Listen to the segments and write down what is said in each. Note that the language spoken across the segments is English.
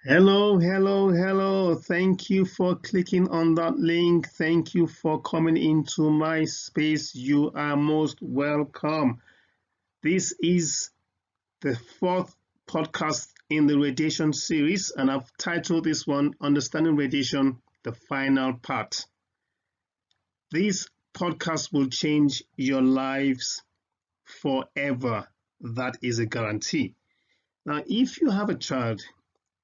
Hello, hello, hello. Thank you for clicking on that link. Thank you for coming into my space. You are most welcome. This is the fourth podcast in the radiation series, and I've titled this one Understanding Radiation, the Final Part. This podcast will change your lives forever. That is a guarantee. Now, if you have a child,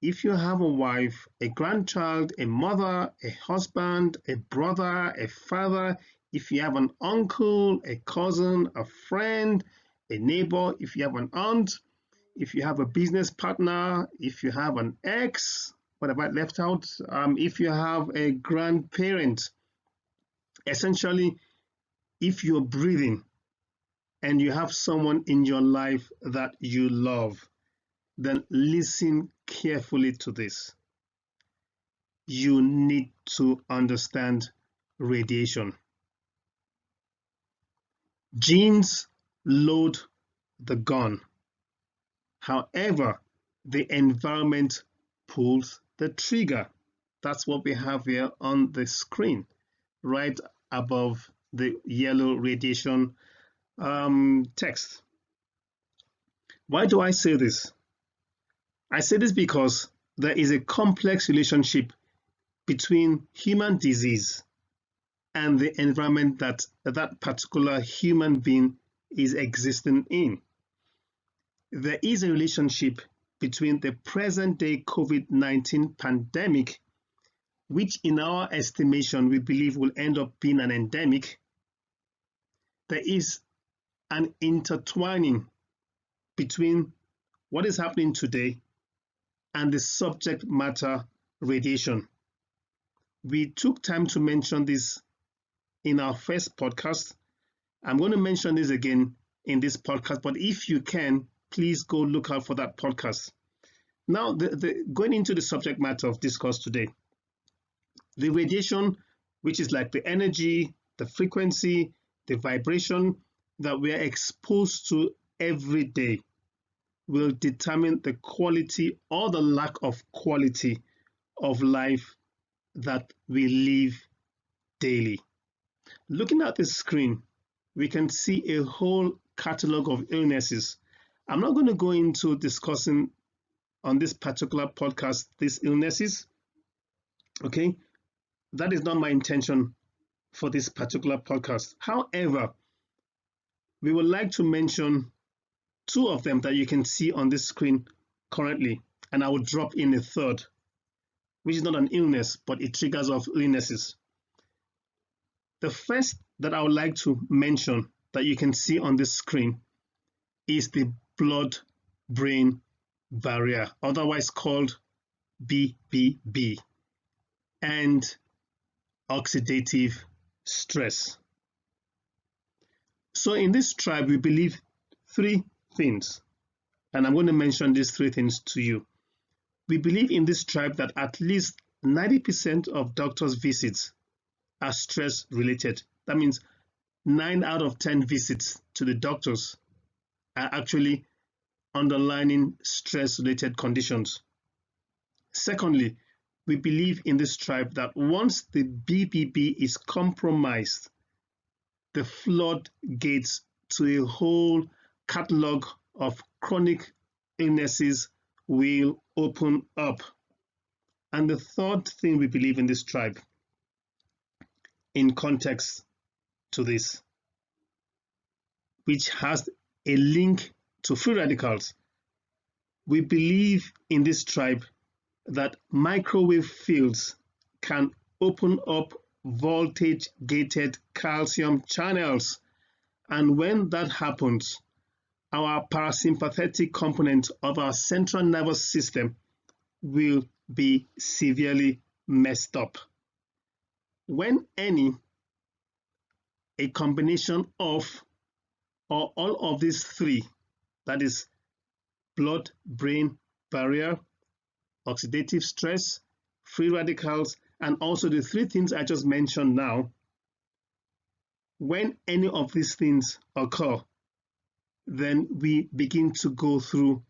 if you have a wife, a grandchild, a mother, a husband, a brother, a father, if you have an uncle, a cousin, a friend, a neighbor, if you have an aunt, if you have a business partner, if you have an ex, what about left out? If you have a grandparent, essentially, if you're breathing and you have someone in your life that you love, then listen carefully to this. You need to understand radiation. Genes load the gun. However, the environment pulls the trigger. That's what we have here on the screen, right above the yellow radiation text. Why do I say this? I say this because there is a complex relationship between human disease and the environment that that particular human being is existing in. There is a relationship between the present day COVID-19 pandemic, which in our estimation we believe will end up being an endemic. There is an intertwining between what is happening today and the subject matter radiation. We took time to mention this in our first podcast. I'm going to mention this again in this podcast, but if you can, please go look out for that podcast. Now, going into the subject matter of discourse today, the radiation, which is like the energy, the frequency, the vibration that we are exposed to every day, will determine the quality or the lack of quality of life that we live daily. Looking at the screen, we can see a whole catalog of illnesses. I'm not going to go into discussing on this particular podcast these illnesses. Okay, that is not my intention for this particular podcast. However, we would like to mention two of them that you can see on this screen currently, and I will drop in a third, which is not an illness, but it triggers off illnesses. The first that I would like to mention that you can see on this screen is the blood-brain barrier, otherwise called BBB, and oxidative stress. So in this tribe, we believe three things, and I'm going to mention these three things to you. We believe in this tribe that at least 90% of doctors' visits are stress related. That means 9 out of 10 visits to the doctors are actually underlying stress related conditions. Secondly, we believe in this tribe that once the BBB is compromised, the floodgates to a whole catalog of chronic illnesses will open up. And the third thing we believe in this tribe, in context to this, which has a link to free radicals, we believe in this tribe that microwave fields can open up voltage gated calcium channels, and when that happens, our parasympathetic component of our central nervous system will be severely messed up. When a combination of or all of these three, that is blood-brain barrier, oxidative stress, free radicals, and also the three things I just mentioned now, when any of these things occur, then we begin to go through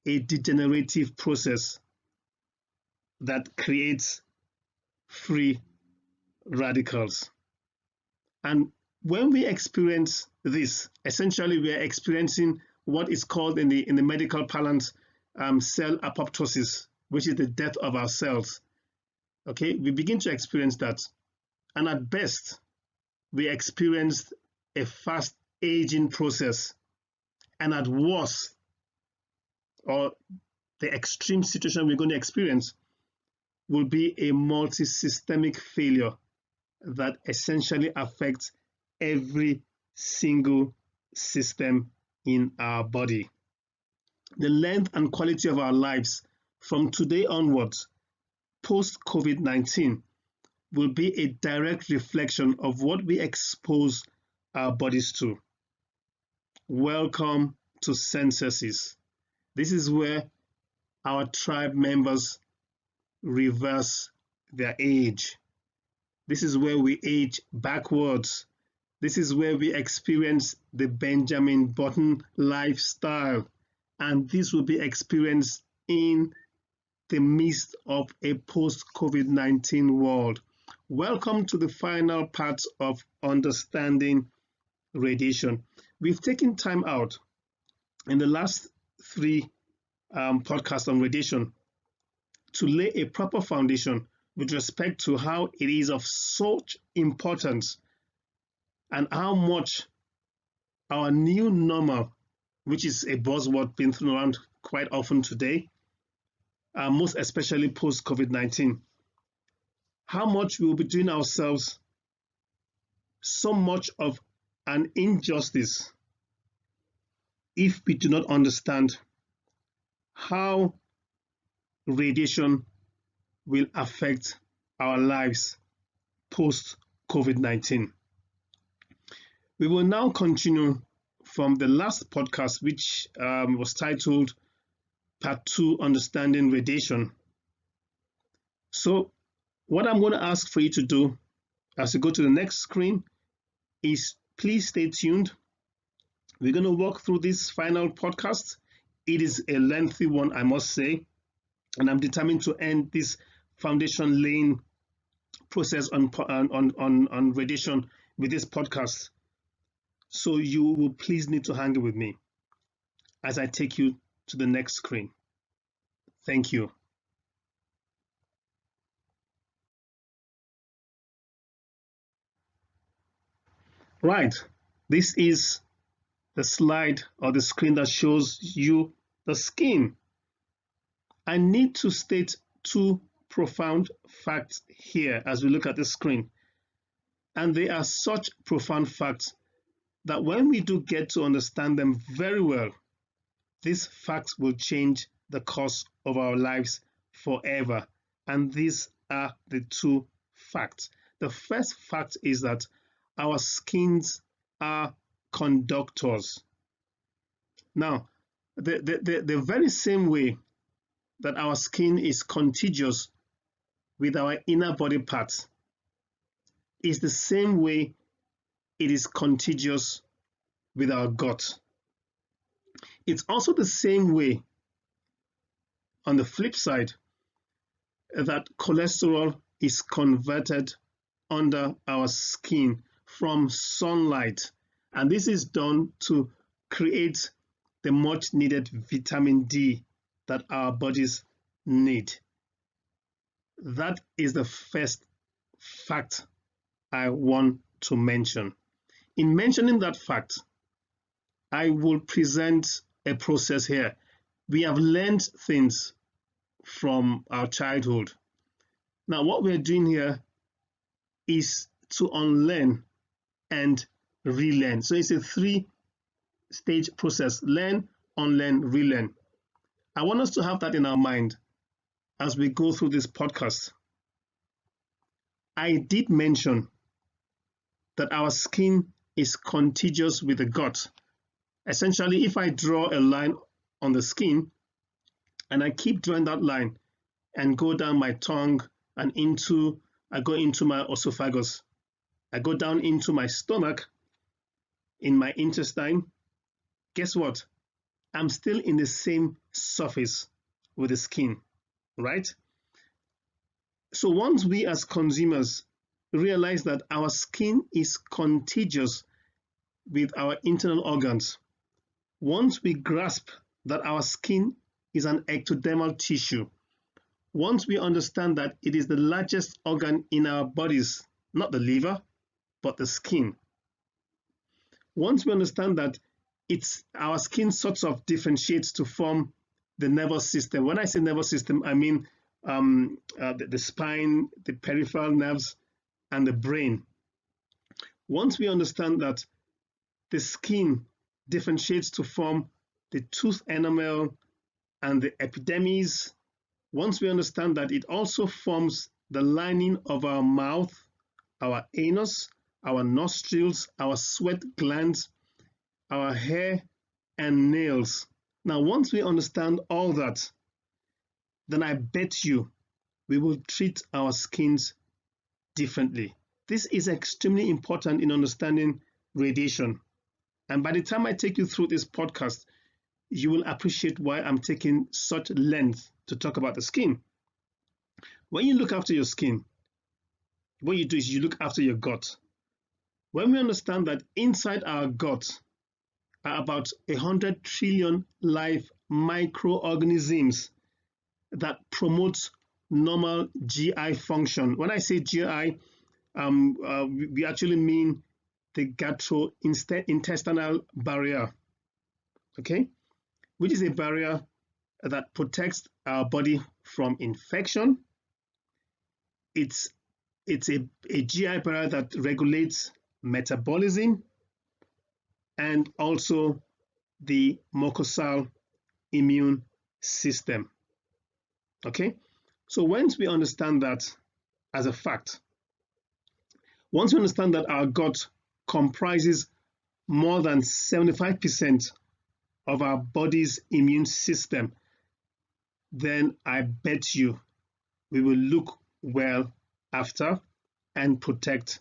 a degenerative process that creates free radicals. And when we experience this, essentially we are experiencing what is called in the medical parlance cell apoptosis, which is the death of our cells. Okay, we begin to experience that. And at best, we experienced a fast aging process. And at worst, or the extreme situation we're going to experience, will be a multi-systemic failure that essentially affects every single system in our body. The length and quality of our lives from today onwards, post-COVID-19, will be a direct reflection of what we expose our bodies to. Welcome to Censuses. This is where our tribe members reverse their age. This is where we age backwards. This is where we experience the Benjamin Button lifestyle. And this will be experienced in the midst of a post-COVID-19 world. Welcome to the final part of understanding radiation. We've taken time out in the last three podcasts on radiation to lay a proper foundation with respect to how it is of such importance and how much our new normal, which is a buzzword being thrown around quite often today, most especially post-COVID-19, how much we will be doing ourselves so much of an injustice if we do not understand how radiation will affect our lives post-COVID-19. We will now continue from the last podcast, which was titled Part 2, Understanding Radiation. So what I'm going to ask for you to do as you go to the next screen is please stay tuned. We're going to walk through this final podcast. It is a lengthy one, I must say, and I'm determined to end this foundation laying process on radiation with this podcast. So you will please need to hang with me as I take you to the next screen. Thank you. Right, this is the slide or the screen that shows you the skin. I need to state two profound facts here as we look at the screen. And they are such profound facts that when we do get to understand them very well, these facts will change the course of our lives forever. And these are the two facts. The first fact is that our skins are conductors. Now, the very same way that our skin is contiguous with our inner body parts is the same way it is contiguous with our gut. It's also the same way, on the flip side, that cholesterol is converted under our skin from sunlight. And this is done to create the much needed vitamin D that our bodies need. That is the first fact I want to mention. In mentioning that fact, I will present a process here. We have learned things from our childhood. Now, what we're doing here is to unlearn and relearn. So it's a three-stage process: learn, unlearn, relearn. I want us to have that in our mind as we go through this podcast. I did mention that our skin is contiguous with the gut. Essentially, if I draw a line on the skin and I keep drawing that line and go down my tongue and I go into my esophagus, I go down into my stomach, in my intestine, guess what? I'm still in the same surface with the skin, right? So once we as consumers realize that our skin is contagious with our internal organs, once we grasp that our skin is an ectodermal tissue, once we understand that it is the largest organ in our bodies, not the liver, but the skin, once we understand that it's our skin sorts of differentiates to form the nervous system. When I say nervous system, I mean the spine, the peripheral nerves, and the brain. Once we understand that the skin differentiates to form the tooth enamel and the epidermis, once we understand that it also forms the lining of our mouth, our anus, our nostrils, our sweat glands, our hair, and nails. Now, once we understand all that, then I bet you we will treat our skins differently. This is extremely important in understanding radiation. And by the time I take you through this podcast, you will appreciate why I'm taking such length to talk about the skin. When you look after your skin, what you do is you look after your gut. When we understand that inside our gut are about 100 trillion live microorganisms that promote normal GI function. When I say GI, we actually mean the gastrointestinal barrier, okay, which is a barrier that protects our body from infection. It's a GI barrier that regulates metabolism and also the mucosal immune system. Okay, so once we understand that as a fact, once we understand that our gut comprises more than 75% of our body's immune system, then I bet you we will look well after and protect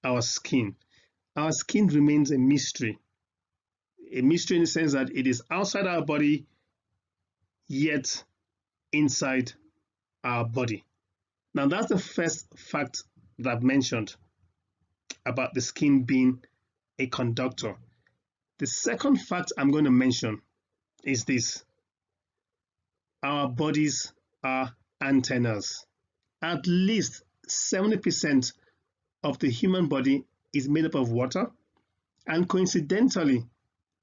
our skin. Our skin remains a mystery in the sense that it is outside our body, yet inside our body. Now, that's the first fact that I've mentioned about the skin being a conductor. The second fact I'm going to mention is this: our bodies are antennas. At least 70% of the human body is made up of water, and coincidentally,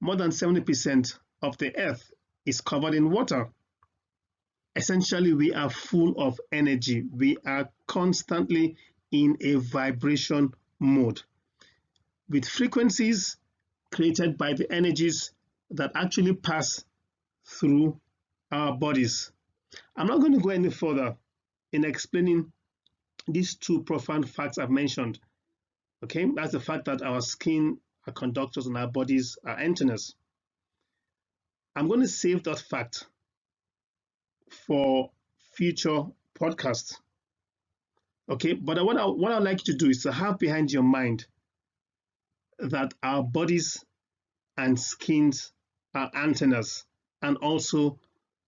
more than 70% of the earth is covered in water. Essentially, we are full of energy. We are constantly in a vibration mode with frequencies created by the energies that actually pass through our bodies. I'm not going to go any further in explaining these two profound facts I've mentioned. Okay, that's the fact that our skin are conductors and our bodies are antennas. I'm going to save that fact for future podcasts. Okay, but what I'd like you to do is to have behind your mind that our bodies and skins are antennas and also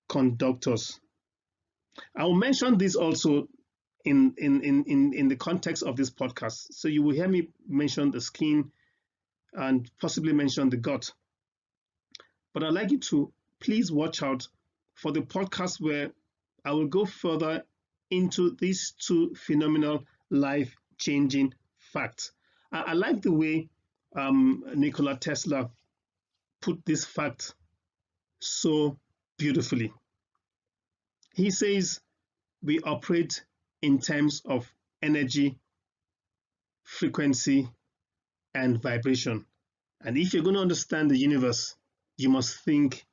conductors. I will mention this also in the context of this podcast. So you will hear me mention the skin and possibly mention the gut. But I'd like you to please watch out for the podcast where I will go further into these two phenomenal life-changing facts. I like the way Nikola Tesla put this fact so beautifully. He says we operate in terms of energy, frequency, and vibration. And if you're going to understand the universe, you must think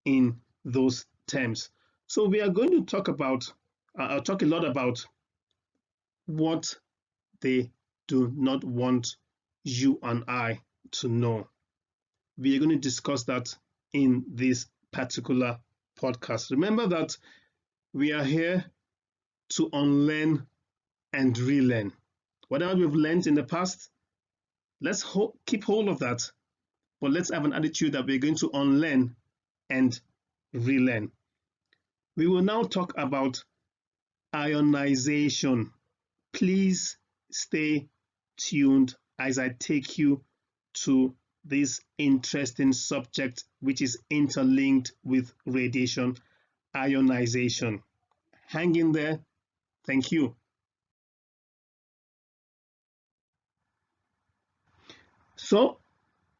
in those terms. So we are going to talk a lot about what they do not want you and I to know. We are going to discuss that in this particular podcast. Remember that we are here to unlearn and relearn. Whatever we've learned in the past, let's keep hold of that, but let's have an attitude that we're going to unlearn and relearn. We will now talk about ionization. Please stay tuned as I take you to this interesting subject which is interlinked with radiation ionization. Hang in there. Thank you. So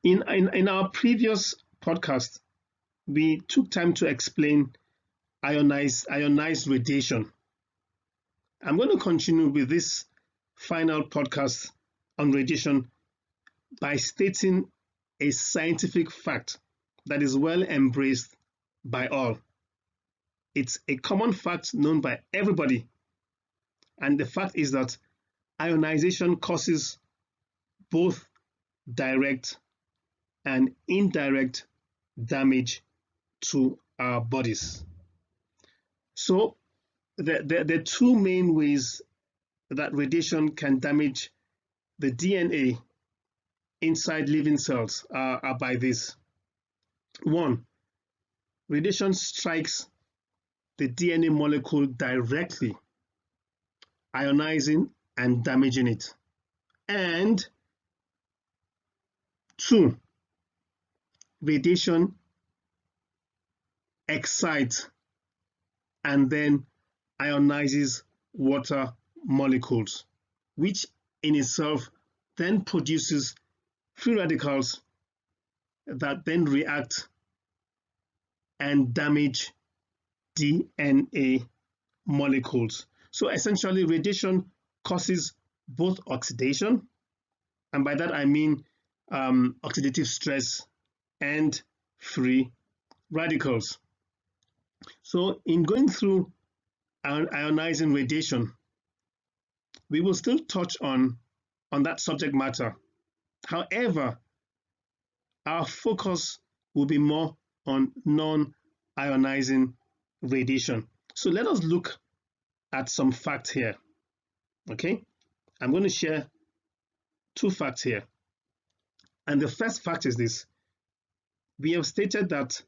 in our previous podcast, we took time to explain ionized radiation. I'm going to continue with this final podcast on radiation by stating a scientific fact that is well embraced by all. It's a common fact known by everybody, and the fact is that ionization causes both direct and indirect damage to our bodies. So the two main ways that radiation can damage the DNA inside living cells are by this. One, radiation strikes the DNA molecule directly, ionizing and damaging it. And two, radiation excites and then ionizes water molecules, which in itself then produces free radicals that then react and damage DNA molecules. So essentially, radiation causes both oxidation, and by that I mean oxidative stress, and free radicals. So in going through ionizing radiation, we will still touch on that subject matter. However, our focus will be more on non-ionizing radiation. So let us look at some facts here. Okay, I'm going to share two facts here. And the first fact is this. We have stated that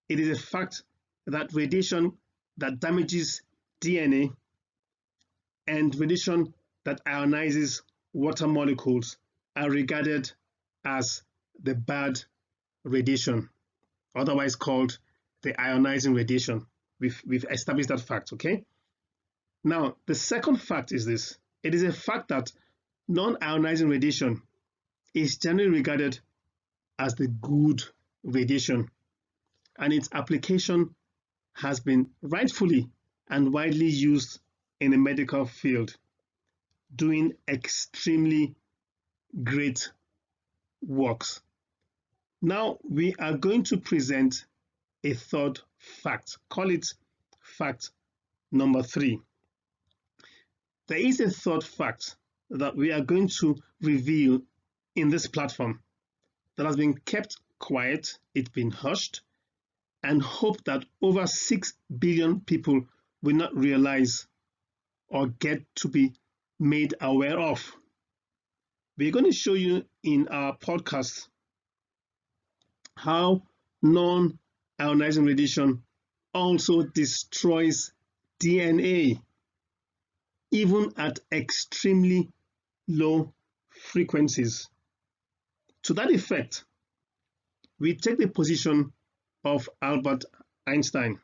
it is a fact that radiation that damages DNA and radiation that ionizes water molecules are regarded as the bad radiation, otherwise called the ionizing radiation. We've established that fact, okay? Now, the second fact is this. It is a fact that non-ionizing radiation is generally regarded as the good radiation, and its application has been rightfully and widely used in the medical field, doing extremely great works. Now we are going to present a third fact. Call it fact number 3. There is a third fact that we are going to reveal in this platform that has been kept quiet, it's been hushed, and hope that over 6 billion people will not realize or get to be made aware of. We're going to show you in our podcast how non-ionizing radiation also destroys DNA, even at extremely low frequencies. To that effect, we take the position of Albert Einstein.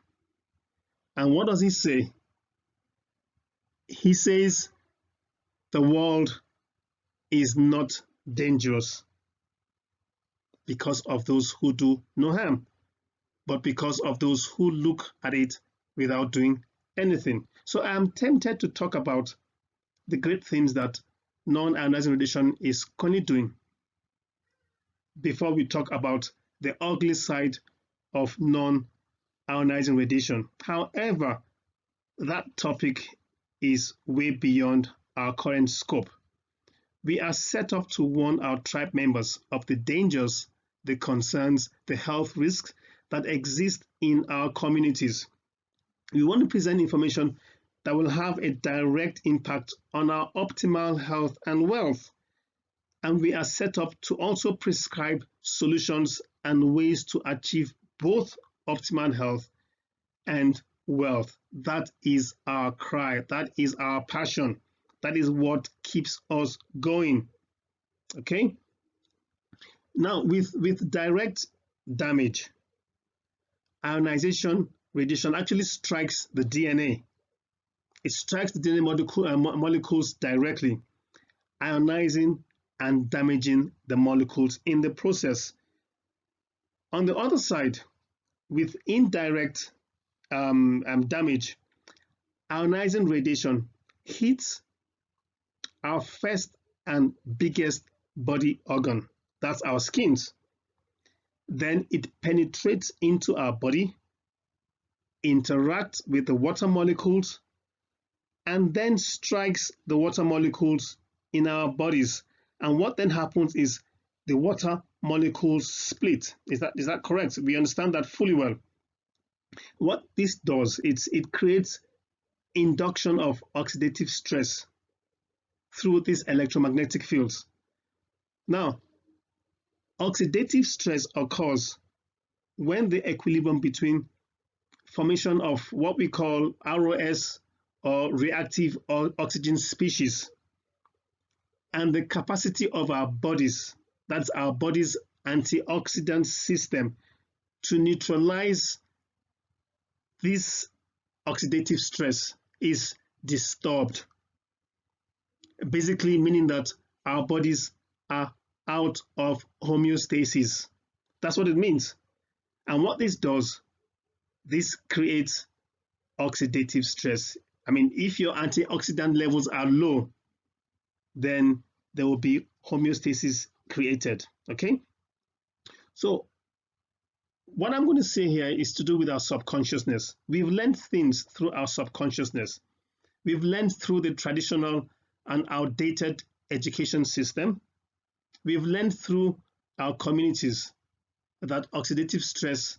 And what does he say? He says the world is not dangerous because of those who do no harm, but because of those who look at it without doing anything. So I am tempted to talk about the great things that non-ionizing radiation is currently doing before we talk about the ugly side of non-ionizing radiation. However, that topic is way beyond our current scope. We are set up to warn our tribe members of the dangers, the concerns, the health risks that exist in our communities. We want to present information that will have a direct impact on our optimal health and wealth. And we are set up to also prescribe solutions and ways to achieve both optimal health and wealth. That is our cry. That is our passion. That is what keeps us going. Okay. Now, with direct damage, ionization radiation actually strikes the DNA. It strikes the DNA molecules directly, ionizing and damaging the molecules in the process. On the other side, with indirect damage, ionizing radiation hits our first and biggest body organ, that's our skins. Then it penetrates into our body, interacts with the water molecules, and then strikes the water molecules in our bodies. And what then happens is the water molecules split. Is that correct? We understand that fully well. What this does, it creates induction of oxidative stress through these electromagnetic fields. Now, oxidative stress occurs when the equilibrium between formation of what we call ROS, or reactive oxygen species, and the capacity of our bodies, that's our body's antioxidant system, to neutralize this oxidative stress is disturbed. Basically meaning that our bodies are out of homeostasis. That's what it means. And what this does, this creates oxidative stress. I mean, if your antioxidant levels are low, then there will be homeostasis created. Okay? So what I'm going to say here is to do with our subconsciousness. We've learned things through our subconsciousness. We've learned through the traditional and outdated education system. We've learned through our communities that oxidative stress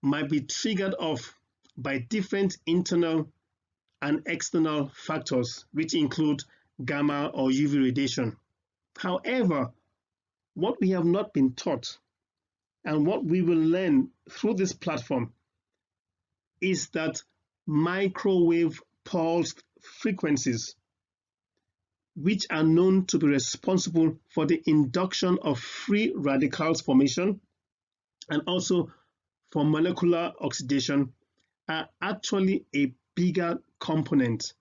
might be triggered off by different internal and external factors, which include gamma or UV radiation. However, what we have not been taught and what we will learn through this platform is that microwave pulsed frequencies, which are known to be responsible for the induction of free radicals formation and also for molecular oxidation, are actually a bigger component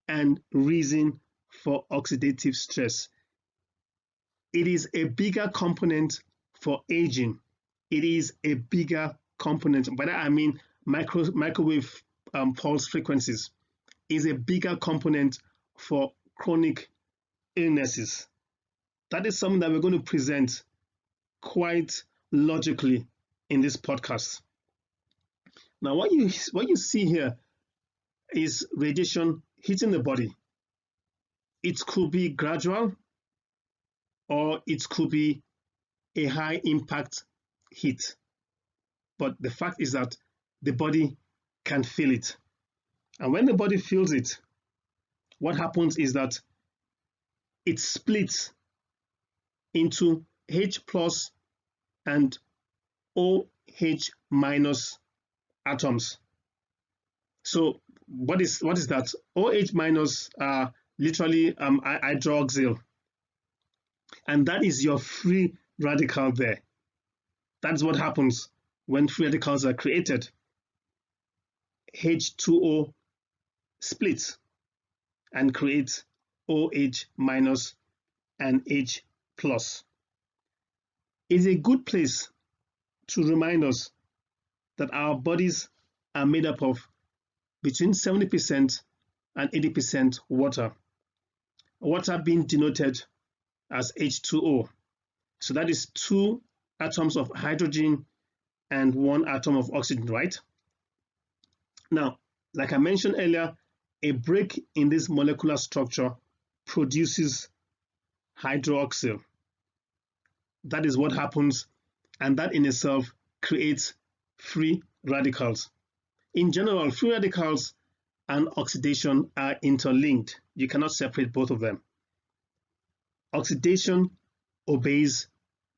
and reason for oxidative stress. It is a bigger component for aging. It is a bigger component, by that I mean microwave pulse frequencies, is a bigger component for chronic illnesses. That is something that we're going to present quite logically in this podcast. Now, what you see here is radiation hitting the body. It could be gradual, or it could be a high impact hit. But the fact is that the body can feel it. And when the body feels it, what happens is that it splits into H plus and OH minus atoms. So what is that? OH minus are literally hydroxyl, and that is your free radical there. That's what happens when free radicals are created. H2O splits and creates OH minus and H plus. It's a good place to remind us that our bodies are made up of between 70% and 80% water. Water being denoted as H2O. So that is 2 atoms of hydrogen and 1 atom of oxygen, right? Now, like I mentioned earlier, a break in this molecular structure produces hydroxyl. That is what happens, and that in itself creates free radicals. In general, free radicals and oxidation are interlinked. You cannot separate both of them. Oxidation obeys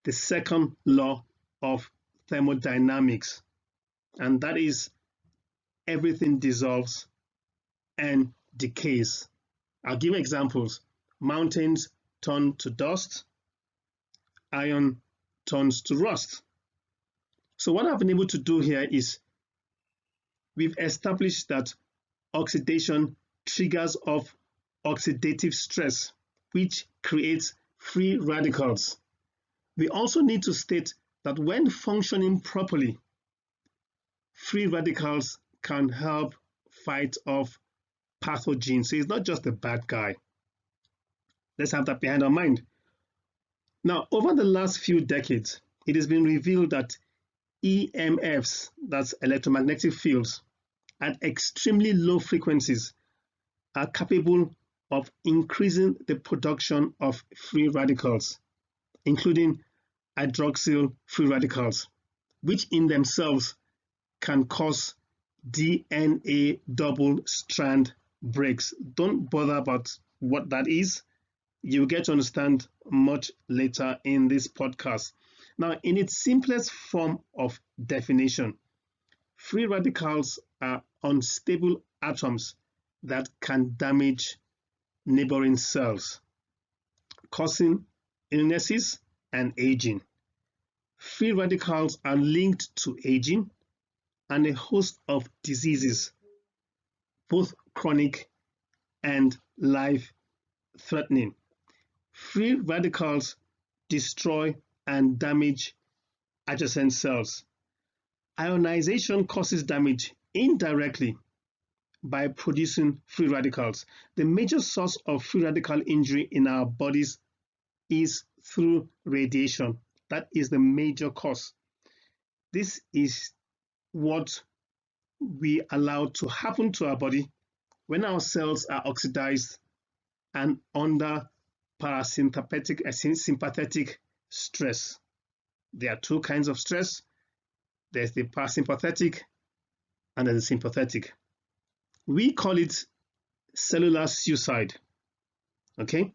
the second law of thermodynamics, and that is everything dissolves and decays. I'll give examples. Mountains turn to dust, iron turns to rust. So what I've been able to do here is we've established that oxidation triggers off oxidative stress, which creates free radicals. We also need to state that when functioning properly, free radicals can help fight off pathogens. So it's not just a bad guy. Let's have that behind our mind. Now, over the last few decades, it has been revealed that EMFs, that's electromagnetic fields, at extremely low frequencies are capable of increasing the production of free radicals, including hydroxyl free radicals, which in themselves can cause DNA double strand breaks. Don't bother about what that is. You'll get to understand much later in this podcast. Now, in its simplest form of definition, free radicals are unstable atoms that can damage neighboring cells, causing illnesses and aging. Free radicals are linked to aging and a host of diseases, both chronic and life-threatening. Free radicals destroy and damage adjacent cells. Ionization causes damage indirectly by producing free radicals. The major source of free radical injury in our bodies is through radiation. That is the major cause. This is what we allow to happen to our body when our cells are oxidized and under sympathetic stress. There are two kinds of stress. There's the parasympathetic and there's the sympathetic. We call it cellular suicide. Okay?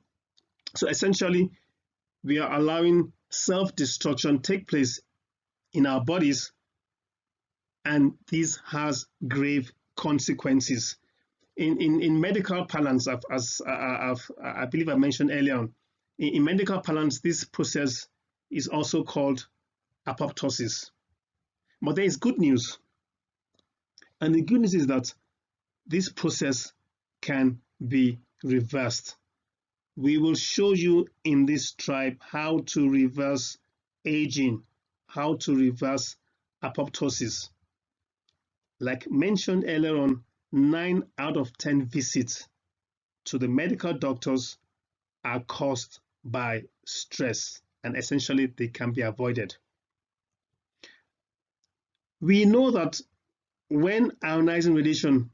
So essentially, we are allowing self-destruction take place in our bodies, and this has grave consequences. In medical parlance, as I believe I mentioned earlier on, in medical parlance, this process is also called apoptosis. But there is good news. And the good news is that this process can be reversed. We will show you in this tribe how to reverse aging, how to reverse apoptosis. Like mentioned earlier on, 9 out of 10 visits to the medical doctors are caused by stress, and essentially they can be avoided. We know that when ionizing radiation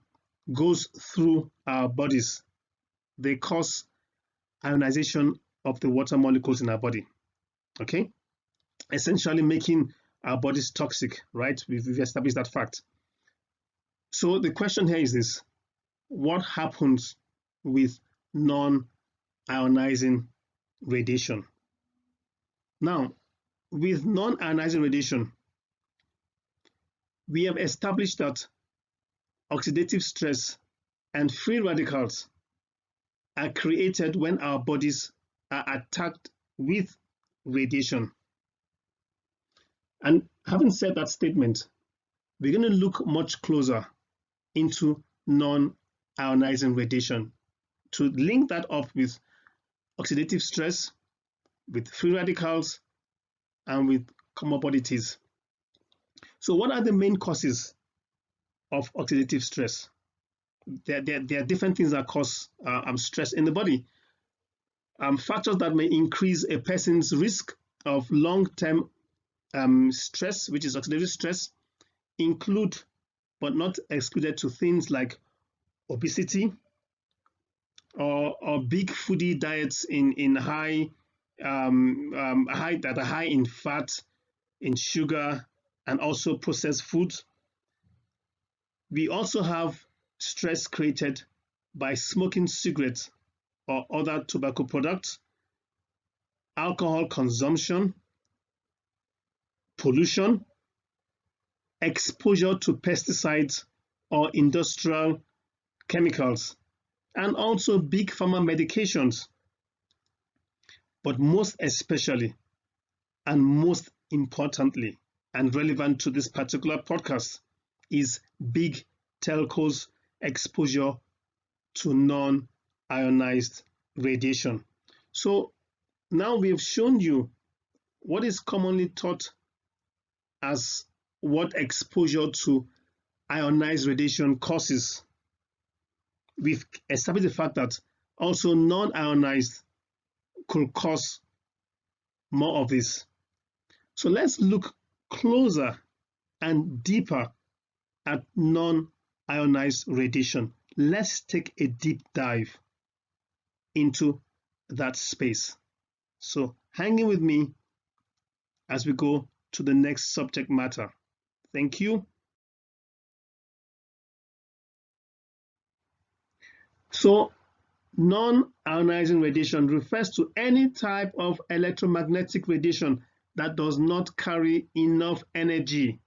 goes through our bodies, they cause ionization of the water molecules in our body, okay? Essentially making our bodies toxic, right? We've established that fact. So the question here is this: what happens with non-ionizing radiation? Now, with non-ionizing radiation, we have established that oxidative stress and free radicals are created when our bodies are attacked with radiation. And having said that statement, we're going to look much closer into non-ionizing radiation to link that up with oxidative stress, with free radicals, and with comorbidities. So what are the main causes of oxidative stress? There are different things that cause stress in the body. Factors that may increase a person's risk of long-term stress, which is oxidative stress, include but not excluded to things like obesity or big foodie diets in high that are high in fat, in sugar, and also processed foods. We also have stress created by smoking cigarettes or other tobacco products, alcohol consumption, pollution, exposure to pesticides or industrial chemicals, and also big pharma medications. But most especially and most importantly and relevant to this particular podcast is big telcos exposure to non-ionized radiation. So now we have shown you what is commonly thought as what exposure to ionized radiation causes. We've established the fact that also non-ionized could cause more of this. So let's look closer and deeper at non-ionized radiation. Let's take a deep dive into that space. So hang in with me as we go to the next subject matter. Thank you. So non-ionizing radiation refers to any type of electromagnetic radiation that does not carry enough energy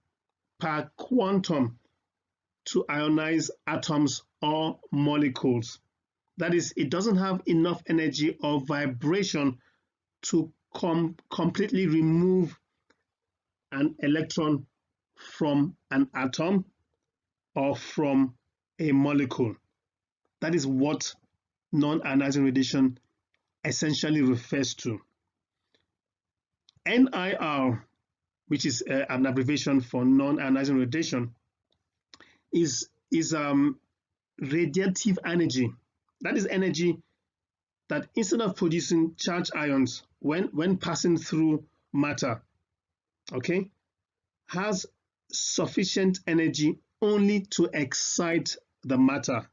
per quantum to ionize atoms or molecules. That is, it doesn't have enough energy or vibration to completely remove an electron from an atom or from a molecule. That is what non-ionizing radiation essentially refers to. NIR, which is an abbreviation for non-ionizing radiation, is radiative energy. That is energy that instead of producing charged ions when passing through matter, okay, has sufficient energy only to excite the matter.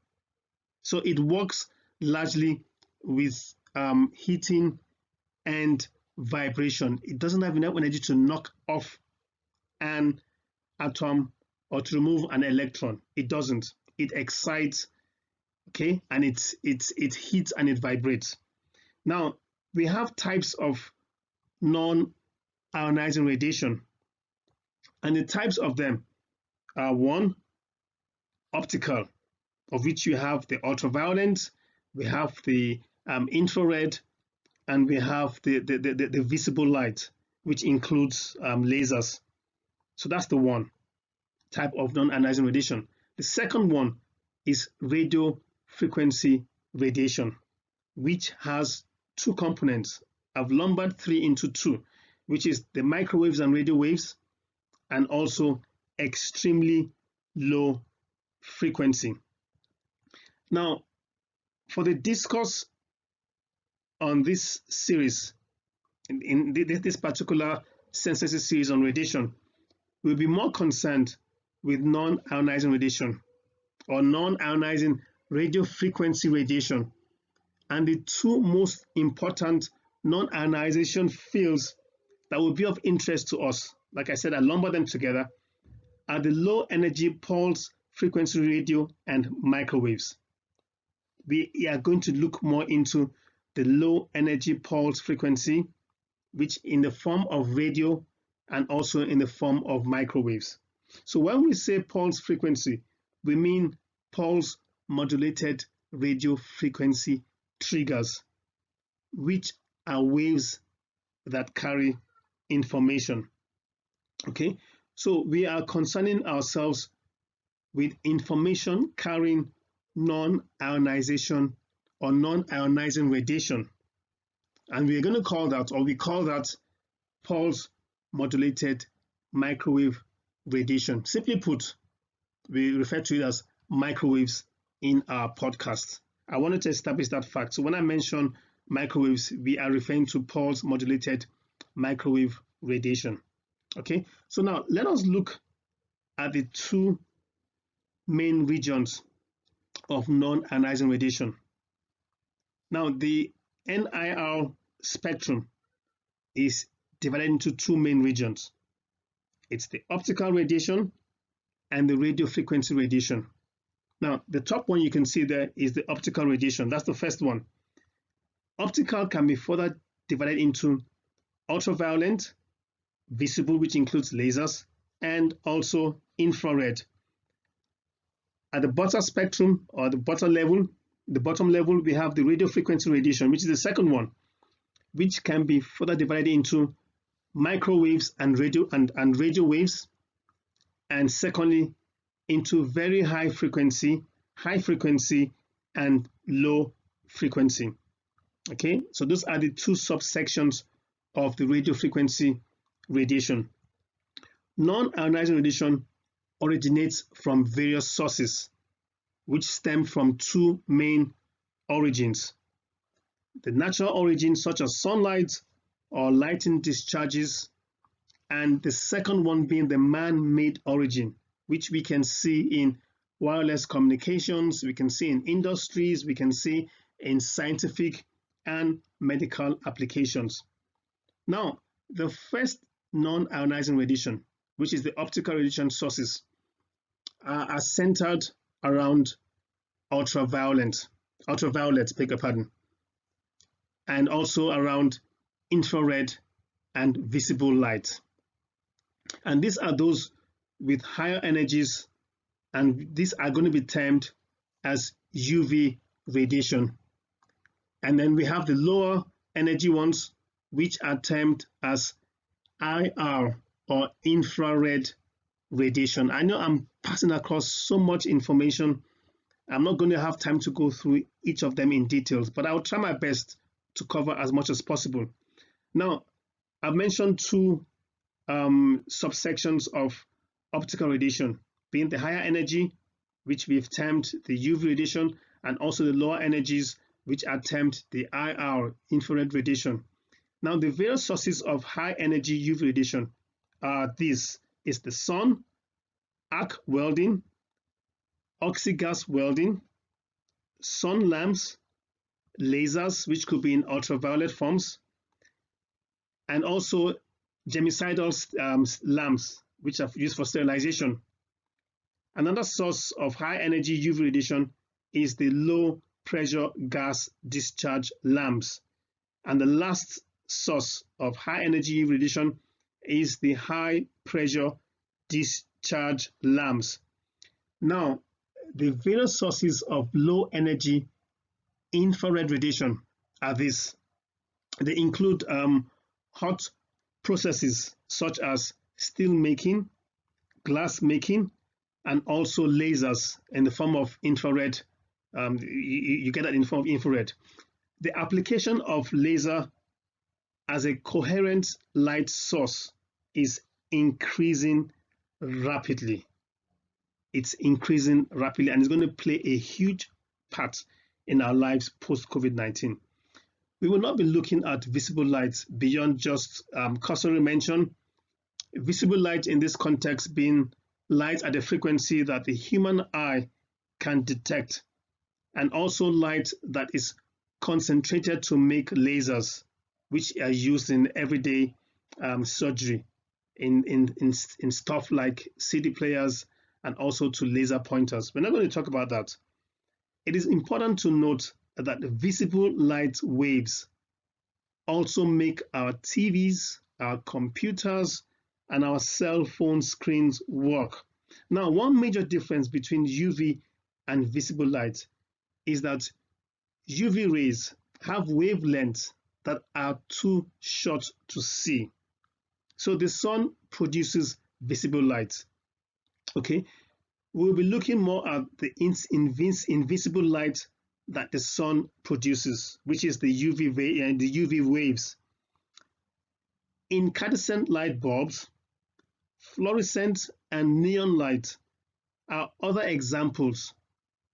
So it works largely with heating and vibration. It doesn't have enough energy to knock off an atom or to remove an electron. It doesn't. It excites, okay, and it heats and it vibrates. Now, we have types of non-ionizing radiation, and the types of them are: one, optical, of which you have the ultraviolet, we have the infrared, and we have the visible light, which includes lasers. So that's the one type of non-ionizing radiation. The second one is radio frequency radiation, which has two components. I've lumbered three into two, which is the microwaves and radio waves, and also extremely low frequency. Now, for the discourse on this series, in this particular sensitive series on radiation, we'll be more concerned with non-ionizing radiation or non-ionizing radio frequency radiation. And the two most important non-ionization fields that will be of interest to us, like I said, I lumber them together, are the low energy pulse frequency radio and microwaves. We are going to look more into the low energy pulse frequency, which in the form of radio and also in the form of microwaves. So when we say pulse frequency, we mean pulse modulated radio frequency triggers, which are waves that carry information. Okay, so we are concerning ourselves with information carrying non-ionization or non-ionizing radiation, and we're going to call that, or we call that, pulse modulated microwave radiation. Simply put, we refer to it as microwaves in our podcast. I wanted to establish that fact. So when I mention microwaves, we are referring to pulse modulated microwave radiation. Okay, so now let us look at the two main regions of non-ionizing radiation. Now, the NIR spectrum is divided into two main regions. It's the optical radiation and the radio frequency radiation. Now, the top one you can see there is the optical radiation. That's the first one. Optical can be further divided into ultraviolet, visible, which includes lasers, and also infrared. At the bottom spectrum, or the bottom level, we have the radio frequency radiation, which is the second one, which can be further divided into microwaves and radio waves, and secondly into very high frequency, and low frequency. Okay, so those are the two subsections of the radio frequency radiation. Non-ionizing radiation originates from various sources, which stem from two main origins: the natural origin, such as sunlight or lightning discharges, and the second one being the man-made origin, which we can see in wireless communications, we can see in industries, we can see in scientific and medical applications. Now, the first non-ionizing radiation, which is the optical radiation sources, are centered around ultraviolet, beg your pardon, and also around infrared and visible light. And these are those with higher energies, and these are going to be termed as UV radiation. And then we have the lower energy ones, which are termed as IR, or infrared radiation. I know I'm passing across so much information. I'm not going to have time to go through each of them in details, but I'll try my best to cover as much as possible. Now, I've mentioned two subsections of optical radiation, being the higher energy, which we've termed the UV radiation, and also the lower energies, which are termed the IR, infrared radiation. Now, the various sources of high energy UV radiation are these: is the sun, arc welding, oxygas welding, sun lamps, lasers, which could be in ultraviolet forms, and also germicidal lamps, which are used for sterilization. Another source of high energy UV radiation is the low pressure gas discharge lamps. And the last source of high energy UV radiation is the high pressure discharge lamps. Now, the various sources of low energy infrared radiation are these. They include hot processes such as steel making, glass making, and also lasers in the form of infrared. You get that in the form of infrared. The application of laser as a coherent light source is increasing rapidly. It's increasing rapidly, and it's going to play a huge part in our lives post-COVID-19. We will not be looking at visible light beyond just cursory mention. Visible light in this context being light at a frequency that the human eye can detect, and also light that is concentrated to make lasers, which are used in everyday surgery, in stuff like CD players and also to laser pointers. We're not going to talk about that. It is important to note that the visible light waves also make our TVs, our computers, and our cell phone screens work. Now, one major difference between UV and visible light is that UV rays have wavelengths that are too short to see. So the sun produces visible light. Okay, we'll be looking more at the invisible light that the sun produces, which is the UV waves. Incandescent light bulbs, fluorescent and neon light are other examples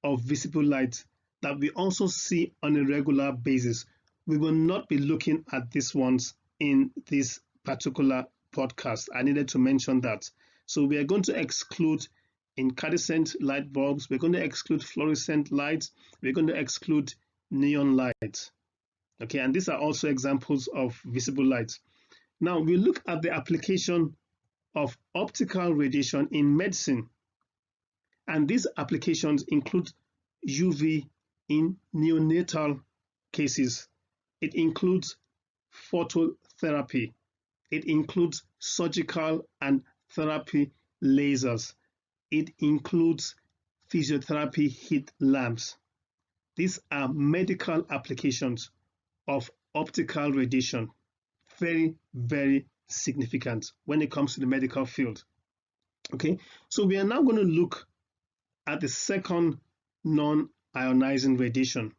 of visible light that we also see on a regular basis. We will not be looking at these ones in this particular podcast. I needed to mention that. So we are going to exclude incandescent light bulbs, we're going to exclude fluorescent lights, we're going to exclude neon light. Okay, and these are also examples of visible light. Now we look at the application of optical radiation in medicine, and these applications include UV in neonatal cases. It includes phototherapy. It includes surgical and therapy lasers. It includes physiotherapy heat lamps. These are medical applications of optical radiation. Very, very significant when it comes to the medical field. Okay, so we are now going to look at the second non-ionizing radiation,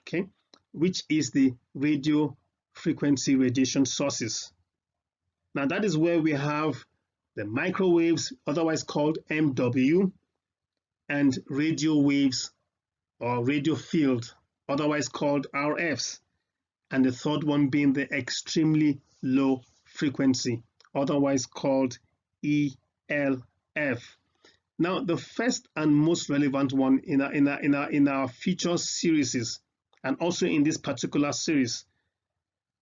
okay, which is the radio frequency radiation sources. Now that is where we have the microwaves, otherwise called MW, and radio waves or radio field, otherwise called RFs, and the third one being the extremely low frequency, otherwise called ELF. Now, the first and most relevant one in our future series, and also in this particular series,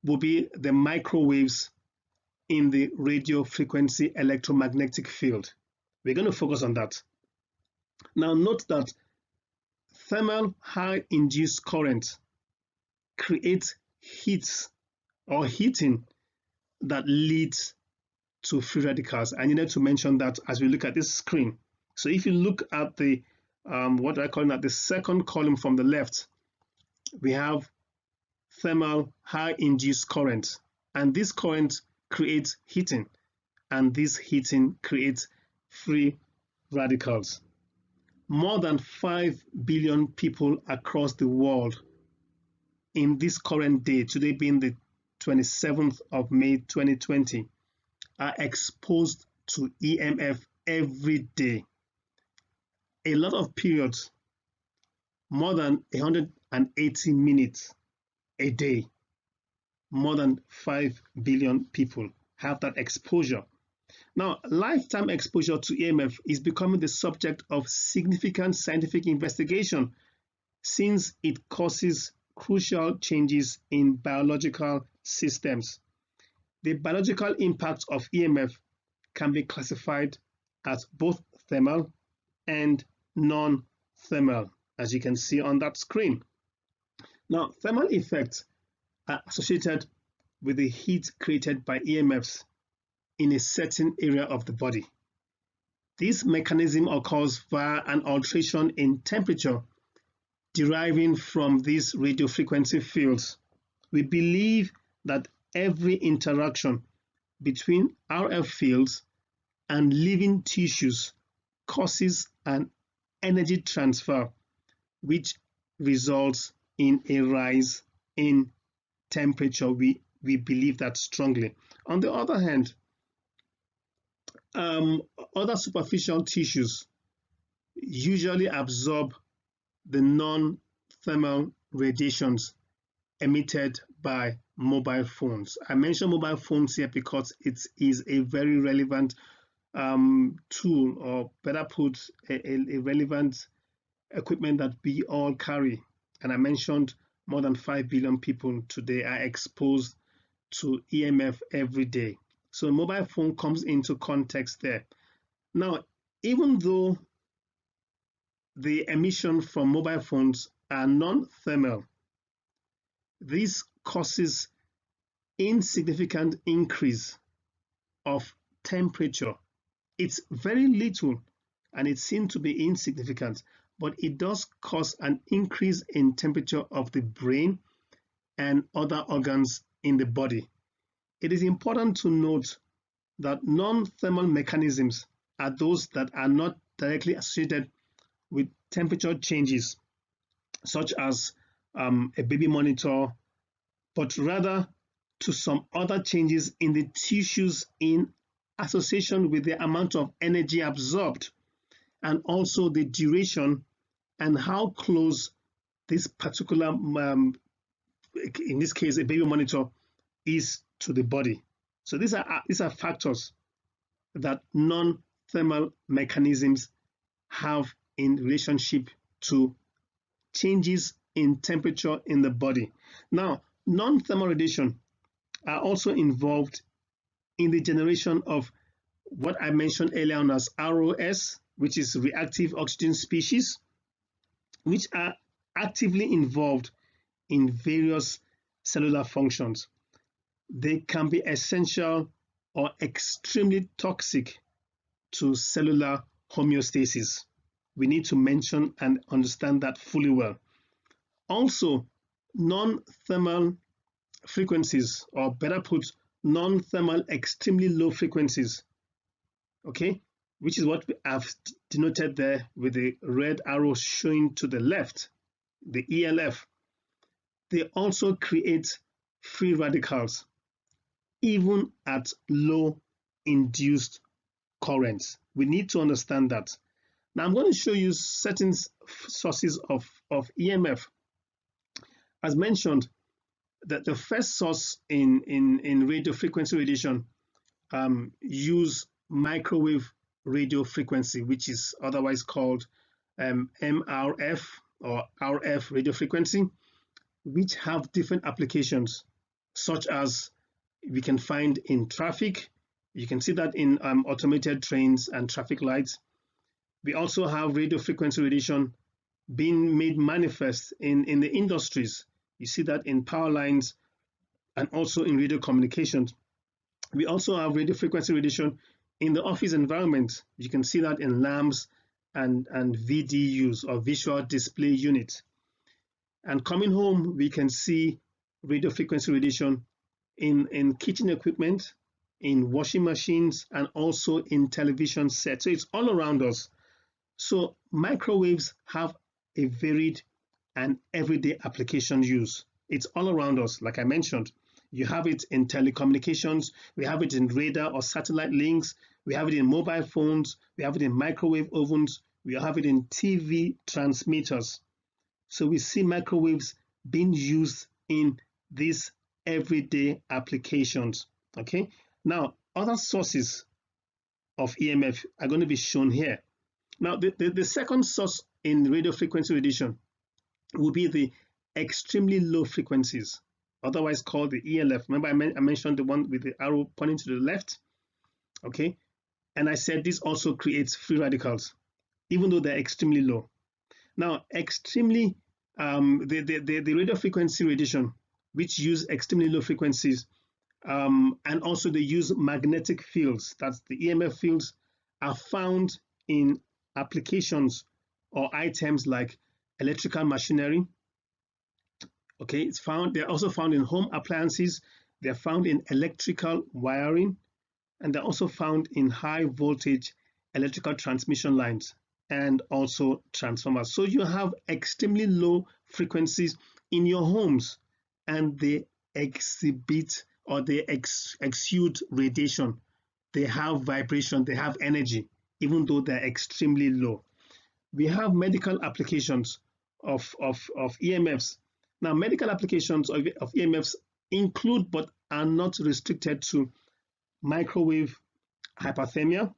will be the microwaves in the radio frequency electromagnetic field. We're going to focus on that. Now, note that thermal high induced current creates heats or heating that leads to free radicals. I needed to mention that as we look at this screen. So if you look at the what I call that the second column from the left, we have thermal high induced current, and this current creates heating, and this heating creates free radicals. More than 5 billion people across the world in this current day, today being the 27th of May 2020, are exposed to EMF every day. A lot of periods, more than 180 minutes a day. More than 5 billion people have that exposure. Now, lifetime exposure to EMF is becoming the subject of significant scientific investigation since it causes crucial changes in biological systems. The biological impact of EMF can be classified as both thermal and non-thermal, as you can see on that screen. Now, thermal effects are associated with the heat created by EMFs in a certain area of the body. This mechanism occurs via an alteration in temperature deriving from these radio frequency fields. We believe that every interaction between RF fields and living tissues causes an energy transfer, which results in a rise in temperature. We believe that strongly. On the other hand, other superficial tissues usually absorb the non-thermal radiations emitted by mobile phones. I mention mobile phones here because it is a very relevant tool, or better put, a relevant equipment that we all carry. And I mentioned more than 5 billion people today are exposed to EMF every day. So mobile phone comes into context there. Now, even though the emission from mobile phones are non-thermal, this causes insignificant increase of temperature. It's very little and it seems to be insignificant, but it does cause an increase in temperature of the brain and other organs in the body. It is important to note that non-thermal mechanisms are those that are not directly associated with temperature changes, such as a baby monitor, but rather to some other changes in the tissues in association with the amount of energy absorbed, and also the duration and how close this particular, in this case, a baby monitor, is to the body. So these are factors that non-thermal mechanisms have in relationship to changes in temperature in the body. Now, non-thermal radiation are also involved in the generation of what I mentioned earlier on as ROS, which is reactive oxygen species, which are actively involved in various cellular functions. They can be essential or extremely toxic to cellular homeostasis. We need to mention and understand that fully well. Also, non-thermal frequencies, or better put, non-thermal extremely low frequencies, okay, which is what I've denoted there with the red arrow showing to the left, the ELF. They also create free radicals even at low induced currents. We need to understand that. Now I'm going to show you certain sources of EMF. As mentioned, that the first source in radio frequency radiation use microwave radio frequency, which is otherwise called MRF or RF radio frequency, which have different applications, such as we can find in traffic. You can see that in automated trains and traffic lights. We also have radio frequency radiation being made manifest in the industries. You see that in power lines and also in radio communications. We also have radio frequency radiation in the office environment. You can see that in lamps and VDUs, or visual display units. And coming home, we can see radio frequency radiation in kitchen equipment, in washing machines, and also in television sets. So it's all around us. So microwaves have a varied and everyday application use. It's all around us, like I mentioned. You have it in telecommunications, we have it in radar or satellite links, we have it in mobile phones, we have it in microwave ovens, we have it in TV transmitters. So we see microwaves being used in these everyday applications. Okay, now other sources of EMF are going to be shown here. Now the second source in radio frequency radiation will be the extremely low frequencies, otherwise called the ELF. Remember I mentioned the one with the arrow pointing to the left, okay? And I said this also creates free radicals, even though they're extremely low. Now, the radio frequency radiation, which use extremely low frequencies, and also they use magnetic fields, that's the EMF fields, are found in applications or items like electrical machinery. Okay, they're also found in home appliances, they're found in electrical wiring, and they're also found in high voltage electrical transmission lines and also transformers. So you have extremely low frequencies in your homes, and they exhibit, or they exude radiation. They have vibration, they have energy, even though they're extremely low. We have medical applications of EMFs. Now, medical applications of EMFs include but are not restricted to microwave hyperthermia,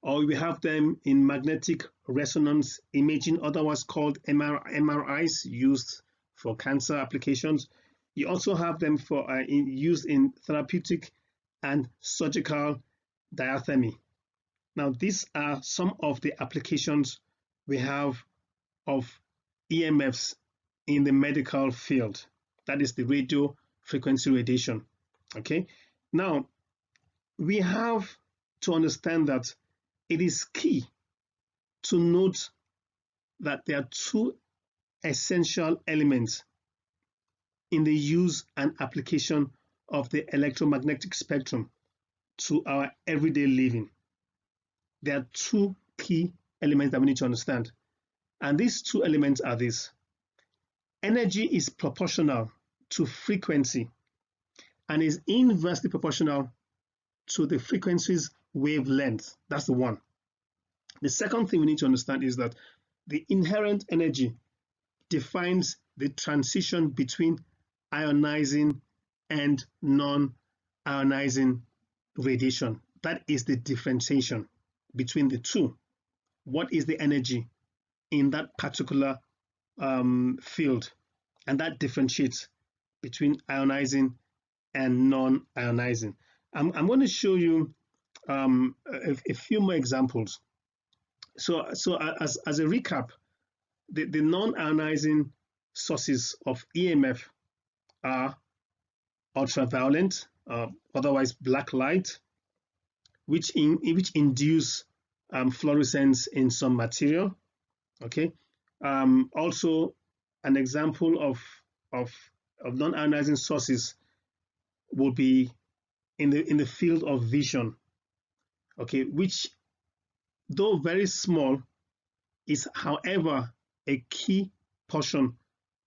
or we have them in magnetic resonance imaging, otherwise called MRIs, used for cancer applications. You also have them for used in therapeutic and surgical diathermy. Now, these are some of the applications we have of EMFs in the medical field. That is the radio frequency radiation. Okay. Now, we have to understand that it is key to note that there are two essential elements in the use and application of the electromagnetic spectrum to our everyday living. There are two key elements that we need to understand. And these two elements are this: energy is proportional to frequency and is inversely proportional to the frequency's wavelength. That's the one. The second thing we need to understand is that the inherent energy defines the transition between ionizing and non-ionizing radiation. That is the differentiation between the two. What is the energy in that particular field? And that differentiates between ionizing and non-ionizing. I'm going to show you a few more examples. So as a recap, the non-ionizing sources of EMF are ultraviolet, otherwise black light, which induce fluorescence in some material. Okay. Also, an example of, of non-ionizing sources would be in the field of vision. Okay, which though very small is however a key portion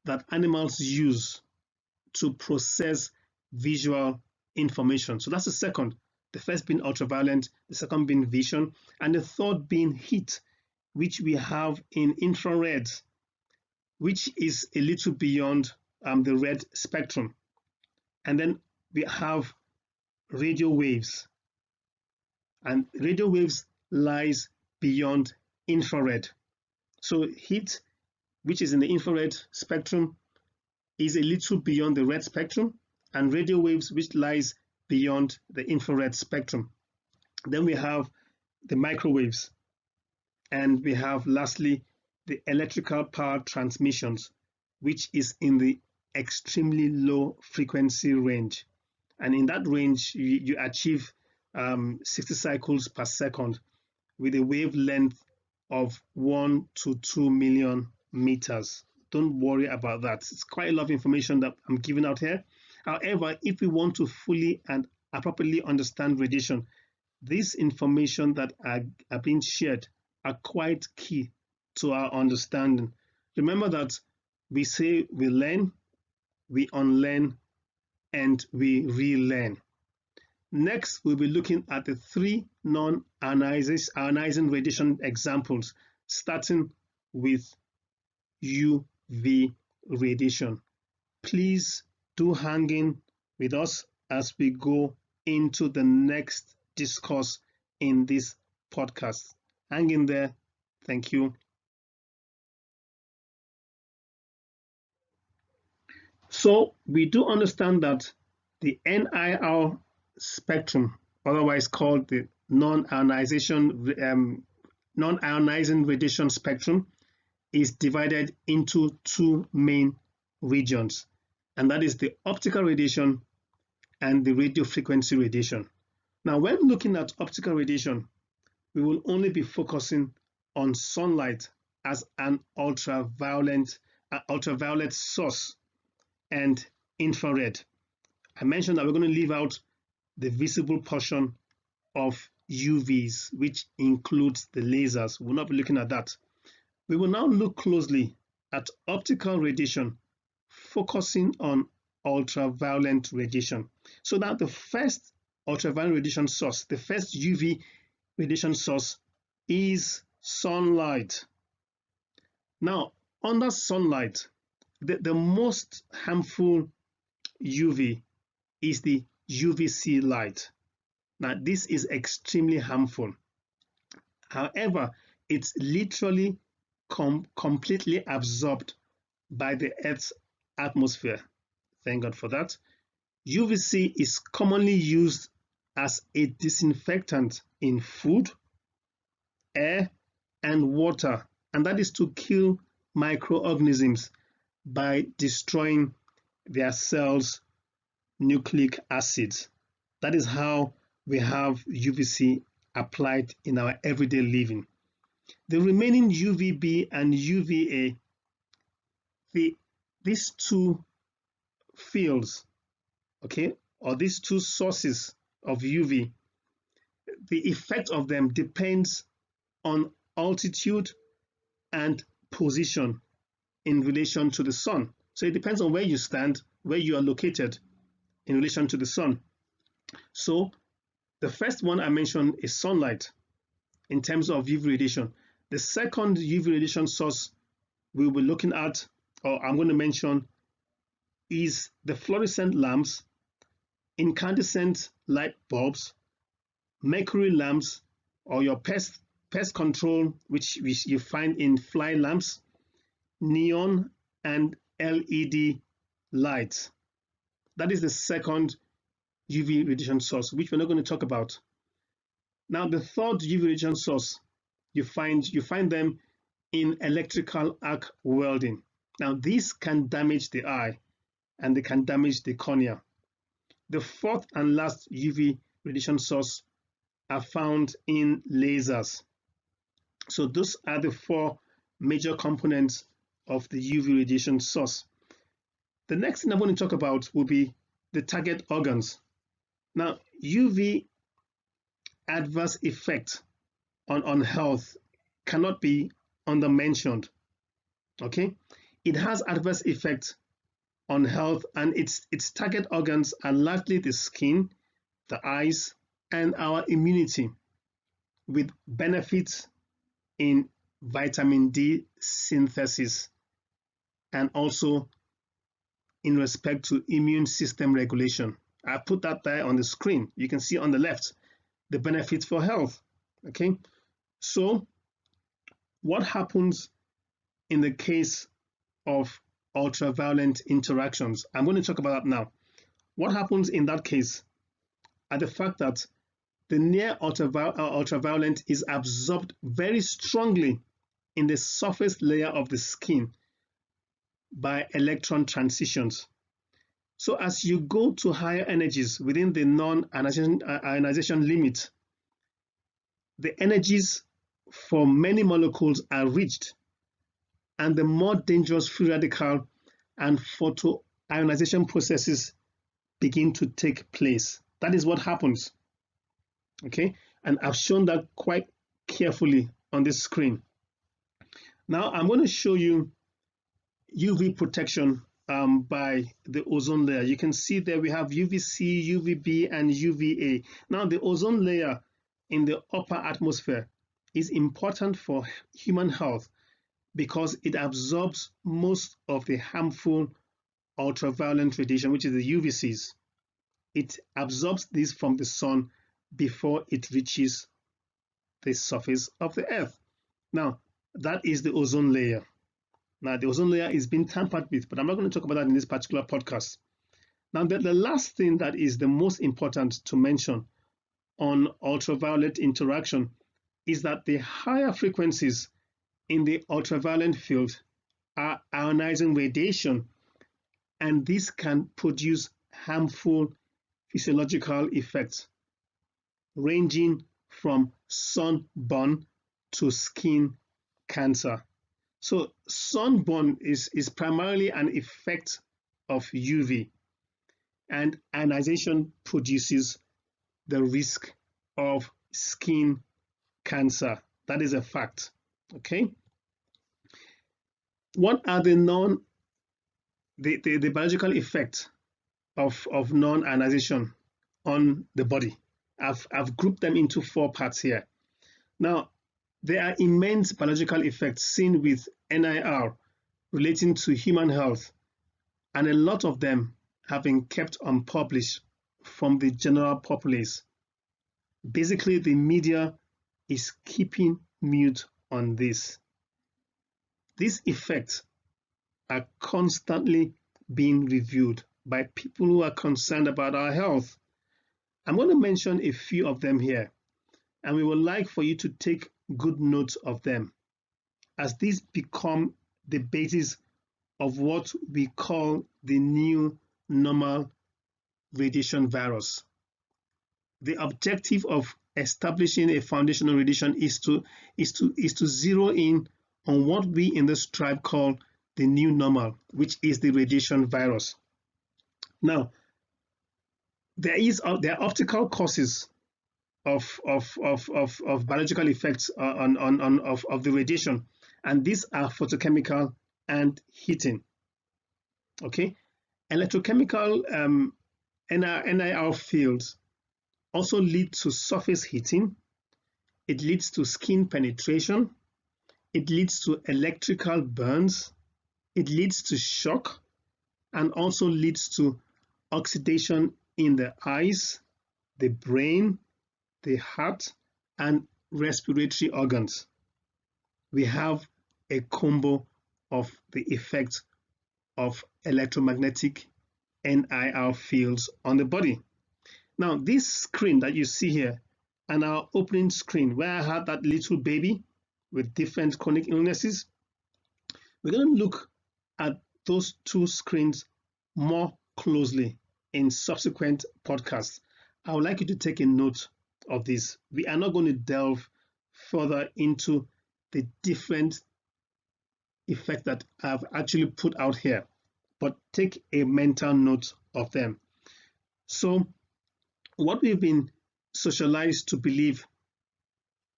that animals use to process visual information. So that's the second. The first being ultraviolet, the second being vision, and the third being heat, which we have in infrared, which is a little beyond the red spectrum. And then we have radio waves, and radio waves lies beyond infrared. So heat, which is in the infrared spectrum, is a little beyond the red spectrum, and radio waves, which lies beyond the infrared spectrum. Then we have the microwaves, and we have lastly the electrical power transmissions, which is in the extremely low frequency range. And in that range, you achieve 60 cycles per second with a wavelength of 1 to 2 million meters. Don't worry about that. It's quite a lot of information that I'm giving out here. However, if we want to fully and appropriately understand radiation, this information that are being shared are quite key to our understanding. Remember that we say we learn, we unlearn, and we relearn. Next, we'll be looking at the three non-ionizing radiation examples, starting with UV radiation. Please do hang in with us as we go into the next discourse in this podcast. Hang in there. Thank you. So we do understand that the NIR spectrum, otherwise called the non-ionizing radiation spectrum, is divided into two main regions, and that is the optical radiation and the radio frequency radiation. Now, when looking at optical radiation, we will only be focusing on sunlight as an ultraviolet source and infrared. I mentioned that we're going to leave out the visible portion of UVs, which includes the lasers. We'll not be looking at that. We will now look closely at optical radiation, focusing on ultraviolet radiation. So that the first ultraviolet radiation source, the first UV radiation source, is sunlight. Now, under sunlight, the most harmful UV is the UVC light. Now, this is extremely harmful. However, it's literally completely absorbed by the Earth's atmosphere. Thank God for that. UVC is commonly used as a disinfectant in food, air, and water, and that is to kill microorganisms by destroying their cells' nucleic acids. That is how we have UVC applied in our everyday living. The remaining UVB and UVA, these two fields, okay, or these two sources of UV, the effect of them depends on altitude and position in relation to the sun. So it depends on where you stand, where you are located in relation to the sun. So the first one I mentioned is sunlight in terms of UV radiation. The second UV radiation source we'll be looking at, or I'm going to mention, is the fluorescent lamps, incandescent light bulbs, mercury lamps, or your pest control, which you find in fly lamps, neon and LED lights. That is the second UV radiation source, which we're not going to talk about. Now, the third UV radiation source, you find them in electrical arc welding. Now, this can damage the eye and they can damage the cornea. The fourth and last UV radiation source are found in lasers. So those are the four major components of the UV radiation source. The next thing I'm going to talk about will be the target organs. Now, UV adverse effect on health cannot be undermentioned. Okay, it has adverse effect on health, and its target organs are largely the skin, the eyes, and our immunity, with benefits in vitamin D synthesis and also in respect to immune system regulation. I put that there on the screen. You can see on the left the benefits for health. Okay, so what happens in the case of ultraviolet interactions? I'm going to talk about that now. What happens in that case are the fact that the near ultraviolet is absorbed very strongly in the surface layer of the skin by electron transitions. So as you go to higher energies within the non-ionization limit, the energies for many molecules are reached, and the more dangerous free radical and photoionization processes begin to take place. That is what happens. Okay, and I've shown that quite carefully on this screen. Now I'm going to show you UV protection by the ozone layer. You can see there we have UVC, UVB, and UVA. Now the ozone layer in the upper atmosphere is important for human health because it absorbs most of the harmful ultraviolet radiation, which is the UVCs. It absorbs this from the sun before it reaches the surface of the earth. Now that is the ozone layer. Now, the ozone layer is being tampered with, but I'm not going to talk about that in this particular podcast. Now, the last thing that is the most important to mention on ultraviolet interaction is that the higher frequencies in the ultraviolet field are ionizing radiation, and this can produce harmful physiological effects ranging from sunburn to skin cancer. So sunburn is primarily an effect of UV, and ionization produces the risk of skin cancer. That is a fact. Okay. What are the biological effects of non-ionization on the body? I've grouped them into four parts here. Now, there are immense biological effects seen with NIR relating to human health, and a lot of them have been kept unpublished from the general populace. Basically, the media is keeping mute on this. These effects are constantly being reviewed by people who are concerned about our health. I'm going to mention a few of them here, and we would like for you to take good note of them, as these become the basis of what we call the new normal radiation virus. The objective of establishing a foundational radiation is to zero in on what we in this tribe call the new normal, which is the radiation virus. Now, there are optical causes of biological effects of the radiation, and these are photochemical and heating. Okay, electrochemical NIR fields also lead to surface heating. It leads to skin penetration. It leads to electrical burns. It leads to shock, and also leads to oxidation in the eyes, the brain, the heart, and respiratory organs. We have a combo of the effect of electromagnetic NIR fields on the body. Now, this screen that you see here, and our opening screen where I had that little baby with different chronic illnesses, we're going to look at those two screens more closely in subsequent podcasts. I would like you to take a note of this. We are not going to delve further into the different effects that I've actually put out here, but take a mental note of them. So what we've been socialized to believe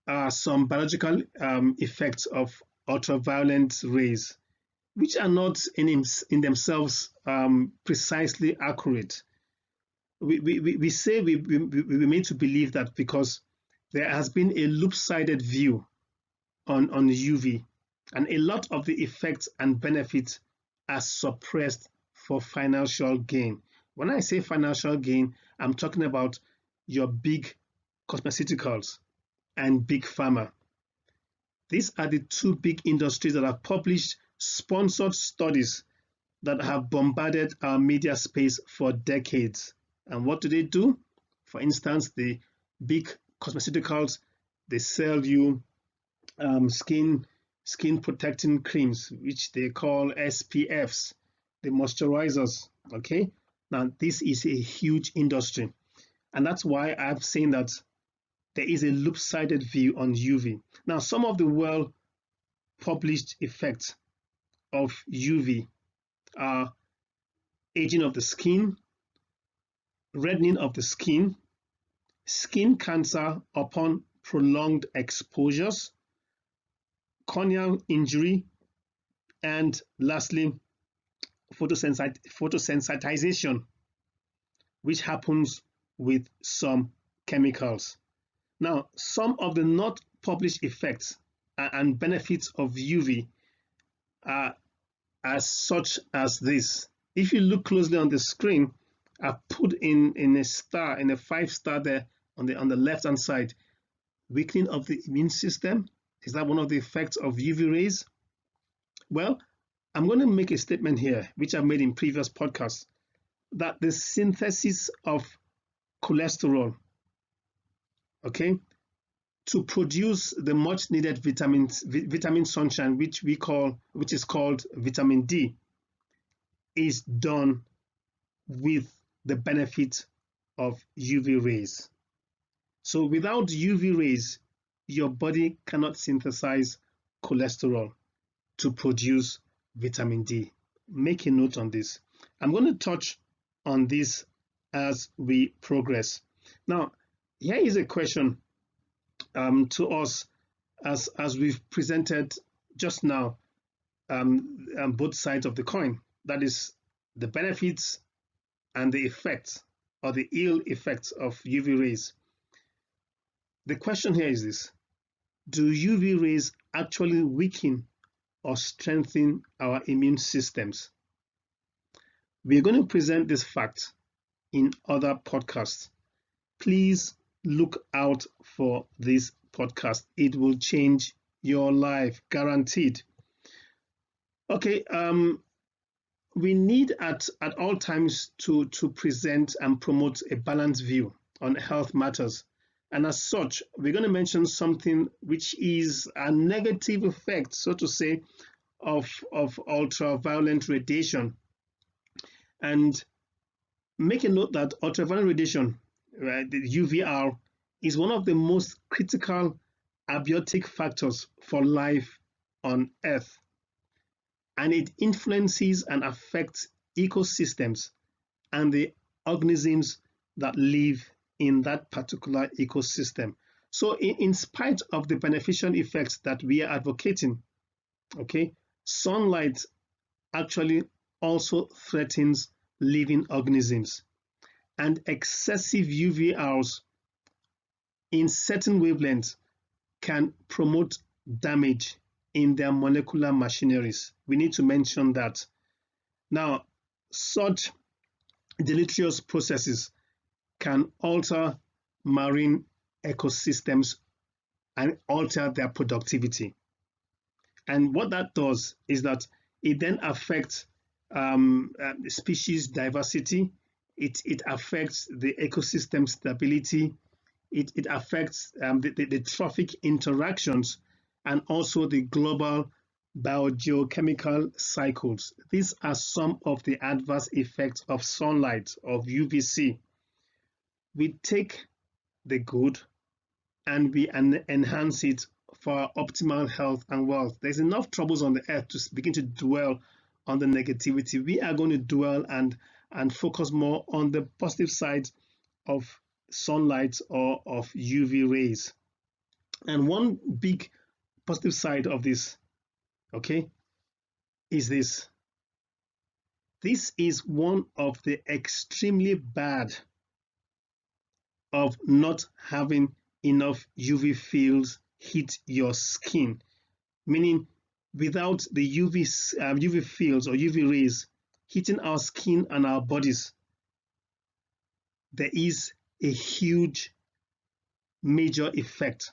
are some biological effects of ultraviolet rays, which are not in themselves precisely accurate. We say we made to believe that because there has been a loop-sided view on UV, and a lot of the effects and benefits are suppressed for financial gain. When I say financial gain, I'm talking about your big cosmeceuticals and big pharma. These are the two big industries that have published sponsored studies that have bombarded our media space for decades. And what do? For instance, the big cosmeceuticals, they sell you skin protecting creams, which they call SPFs, the moisturizers. Okay, now this is a huge industry, and that's why I've seen that there is a loop-sided view on UV. Now, some of the well-published effects of UV are aging of the skin, reddening of the skin cancer upon prolonged exposures, corneal injury, and lastly, photosensitization, which happens with some chemicals. Now, some of the not published effects and benefits of UV are as such as this. If you look closely on the screen, I've put in a star, in a 5-star there on the left hand side. Weakening of the immune system, is that one of the effects of UV rays? Well, I'm going to make a statement here, which I've made in previous podcasts, that the synthesis of cholesterol, okay, to produce the much needed vitamin sunshine, which is called vitamin D, is done with the benefit of UV rays. So without UV rays, your body cannot synthesize cholesterol to produce vitamin D. Make a note on this. I'm going to touch on this as we progress. Now, here is a question to us as we've presented just now, both sides of the coin. That is the benefits and the effects or the ill effects of UV rays. The question here is this: do UV rays actually weaken or strengthen our immune systems? We're going to present this fact in other podcasts. Please look out for this podcast. It will change your life, guaranteed. Okay, we need at all times to present and promote a balanced view on health matters. And as such, we're going to mention something which is a negative effect, so to say, of ultraviolet radiation. And make a note that ultraviolet radiation, right, the UVR, is one of the most critical abiotic factors for life on Earth. And it influences and affects ecosystems and the organisms that live in that particular ecosystem. So in spite of the beneficial effects that we are advocating, okay, sunlight actually also threatens living organisms, and excessive UVRs in certain wavelengths can promote damage in their molecular machineries. We need to mention that. Now, such deleterious processes can alter marine ecosystems and alter their productivity. And what that does is that it then affects species diversity, it affects the ecosystem stability, it affects the trophic interactions, and also the global biogeochemical cycles. These are some of the adverse effects of sunlight, of UVC. We take the good and we enhance it for our optimal health and wealth. There's enough troubles on the earth to begin to dwell on the negativity. We are going to dwell and focus more on the positive side of sunlight or of UV rays. And one big positive side of this, okay, is this. This is one of the extremely bad of not having enough UV fields hit your skin, meaning without the UV fields or UV rays hitting our skin and our bodies, there is a huge major effect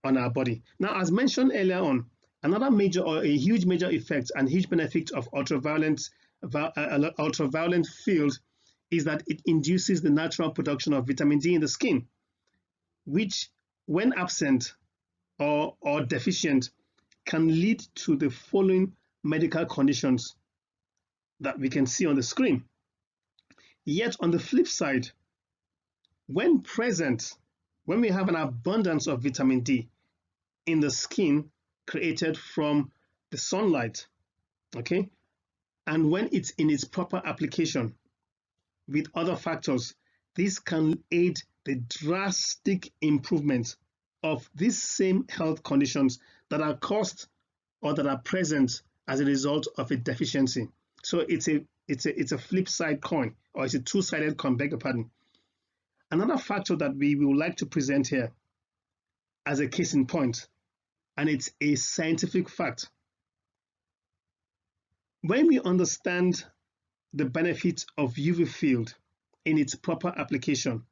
on our body. Now, as mentioned earlier on, another major or a huge major effect and huge benefit of ultraviolet field is that it induces the natural production of vitamin D in the skin, which, when absent or deficient, can lead to the following medical conditions that we can see on the screen. Yet on the flip side, when present, when we have an abundance of vitamin D in the skin created from the sunlight, okay, and when it's in its proper application with other factors, this can aid the drastic improvement of these same health conditions that are caused or that are present as a result of a deficiency. So it's a flip side coin, or it's a two-sided coin, beg your pardon. Another factor that we would like to present here as a case in point, and it's a scientific fact. When we understand the benefit of UV field in its proper application,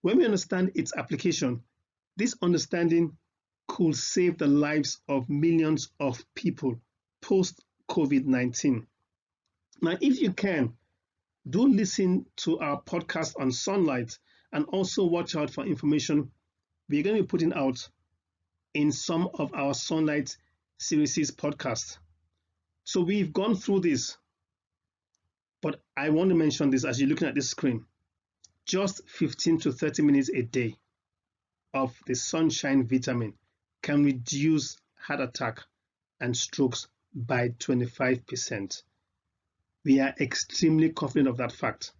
when we understand its application, this understanding could save the lives of millions of people post COVID-19. Now, if you can, do listen to our podcast on sunlight and also watch out for information we're going to be putting out in some of our sunlight series podcasts. So we've gone through this, but I want to mention this as you're looking at this screen. Just 15 to 30 minutes a day of the sunshine vitamin can reduce heart attack and strokes by 25%. We are extremely confident of that fact.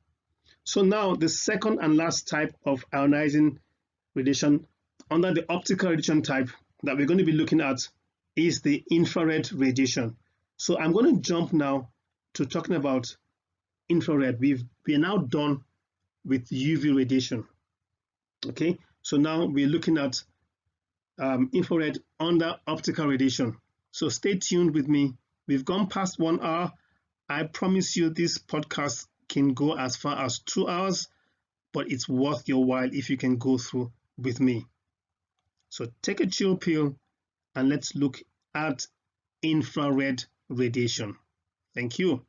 So now the second and last type of ionizing radiation under the optical radiation type that we're going to be looking at is the infrared radiation. So I'm going to jump now to talking about infrared. We are now done with UV radiation. Okay, so now we're looking at infrared under optical radiation. So stay tuned with me. We've gone past 1 hour. I promise you this podcast can go as far as 2 hours, but it's worth your while if you can go through with me. So take a chill pill and let's look at infrared radiation. Thank you.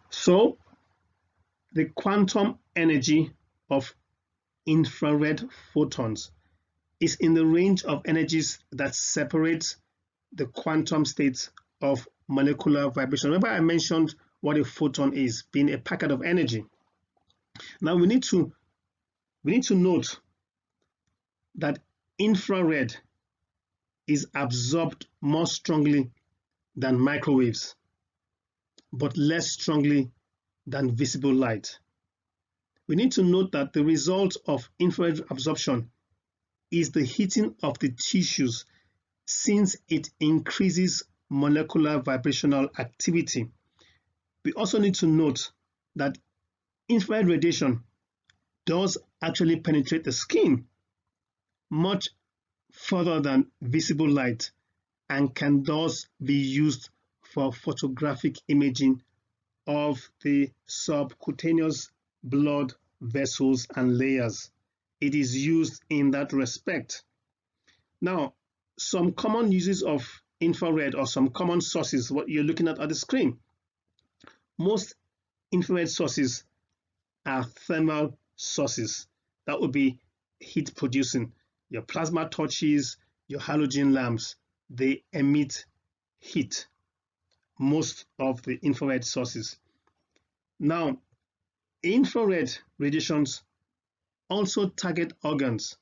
So the quantum energy of infrared photons is in the range of energies that separate the quantum states of molecular vibration. Remember I mentioned what a photon is, being a packet of energy. Now we need to note that infrared is absorbed more strongly than microwaves, but less strongly than visible light. We need to note that the result of infrared absorption is the heating of the tissues, since it increases molecular vibrational activity. We also need to note that infrared radiation does actually penetrate the skin much further than visible light and can thus be used for photographic imaging of the subcutaneous blood vessels and layers. It is used in that respect. Now, some common uses of infrared, or some common sources, what you're looking at the screen. Most infrared sources are thermal sources. That would be heat producing. Your plasma torches, your halogen lamps, they emit heat. Most of the infrared sources. Now, infrared radiations also target organs,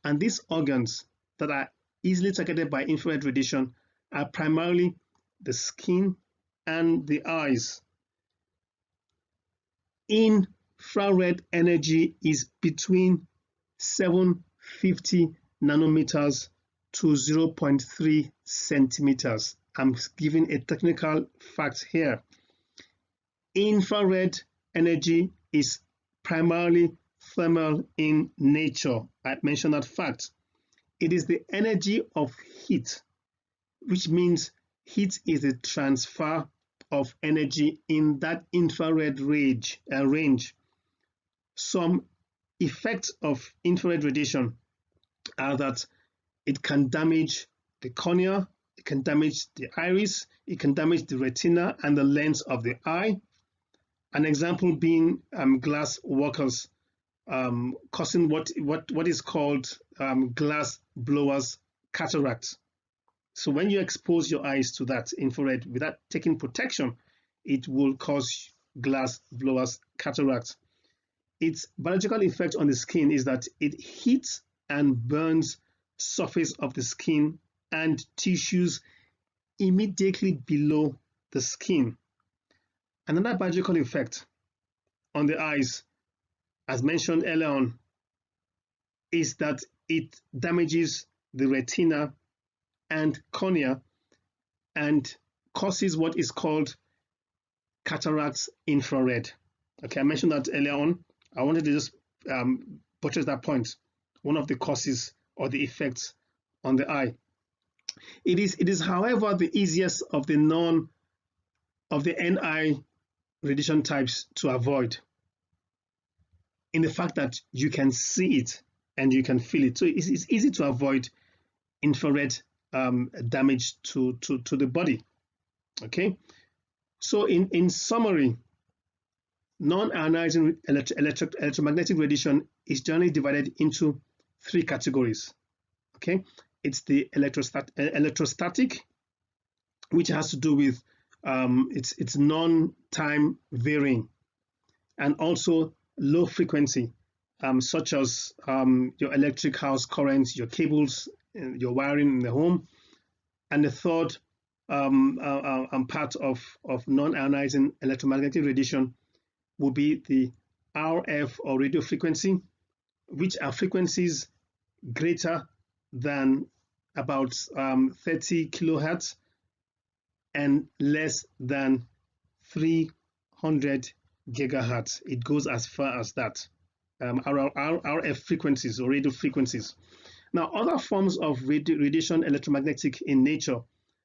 and these organs that are easily targeted by infrared radiation are primarily the skin and the eyes. Infrared energy is between 750 nanometers to 0.3 centimeters. I'm giving a technical fact here. Infrared energy is primarily thermal in nature. I mentioned that fact. It is the energy of heat, which means heat is a transfer of energy in that infrared range. Some effects of infrared radiation are that it can damage the cornea, it can damage the iris, it can damage the retina and the lens of the eye. An example being glass workers, causing what is called glass blowers cataract. So when you expose your eyes to that infrared without taking protection, it will cause glass blowers cataract. Its biological effect on the skin is that it heats and burns surface of the skin and tissues immediately below the skin. Another biological effect on the eyes, as mentioned earlier on, is that it damages the retina and cornea and causes what is called cataracts infrared. Okay, I mentioned that earlier on. I wanted to just buttress that point. One of the causes or the effects on the eye. It is, however, the easiest of the NI radiation types to avoid, in the fact that you can see it and you can feel it. So it's easy to avoid infrared damage to the body. Okay, so in summary, non-ionizing electromagnetic radiation is generally divided into three categories. Okay, it's the electrostatic, which has to do with it's non-time varying, and also low frequency, such as your electric house currents, your cables, your wiring in the home. And the third part of non-ionizing electromagnetic radiation will be the RF or radio frequency, which are frequencies greater than about 30 kilohertz and less than 300 gigahertz. It goes as far as that. RF frequencies or radio frequencies. Now, other forms of radiation electromagnetic in nature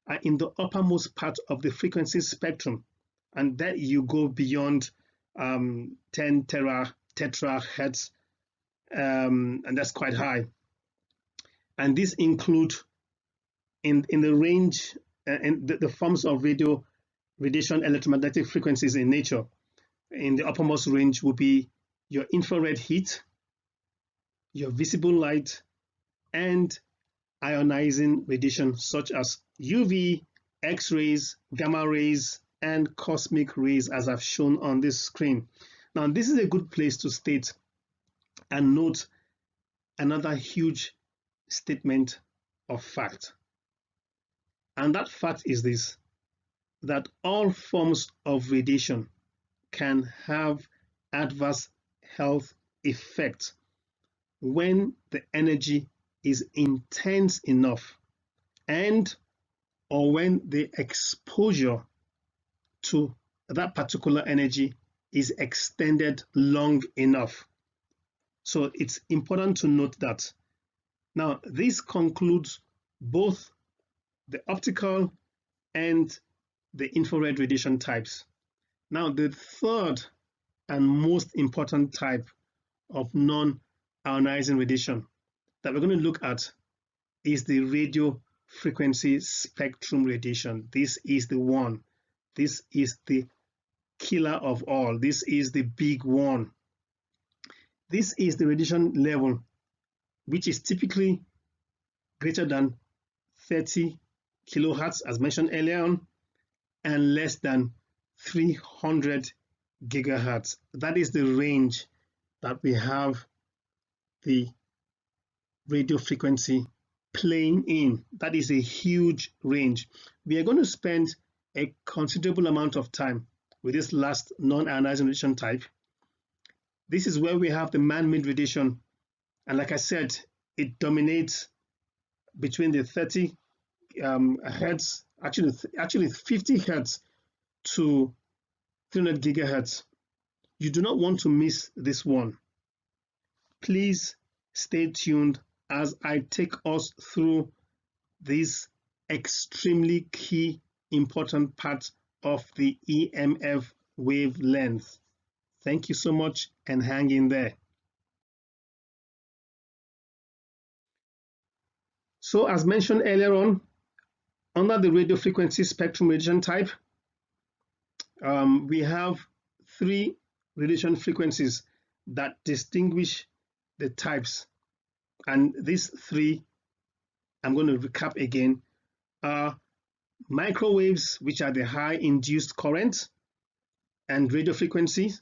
are in the uppermost part of the frequency spectrum, and that you go beyond 10 terahertz, and that's quite high. And this include in the range and the forms of radiation electromagnetic frequencies in nature. In the uppermost range will be your infrared heat, your visible light, and ionizing radiation such as UV, X-rays, gamma rays, and cosmic rays, as I've shown on this screen. Now, this is a good place to state and note another huge statement of fact. And that fact is this, that all forms of radiation can have adverse health effects when the energy is intense enough and or when the exposure to that particular energy is extended long enough. So it's important to note that. Now, this concludes both the optical and the infrared radiation types. Now, the third and most important type of non-ionizing radiation that we're going to look at is the radio frequency spectrum radiation. This is the one. This is the killer of all. This is the big one. This is the radiation level which is typically greater than 30 kilohertz, as mentioned earlier on, and less than 300 gigahertz. That is the range that we have the radio frequency playing in. That is a huge range. We are going to spend a considerable amount of time with this last non-ionizing radiation type. This is where we have the man-made radiation, and like I said, it dominates between the 30 hertz, actually 50 hertz to 300 gigahertz. You do not want to miss this one. Please stay tuned as I take us through this extremely key important part of the EMF wavelength. Thank you so much and hang in there. So as mentioned earlier on, under the radio frequency spectrum radiation type, we have three radiation frequencies that distinguish the types. And these three, I'm going to recap again, are microwaves, which are the high induced current and radio frequencies,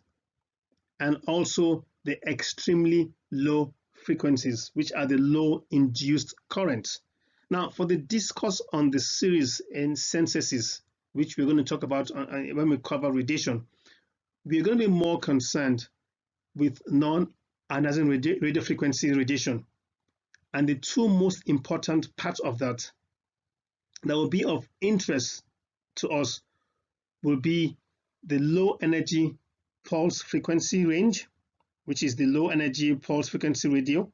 and also the extremely low frequencies, which are the low induced currents. Now, for the discourse on the series in synthesis, which we're going to talk about when we cover radiation, we're going to be more concerned with non-ionizing radio frequency radiation. And the two most important parts of that will be of interest to us will be the low energy pulse frequency range, which is the low energy pulse frequency radio,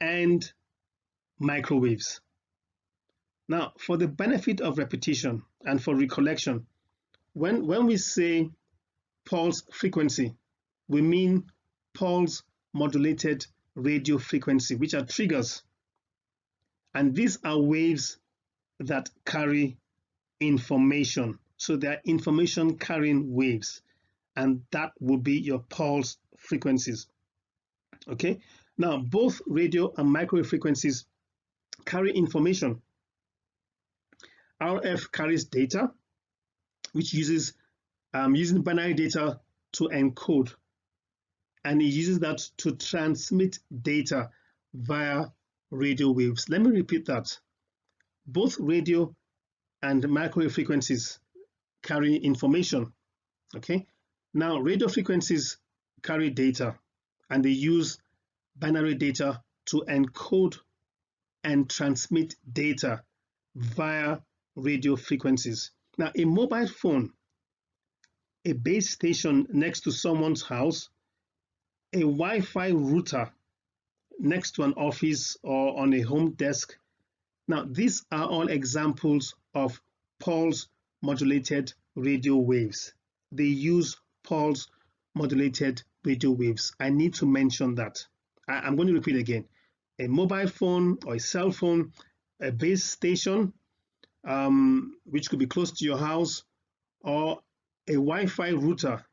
and microwaves. Now, for the benefit of repetition and for recollection, when we say pulse frequency, we mean pulse modulated radio frequency, which are triggers. And these are waves that carry information. So they are information carrying waves, and that will be your pulse frequencies. Okay, now both radio and microwave frequencies carry information. RF carries data, which uses using binary data to encode, and it uses that to transmit data via radio waves. Let me repeat that. Both radio and microwave frequencies carry information. Okay, now radio frequencies carry data, and they use binary data to encode and transmit data via radio frequencies. Now, a mobile phone, a base station next to someone's house, a Wi-Fi router next to an office or on a home desk. Now, these are all examples of pulse modulated radio waves. They use pulse modulated radio waves. I need to mention that. I'm going to repeat again. A mobile phone or a cell phone, a base station, which could be close to your house, or a Wi-Fi router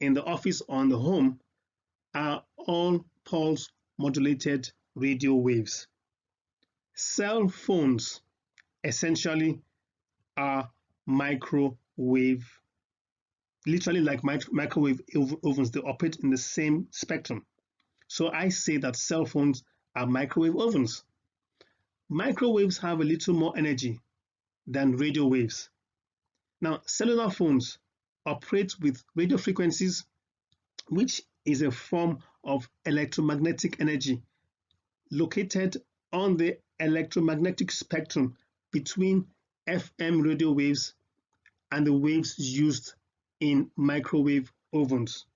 in the office or in the home, are all pulse modulated radio waves. Cell phones essentially are microwave, literally like microwave ovens. They operate in the same spectrum. So I say that cell phones are microwave ovens. Microwaves have a little more energy than radio waves. Now, cellular phones operate with radio frequencies, which is a form of electromagnetic energy located on the electromagnetic spectrum between FM radio waves and the waves used in microwave ovens,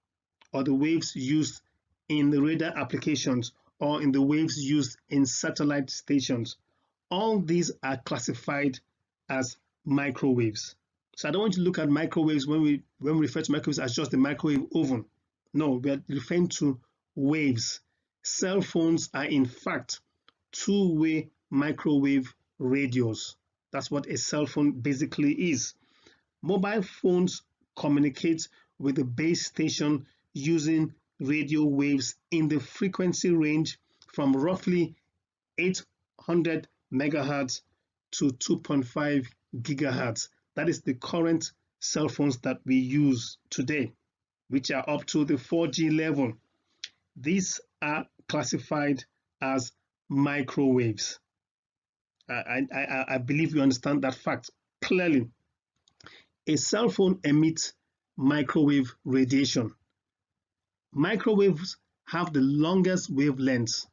or the waves used in the radar applications, or in the waves used in satellite stations. All these are classified as microwaves. So I don't want to look at microwaves when we refer to microwaves as just the microwave oven. No, we are referring to waves. Cell phones are in fact two-way microwave radios. That's what a cell phone basically is. Mobile phones communicate with the base station using radio waves in the frequency range from roughly 800 megahertz to 2.5 gigahertz. That is the current cell phones that we use today, which are up to the 4G level. These are classified as microwaves. I believe you understand that fact clearly. A cell phone emits microwave radiation. Microwaves have the longest wavelengths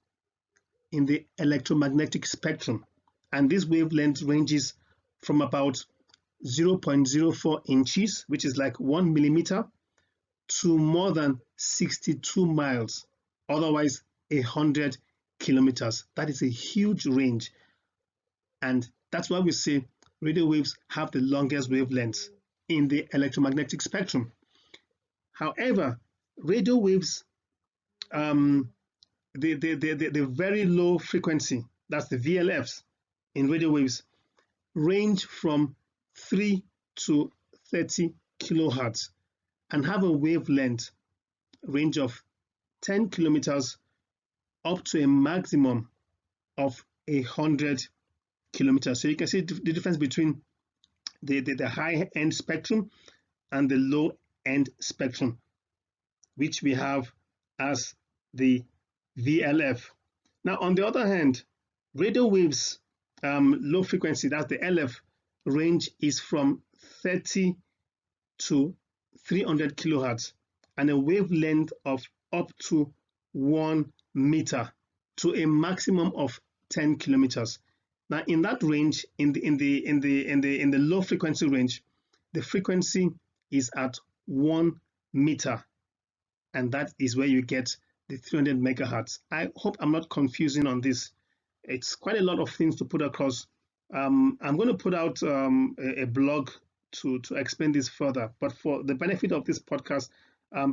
in the electromagnetic spectrum, and this wavelength ranges from about 0.04 inches, which is like 1 millimeter, to more than 62 miles, otherwise 100 kilometers. That is a huge range, and that's why we say radio waves have the longest wavelengths in the electromagnetic spectrum. However, radio waves, the very low frequency, that's the VLFs in radio waves, range from 3 to 30 kilohertz and have a wavelength range of 10 kilometers up to a maximum of 100 kilometers. So you can see the difference between the high end spectrum and the low end spectrum, which we have as the VLF. Now, on the other hand, radio waves, low frequency, that's the LF, range is from 30 to 300 kilohertz and a wavelength of up to 1 meter to a maximum of 10 kilometers. Now, in that range, in the low frequency range, the frequency is at 1 meter, and that is where you get the 300 megahertz. I hope I'm not confusing on this. It's quite a lot of things to put across. I'm going to put out a blog to explain this further, but for the benefit of this podcast,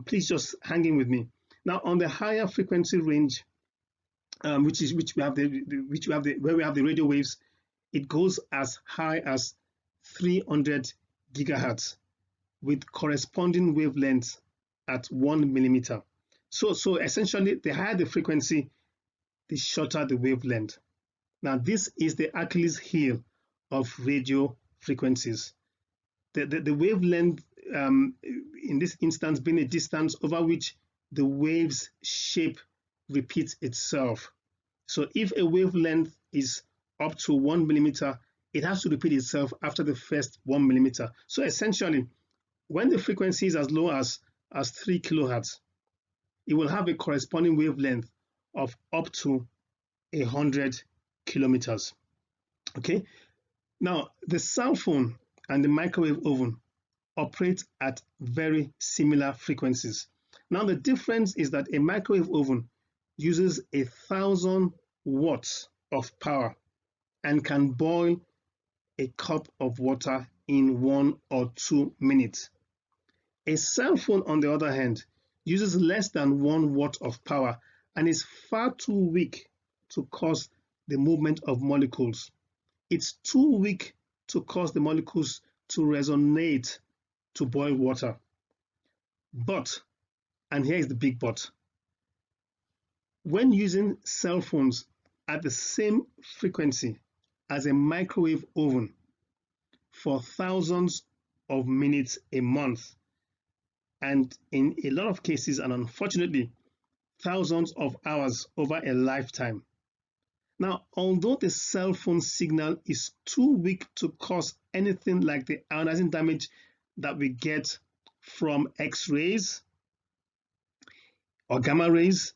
please just hang in with me. Now, on the higher frequency range, where we have the radio waves, it goes as high as 300 gigahertz with corresponding wavelengths at 1 millimeter. So essentially, the higher the frequency, the shorter the wavelength. Now, this is the Achilles heel of radio frequencies. The wavelength, in this instance, being a distance over which the wave's shape repeats itself. So if a wavelength is up to 1 millimeter, it has to repeat itself after the first 1 millimeter. So essentially, when the frequency is as low as 3 kilohertz, it will have a corresponding wavelength of up to 100 kilometers. Okay. Now, the cell phone and the microwave oven operate at very similar frequencies. Now, the difference is that a microwave oven uses 1,000 watts of power and can boil a cup of water in 1 or 2 minutes. A cell phone, on the other hand, uses less than 1 watt of power and is far too weak to cause the movement of molecules. It's too weak to cause the molecules to resonate to boil water. But, and here is the big but, when using cell phones at the same frequency as a microwave oven for thousands of minutes a month, and in a lot of cases, and unfortunately, thousands of hours over a lifetime. Now, although the cell phone signal is too weak to cause anything like the ionizing damage that we get from X-rays or gamma rays,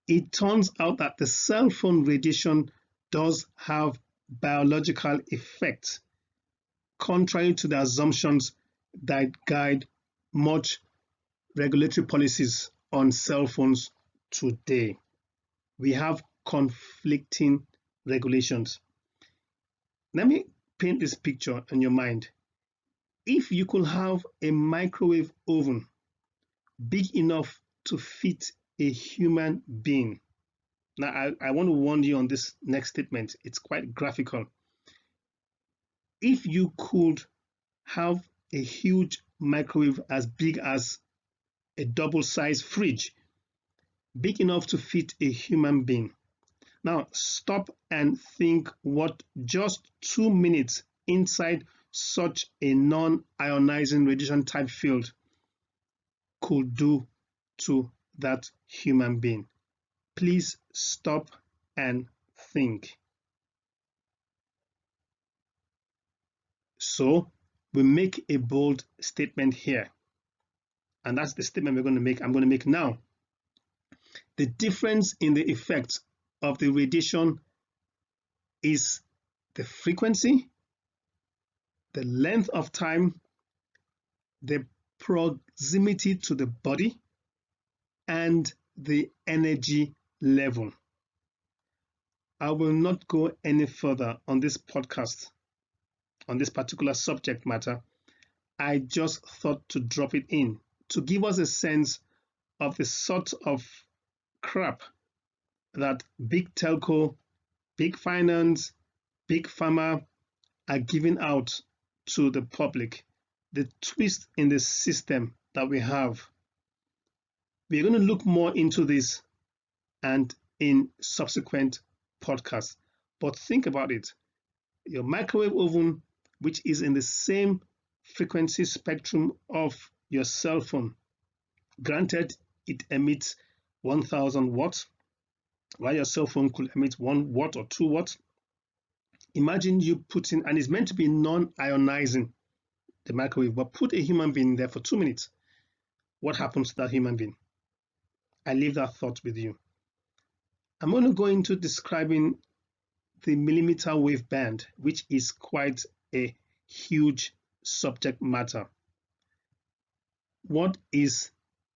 it turns out that the cell phone radiation does have biological effects, contrary to the assumptions that guide much regulatory policies on cell phones today. We have conflicting regulations. Let me paint this picture in your mind. If you could have a microwave oven big enough to fit a human being. Now, I want to warn you on this next statement. It's quite graphical. If you could have a huge microwave as big as a double-sized fridge, big enough to fit a human being. Now, stop and think what just 2 minutes inside such a non-ionizing radiation type field could do to that human being. please stop and think. So we make a bold statement here, and that's the statement I'm going to make now. The difference in the effect of the radiation is the frequency, the length of time, the proximity to the body, and the energy level. I will not go any further on this podcast, on this particular subject matter. I just thought to drop it in to give us a sense of the sort of crap that big telco, big finance, big pharma are giving out to the public, the twist in the system that we have. We're going to look more into this and in subsequent podcasts. But think about it. Your microwave oven, which is in the same frequency spectrum of your cell phone, granted it emits 1000 watts, while your cell phone could emit 1 watt or 2 watts. Imagine you put in, and it's meant to be non-ionizing, the microwave, but put a human being there for 2 minutes. What happens to that human being? I leave that thought with you. I'm going to go into describing the millimeter wave band, which is quite a huge subject matter. What is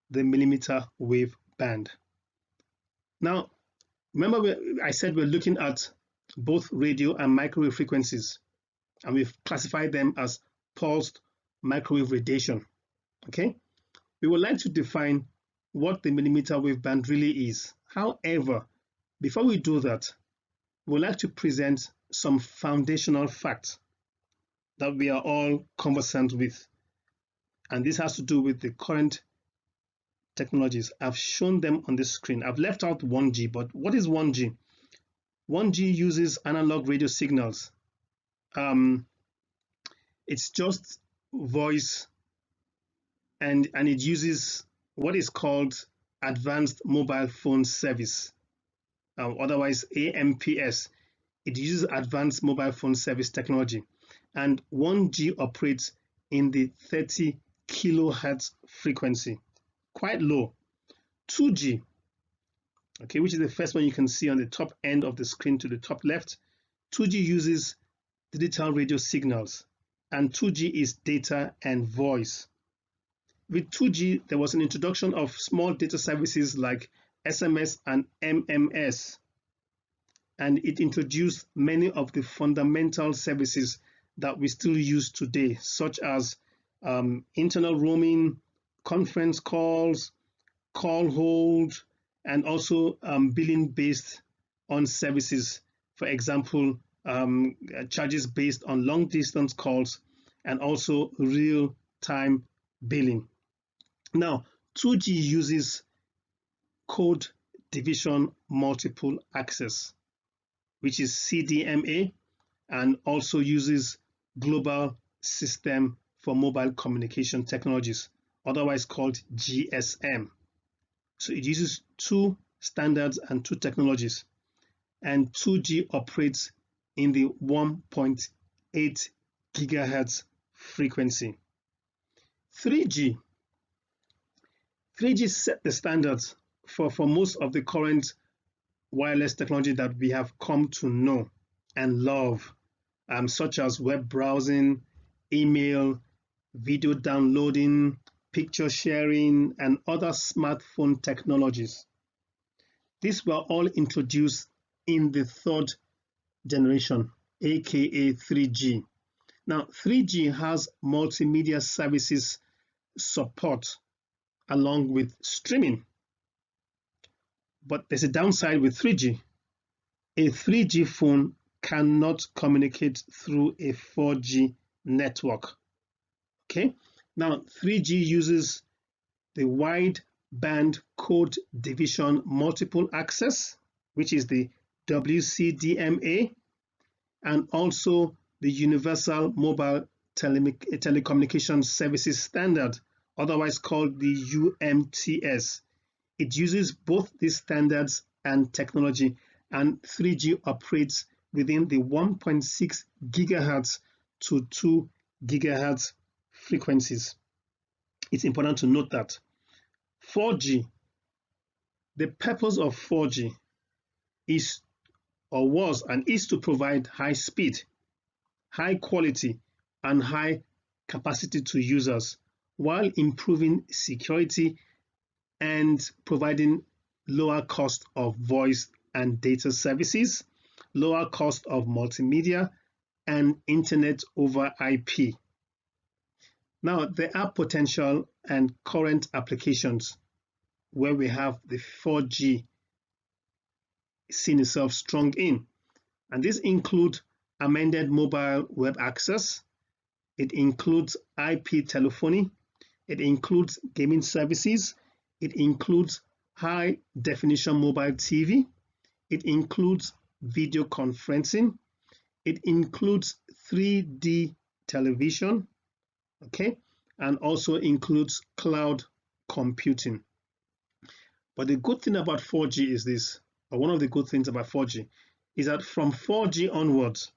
the millimeter wave band? Now, remember I said we're looking at both radio and microwave frequencies, and we've classified them as pulsed microwave radiation. Okay, we would like to define what the millimeter wave band really is. However, before we do that, we would like to present some foundational facts that we are all conversant with, and this has to do with the current technologies. I've shown them on the screen. I've left out 1G, but what is 1G? 1G uses analog radio signals. It's just voice, and it uses what is called advanced mobile phone service, otherwise AMPS. It uses advanced mobile phone service technology, and 1G operates in the 30 kilohertz frequency, quite low. 2G, okay, which is the first one you can see on the top end of the screen to the top left. 2G uses digital radio signals, and 2G is data and voice. With 2G, there was an introduction of small data services like SMS and MMS, and it introduced many of the fundamental services that we still use today, such as internal roaming, conference calls, call hold, and also billing based on services. For example, charges based on long distance calls, and also real time billing. Now, 2G uses code division multiple access, which is CDMA, and also uses global system for mobile communication technologies, otherwise called GSM. So it uses 2 standards and 2 technologies, and 2G operates in the 1.8 gigahertz frequency. 3G set the standards for most of the current wireless technology that we have come to know and love, such as web browsing, email, video downloading, picture sharing, and other smartphone technologies. These were all introduced in the 3rd generation, aka 3G. Now, 3G has multimedia services support along with streaming. But there's a downside with 3G. A 3G phone cannot communicate through a 4G network. Okay, now 3G uses the wide band code division multiple access, which is the WCDMA, and also the Universal Mobile Telecommunication Services Standard, otherwise called the UMTS. It uses both these standards and technology, and 3G operates within the 1.6 gigahertz to 2 gigahertz frequencies. It's important to note that 4G, the purpose of 4G is or was and is to provide high speed, high quality, and high capacity to users while improving security and providing lower cost of voice and data services, lower cost of multimedia, and internet over IP. Now, there are potential and current applications where we have the 4G seen itself strong in, and these include amended mobile web access, it includes IP telephony, it includes gaming services, it includes high definition mobile TV, it includes video conferencing, it includes 3D television, okay, and also includes cloud computing. But the good thing about 4G is this, or one of the good things about 4G is that from 4G onwards,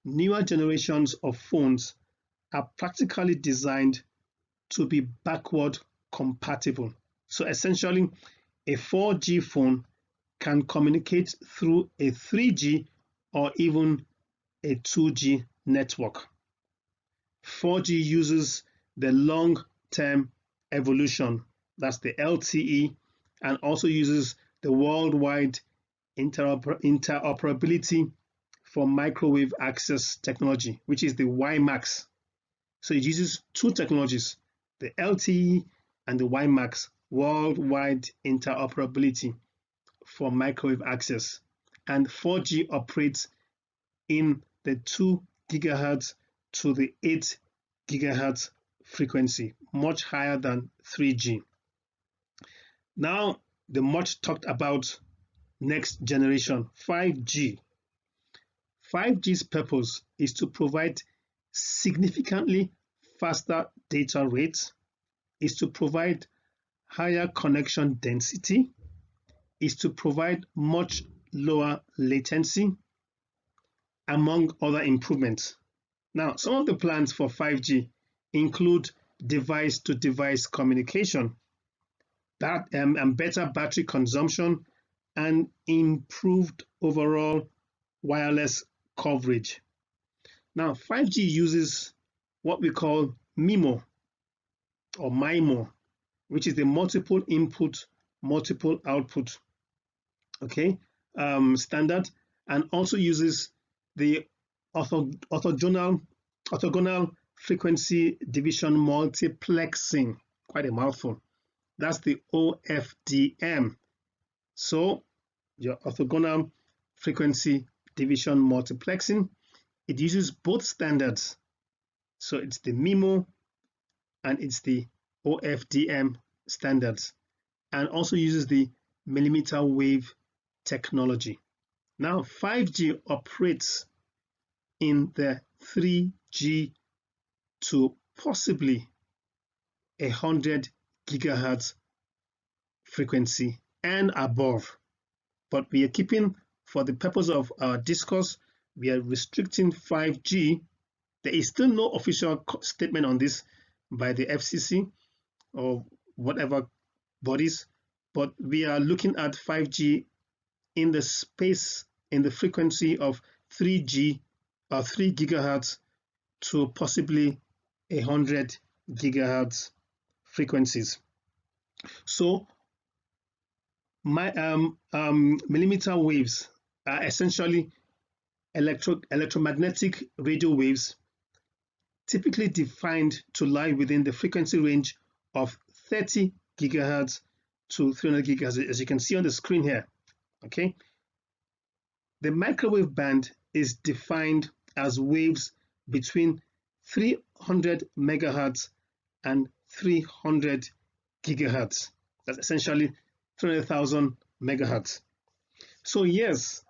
newer generations of phones are practically designed to be backward compatible. So essentially, a 4G phone can communicate through a 3G or even a 2G network. 4G uses the long-term evolution, that's the LTE, and also uses the worldwide interoperability for microwave access technology, which is the WiMAX. So it uses two technologies, the LTE and the WiMAX, worldwide interoperability for microwave access. And 4G operates in the 2 gigahertz to the 8 gigahertz frequency, much higher than 3G. Now, the much talked about next generation, 5G. 5G's purpose is to provide significantly faster data rates, is to provide higher connection density, is to provide much lower latency, among other improvements. Now, some of the plans for 5G include device-to-device communication, and better battery consumption, and improved overall wireless coverage. Now, 5G uses what we call MIMO or MIMO, which is the multiple input, multiple output, okay, standard, and also uses the orthogonal frequency division multiplexing, quite a mouthful. That's the OFDM. So your orthogonal frequency division multiplexing, it uses both standards. So it's the MIMO and it's the OFDM standards, and also uses the millimeter wave technology. Now 5G operates in the 3G to possibly 100 gigahertz frequency and above, but we are keeping, for the purpose of our discourse, we are restricting 5G. There is still no official statement on this by the FCC or whatever bodies, but we are looking at 5G in the space, in the frequency of 3G or 3 gigahertz to possibly 100 gigahertz frequencies. So millimeter waves are essentially electromagnetic radio waves, typically defined to lie within the frequency range of 30 gigahertz to 300 gigahertz, as you can see on the screen here. Okay, the microwave band is defined as waves between 300 megahertz and 300 gigahertz. That's essentially 300,000 megahertz. So yes,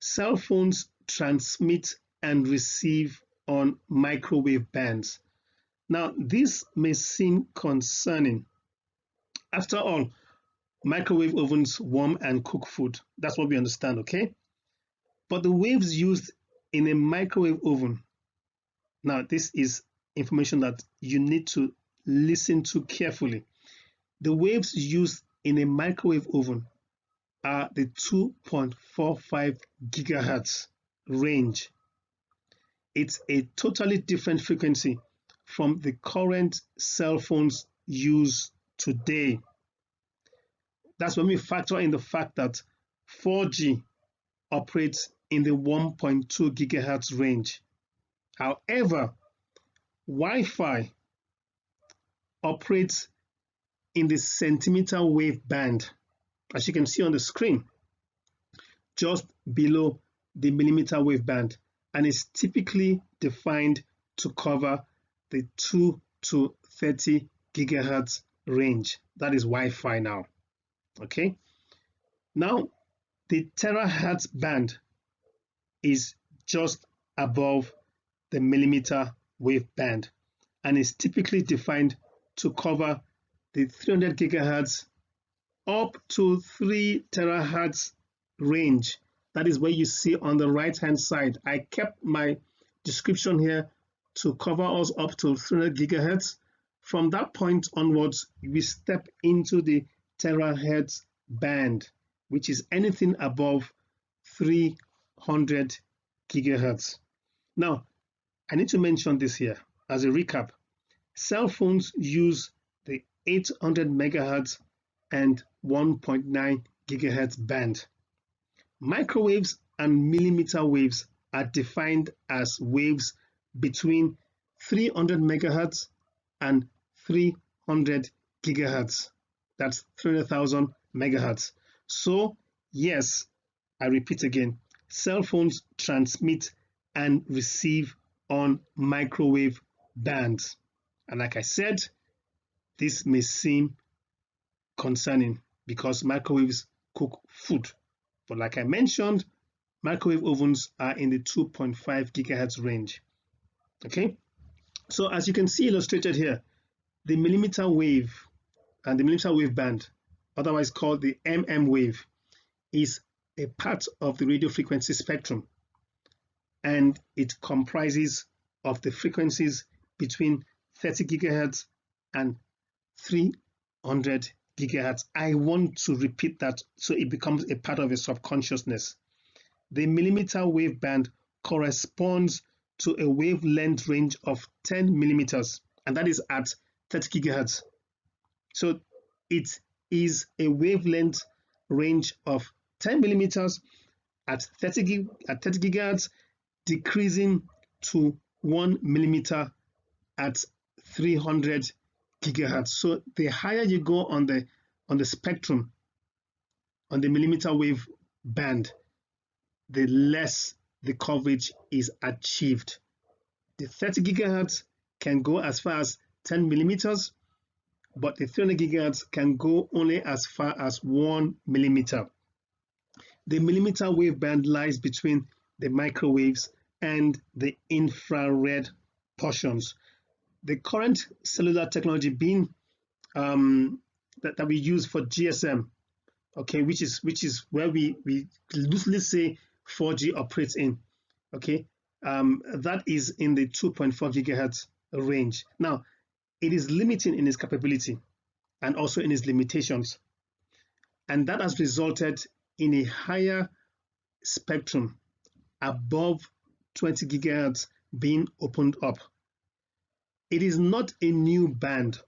cell phones transmit and receive on microwave bands. Now, this may seem concerning. After all, microwave ovens warm and cook food. That's what we understand, okay? But the waves used in a microwave oven, now this is information that you need to listen to carefully. The waves used in a microwave oven are the 2.45 gigahertz range. It's a totally different frequency from the current cell phones used today. That's when we factor in the fact that 4G operates in the 1.2 gigahertz range. However, Wi-Fi operates in the centimeter wave band, as you can see on the screen, just below the millimeter wave band, and is typically defined to cover the 2 to 30 gigahertz range. That is Wi-Fi now. Okay. Now, the terahertz band is just above the millimeter wave band and is typically defined to cover the 300 gigahertz up to 3 terahertz range. That is where you see on the right hand side. I kept my description here to cover us up to 300 gigahertz. From that point onwards, we step into the terahertz band, which is anything above 300 gigahertz. Now, I need to mention this here as a recap. Cell phones use the 800 megahertz and 1.9 gigahertz band. Microwaves and millimeter waves are defined as waves between 300 megahertz and 300 gigahertz. That's 300,000 megahertz. So, yes, I repeat again, cell phones transmit and receive on microwave bands. And like I said, this may seem concerning because microwaves cook food. But like I mentioned, microwave ovens are in the 2.5 gigahertz range. Okay, so as you can see illustrated here, the millimeter wave and the millimeter wave band, otherwise called the wave, is a part of the radio frequency spectrum, and it comprises of the frequencies between 30 gigahertz and 300 gigahertz. I want to repeat that so it becomes a part of your subconsciousness. The millimeter wave band corresponds to a wavelength range of 10 millimeters, and that is at 30 gigahertz. So it is a wavelength range of 10 millimeters at 30 gigahertz, decreasing to 1 millimeter at 300 gigahertz. So the higher you go on the spectrum, on the millimeter wave band, the less the coverage is achieved. The 30 gigahertz can go as far as 10 millimeters, but the 300 gigahertz can go only as far as 1 millimeter. The millimeter wave band lies between the microwaves and the infrared portions. The current cellular technology being that we use for GSM, okay, which is where we loosely say 4G operates in, okay, that is in the 2.4 gigahertz range. Now, it is limiting in its capability and also in its limitations, and that has resulted in a higher spectrum above 20 gigahertz being opened up. It is not a new band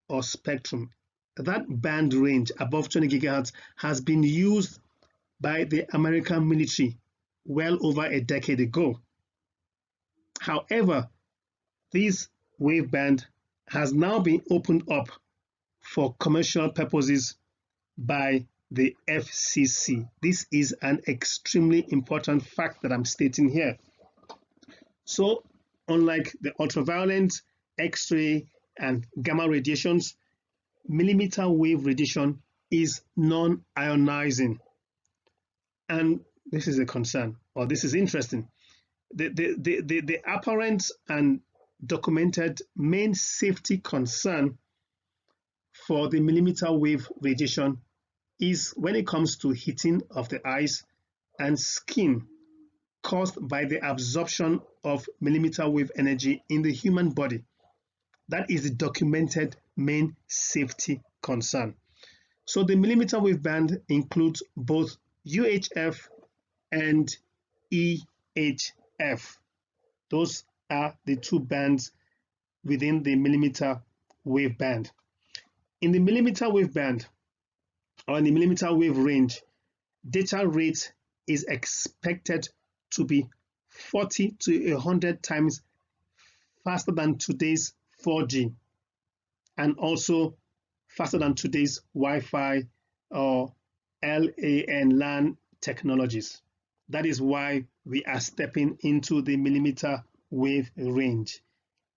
or spectrum. That band range above 20 gigahertz has been used by the American military well over a decade ago. However, this waveband has now been opened up for commercial purposes by the FCC. This is an extremely important fact that I'm stating here. So, unlike the ultraviolet, X-ray, and gamma radiations, millimeter wave radiation is non-ionizing. And this is a concern, or this is interesting. The apparent and documented main safety concern for the millimeter wave radiation is when it comes to heating of the eyes and skin caused by the absorption of millimeter wave energy in the human body. That is the documented main safety concern. So the millimeter wave band includes both UHF and EHF. Those are the two bands within the millimeter wave band. In the millimeter wave band, or in the millimeter wave range, data rate is expected to be 40 to 100 times faster than today's 4G, and also faster than today's Wi-Fi or LAN technologies. That is why we are stepping into the millimeter wave range.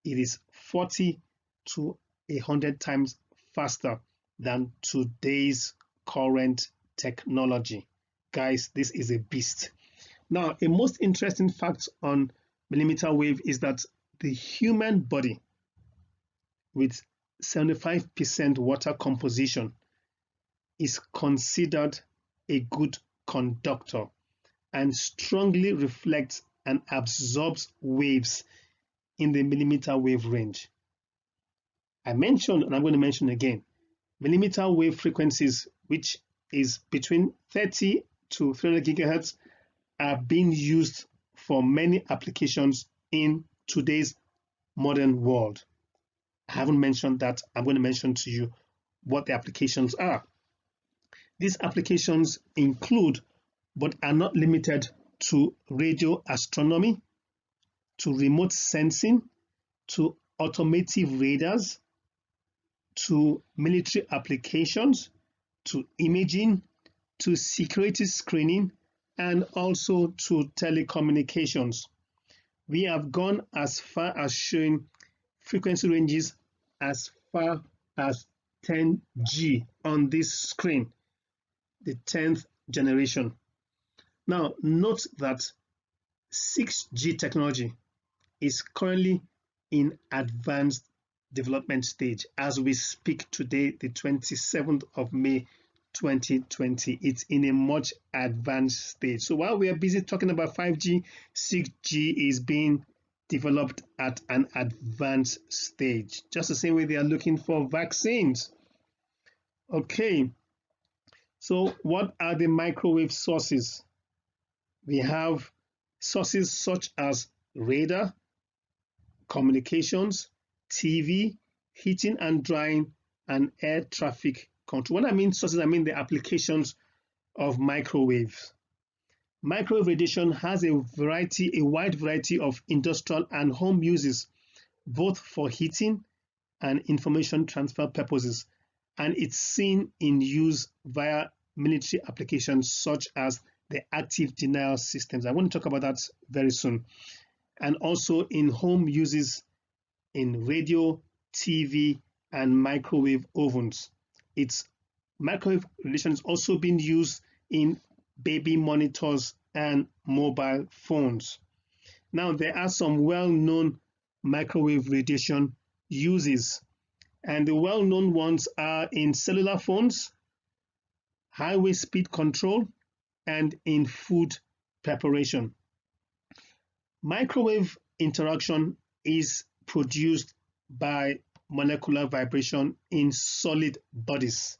It is 40 to 100 times faster than today's current technology. Guys, this is a beast. Now, a most interesting fact on millimeter wave is that the human body, with 75% water composition, is considered a good conductor and strongly reflects and absorbs waves in the millimeter wave range. I mentioned, and I'm going to mention again, millimeter wave frequencies, which is between 30 to 300 gigahertz, are being used for many applications in today's modern world. I haven't mentioned that. I'm going to mention to you what the applications are. These applications include, but are not limited to, radio astronomy, to remote sensing, to automotive radars, to military applications, to imaging, to security screening, and also to telecommunications. We have gone as far as showing frequency ranges as far as 10G on this screen, the 10th generation. Now, note that 6G technology is currently in advanced development stage as we speak today, the 27th of May 2020. It's in a much advanced stage. So while we are busy talking about 5G, 6G is being developed at an advanced stage, just the same way they are looking for vaccines. Okay, so what are the microwave sources? We have sources such as radar, communications, TV, heating and drying, and air traffic control. When I mean sources, I mean the applications of microwaves. Microwave radiation has a wide variety of industrial and home uses, both for heating and information transfer purposes, and it's seen in use via military applications such as the active denial systems. I want to talk about that very soon. And also in home uses in radio, TV, and microwave ovens. Its microwave radiation is also being used in baby monitors and mobile phones. Now, there are some well-known microwave radiation uses, and the well-known ones are in cellular phones, highway speed control, and in food preparation. Microwave interaction is produced by molecular vibration in solid bodies.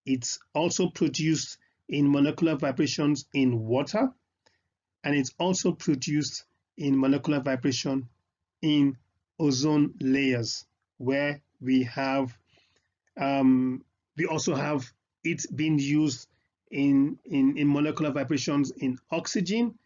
It's also produced in molecular vibrations in water, and it's also produced in molecular vibration in ozone layers, where we also have it being used in molecular vibrations in oxygen,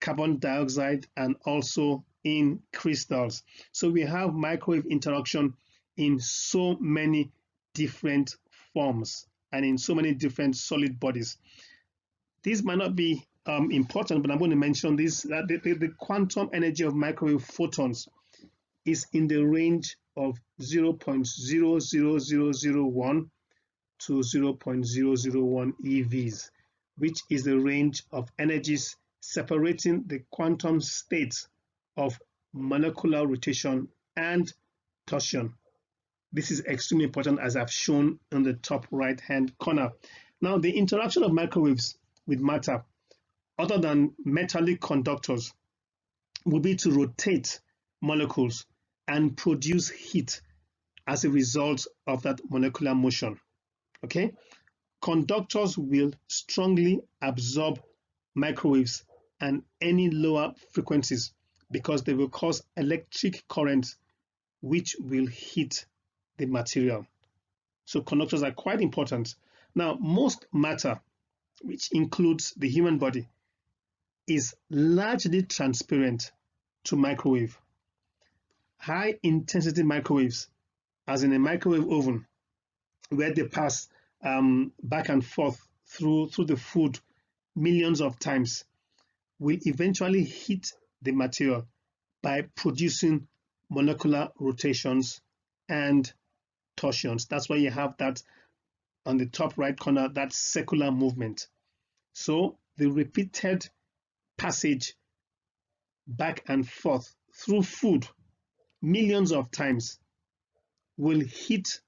carbon dioxide, and also in crystals. So we have microwave interaction in so many different forms and in so many different solid bodies. These might not be important, but I'm going to mention this, that the quantum energy of microwave photons is in the range of 0.00001 to 0.001 EVs, which is the range of energies separating the quantum states of molecular rotation and torsion. This is extremely important, as I've shown in the top right hand corner. Now, the interaction of microwaves with matter, other than metallic conductors, will be to rotate molecules and produce heat as a result of that molecular motion. Okay, conductors will strongly absorb microwaves and any lower frequencies because they will cause electric currents which will heat the material. So conductors are quite important. Now, most matter, which includes the human body, is largely transparent to microwave. High intensity microwaves, as in a microwave oven, where they pass back and forth through the food millions of times, will eventually heat the material by producing molecular rotations and torsions. That's why you have that on the top right corner, that circular movement. So the repeated passage back and forth through food millions of times will heat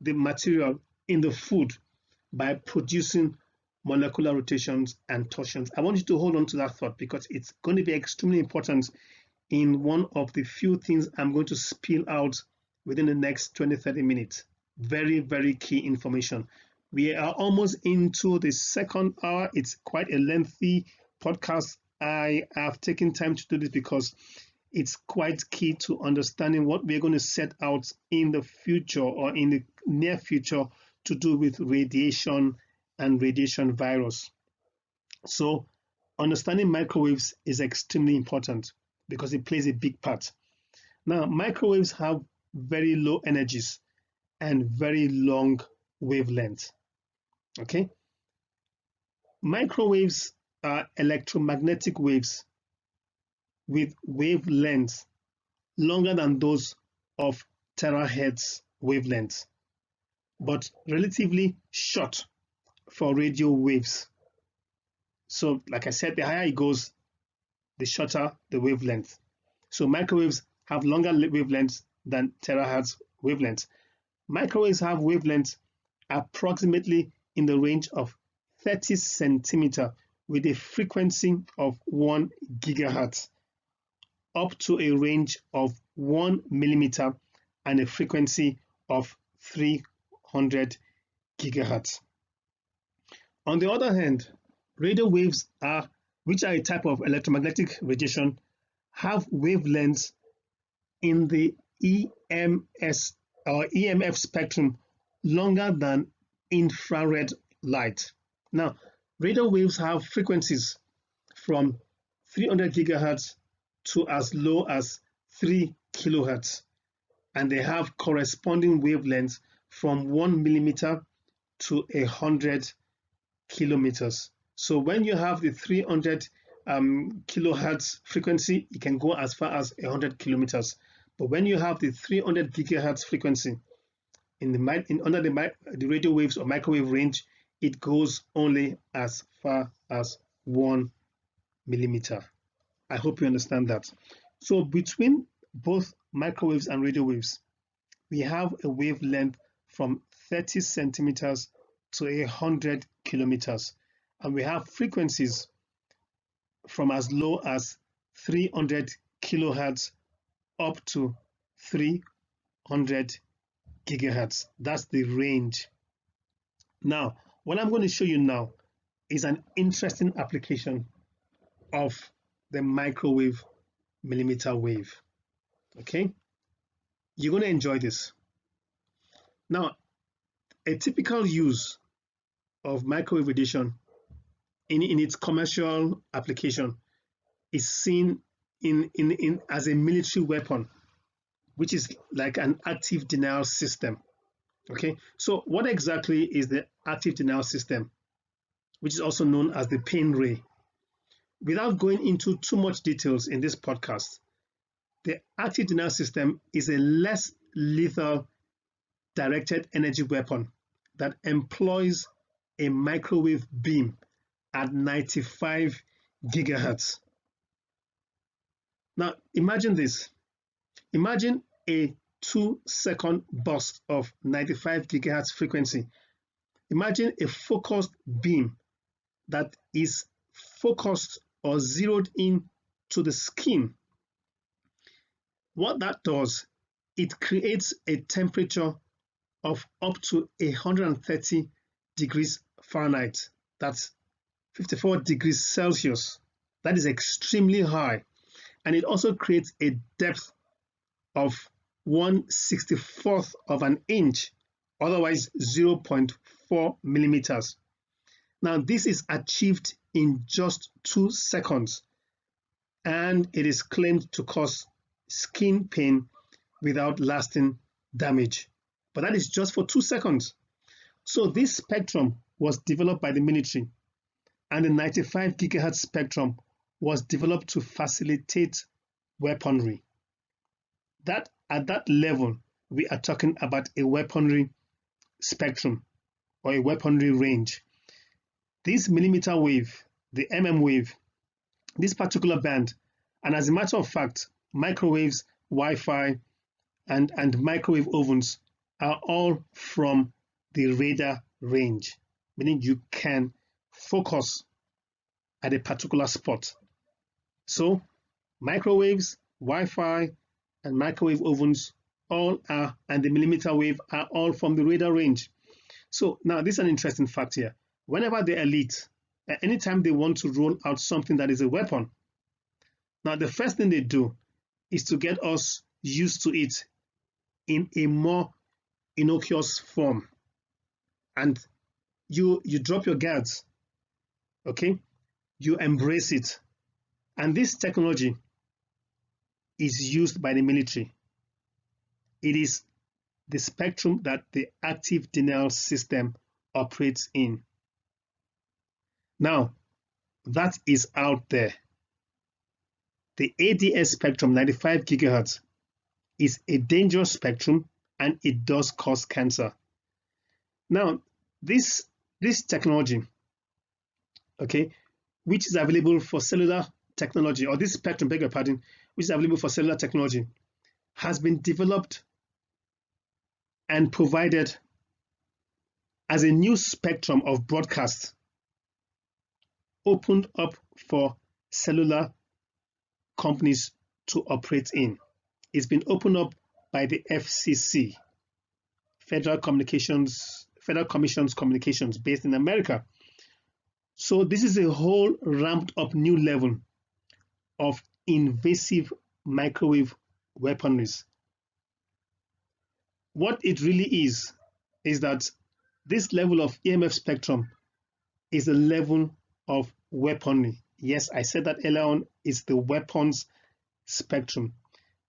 the material in the food by producing molecular rotations and torsions. I want you to hold on to that thought because it's going to be extremely important in one of the few things I'm going to spill out within the next 20-30 minutes. Very, very key information. We are almost into the second hour. It's quite a lengthy podcast. I have taken time to do this because it's quite key to understanding what we're going to set out in the future or in the near future to do with radiation and radiation virus. So understanding microwaves is extremely important because it plays a big part. Now, microwaves have very low energies and very long wavelengths. Okay, microwaves are electromagnetic waves with wavelengths longer than those of terahertz wavelengths, but relatively short for radio waves. So, like I said, the higher it goes, the shorter the wavelength. So microwaves have longer wavelengths than terahertz wavelengths. Microwaves have wavelengths approximately in the range of 30 centimeter with a frequency of 1 gigahertz up to a range of 1 millimeter and a frequency of 300 gigahertz. On the other hand, radio waves are, which are a type of electromagnetic radiation, have wavelengths in the EMS or EMF spectrum longer than infrared light. Now, radio waves have frequencies from 300 gigahertz to as low as 3 kilohertz, and they have corresponding wavelengths from 1 millimeter to 100 kilometers. So when you have the 300 kilohertz frequency, it can go as far as 100 kilometers. But when you have the 300 gigahertz frequency under the radio waves or microwave range, it goes only as far as 1 millimeter. I hope you understand that. So between both microwaves and radio waves, we have a wavelength from 30 centimeters to 100 kilometers, and we have frequencies from as low as 300 kilohertz up to 300 gigahertz. That's the range. Now, what I'm going to show you now is an interesting application of the microwave millimeter wave. Okay, you're going to enjoy this. Now, a typical use of microwave radiation in its commercial application is seen in as a military weapon, which is like an active denial system. Okay, so what exactly is the active denial system, which is also known as the pain ray? Without going into too much details in this podcast, the active denial system is a less lethal directed energy weapon that employs a microwave beam at 95 gigahertz. Now imagine this. Imagine a 2-second burst of 95 gigahertz frequency Imagine a focused beam that is focused or zeroed in to the skin. What that does, it creates a temperature of up to 130 degrees Fahrenheit. That's 54 degrees Celsius. That is extremely high. And it also creates a depth of 1/64th of an inch, otherwise 0.4 millimeters. Now, this is achieved in just 2 seconds, and it is claimed to cause skin pain without lasting damage. But that is just for 2 seconds. So this spectrum was developed by the military, and the 95 gigahertz spectrum was developed to facilitate weaponry. That at that level, we are talking about a weaponry spectrum or a weaponry range. This millimeter wave, the wave, this particular band, and as a matter of fact, microwaves, Wi-Fi, and microwave ovens are all from the radar range, meaning you can focus at a particular spot. So microwaves, Wi-Fi, and microwave ovens all are, and the millimeter wave are all from the radar range. So now this is an interesting fact here. Whenever the elite, anytime they want to roll out something that is a weapon, now the first thing they do is to get us used to it in a more innocuous form. And you drop your guards, okay? You embrace it. And this technology is used by the military. It is the spectrum that the active denial system operates in. Now, that is out there. The ADS spectrum, 95 gigahertz, is a dangerous spectrum, and it does cause cancer. Now, this technology, okay, which is available for cellular technology, or this spectrum, beg your pardon, which is available for cellular technology, has been developed and provided as a new spectrum of broadcast opened up for cellular companies to operate in. It's been opened up by the FCC, Federal Commission's Communications, based in America. So this is a whole ramped up new level of invasive microwave weaponries. What it really is that this level of EMF spectrum is a level of weaponry. Yes, I said that earlier on, is the weapons spectrum.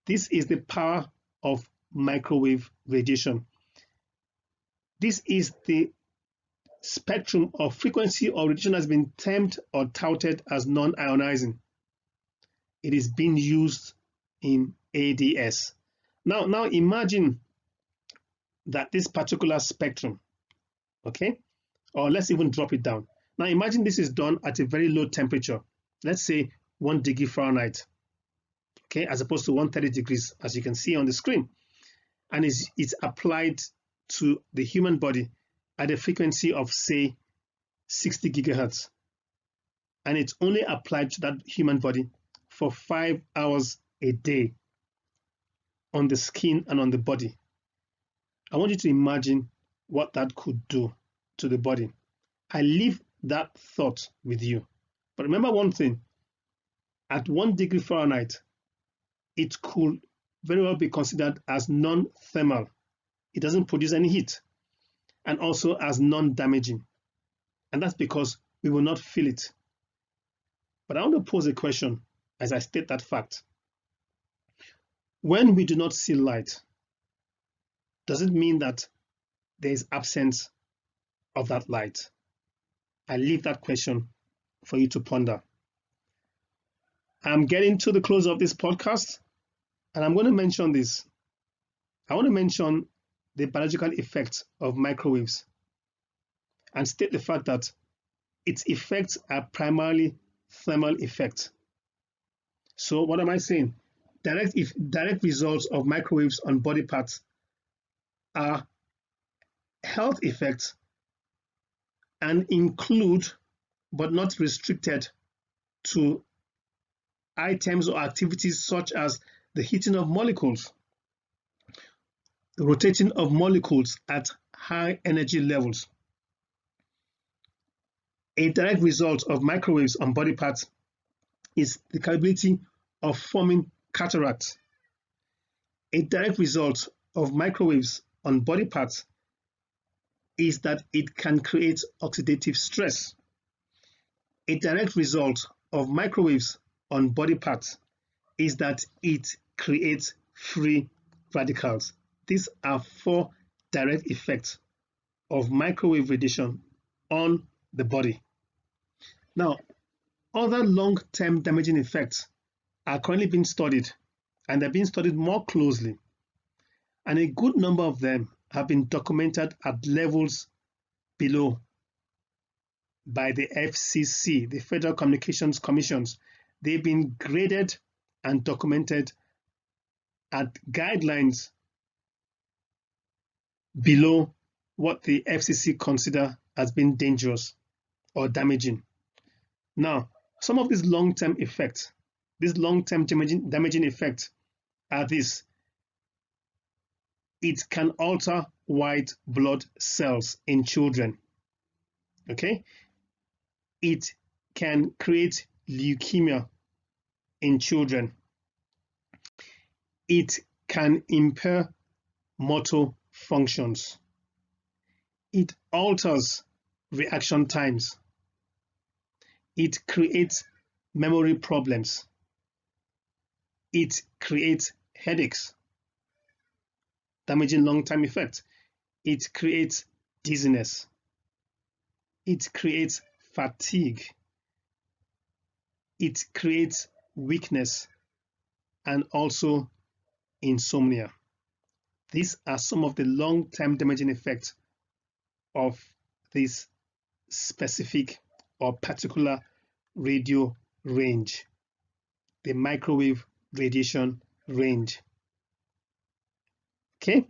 This is the power of microwave radiation. This is the spectrum of frequency or radiation has been termed or touted as non-ionizing. It is being used in ADS. Now imagine that this particular spectrum, okay, or let's even drop it down. Now imagine this is done at a very low temperature, let's say 1 degree Fahrenheit, okay, as opposed to 130 degrees, as you can see on the screen, and it's applied to the human body at a frequency of, say, 60 gigahertz, and it's only applied to that human body for 5 hours a day on the skin and on the body. I want you to imagine what that could do to the body. I leave that thought with you. But remember one thing, at 1 degree Fahrenheit, it could very well be considered as non-thermal. It doesn't produce any heat, and also as non-damaging. And that's because we will not feel it. But I want to pose a question as I state that fact. When we do not see light, does it mean that there is absence of that light? I leave that question for you to ponder. I'm getting to the close of this podcast, and I'm going to mention this. I want to mention the biological effects of microwaves and state the fact that its effects are primarily thermal effects. So what am I saying? Direct results of microwaves on body parts are health effects and include, but not restricted to, items or activities such as the heating of molecules, the rotating of molecules at high energy levels. A direct result of microwaves on body parts is the capability of forming cataracts. A direct result of microwaves on body parts is that it can create oxidative stress. A direct result of microwaves on body parts is that it creates free radicals. These are 4 direct effects of microwave radiation on the body. Now, other long-term damaging effects are currently being studied, and they're being studied more closely. And a good number of them have been documented at levels below by the FCC, the Federal Communications Commissions. They've been graded and documented at guidelines below what the FCC consider as being dangerous or damaging. Now, some of these long-term effects, these long-term damaging effects are this. It can alter white blood cells in children. Okay? It can create leukemia in children. It can impair motor functions. It alters reaction times. It creates memory problems. It creates headaches, damaging long-term effects. It creates dizziness. It creates fatigue. It creates weakness and also insomnia. These are some of the long-term damaging effects of this specific or particular radio range, the microwave radiation range. Okay,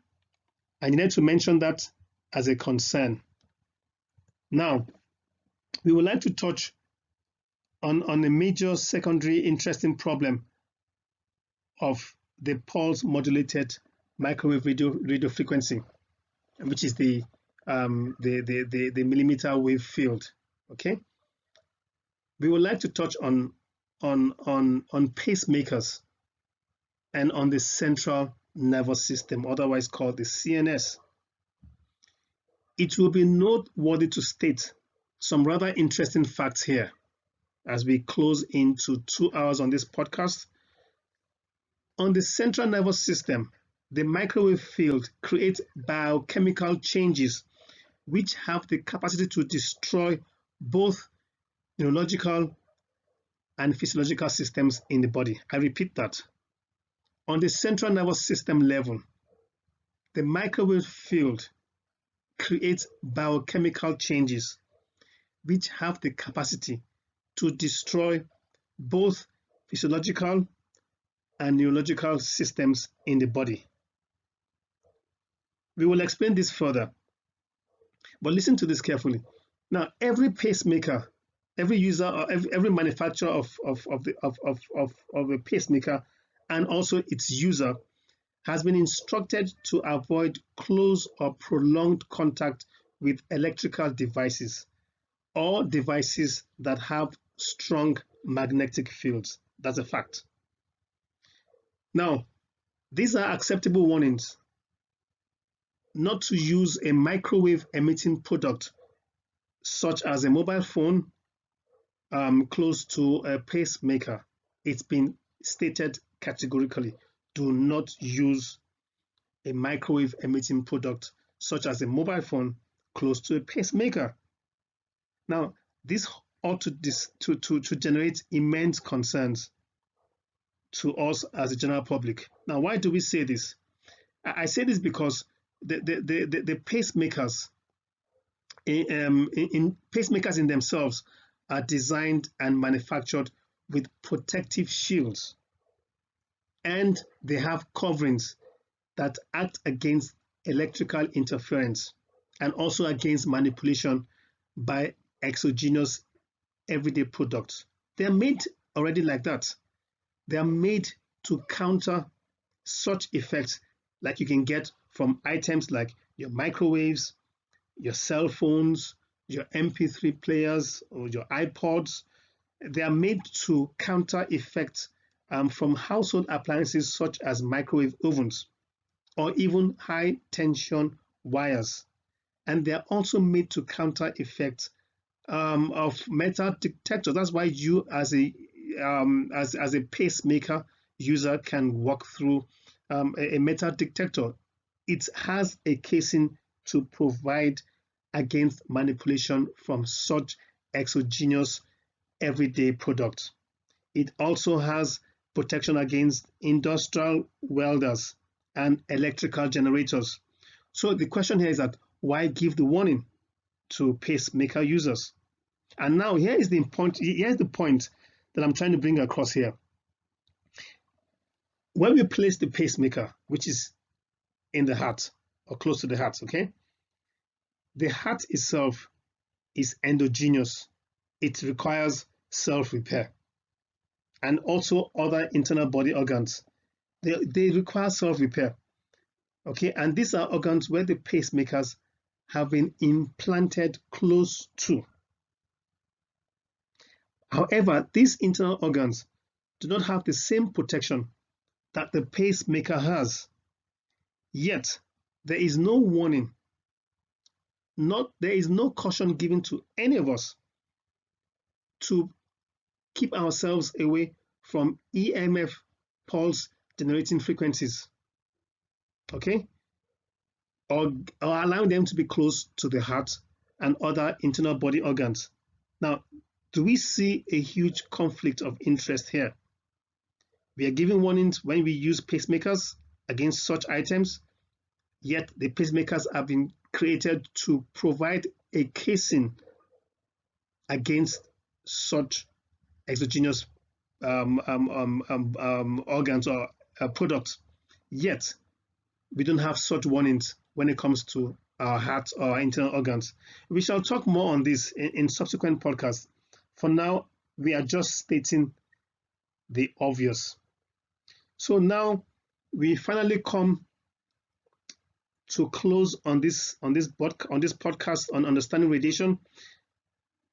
I needed to mention that as a concern. Now, we would like to touch on a major secondary interesting problem of the pulse modulated microwave radio frequency, which is the millimeter wave field. Okay, we would like to touch on pacemakers and on the central nervous system, otherwise called the CNS. It will be noteworthy to state some rather interesting facts here as we close into 2 hours on this podcast. On the central nervous system, the microwave field creates biochemical changes which have the capacity to destroy both neurological and physiological systems in the body. I repeat that. On the central nervous system level, the microwave field creates biochemical changes which have the capacity to destroy both physiological and neurological systems in the body. We will explain this further, but listen to this carefully. Now, every pacemaker, every user or every manufacturer of a pacemaker and also its user has been instructed to avoid close or prolonged contact with electrical devices or devices that have strong magnetic fields. That's a fact. Now, these are acceptable warnings not to use a microwave emitting product such as a mobile phone close to a pacemaker. It's been stated categorically, do not use a microwave emitting product such as a mobile phone close to a pacemaker. Now, this ought to generate immense concerns to us as a general public. Now, why do we say this? I say this because the pacemakers in pacemakers in themselves are designed and manufactured with protective shields, and they have coverings that act against electrical interference and also against manipulation by exogenous everyday products. They're made already like that. They are made to counter such effects like you can get from items like your microwaves, your cell phones, your MP3 players, or your iPods. They are made to counter effects from household appliances such as microwave ovens or even high tension wires. And they are also made to counter effects of metal detectors. That's why you, as a pacemaker user, can walk through a metal detector. It has a casing to provide against manipulation from such exogenous everyday products. It also has protection against industrial welders and electrical generators. So the question here is that why give the warning to pacemaker users? And now here's the point that I'm trying to bring across here. When we place the pacemaker, which is in the heart or close to the heart, okay, the heart itself is endogenous. It requires self-repair, and also other internal body organs. They require self-repair, okay, and these are organs where the pacemakers have been implanted close to. However, these internal organs do not have the same protection that the pacemaker has. Yet, there is no warning, there is no caution given to any of us to keep ourselves away from EMF pulse generating frequencies, okay, or allowing them to be close to the heart and other internal body organs. Now, do we see a huge conflict of interest here? We are giving warnings when we use pacemakers against such items, yet the pacemakers have been created to provide a casing against such exogenous organs or products. Yet we don't have such warnings when it comes to our heart or our internal organs. We shall talk more on this in subsequent podcasts. For now, we are just stating the obvious. So now we finally come to close on this podcast on understanding radiation.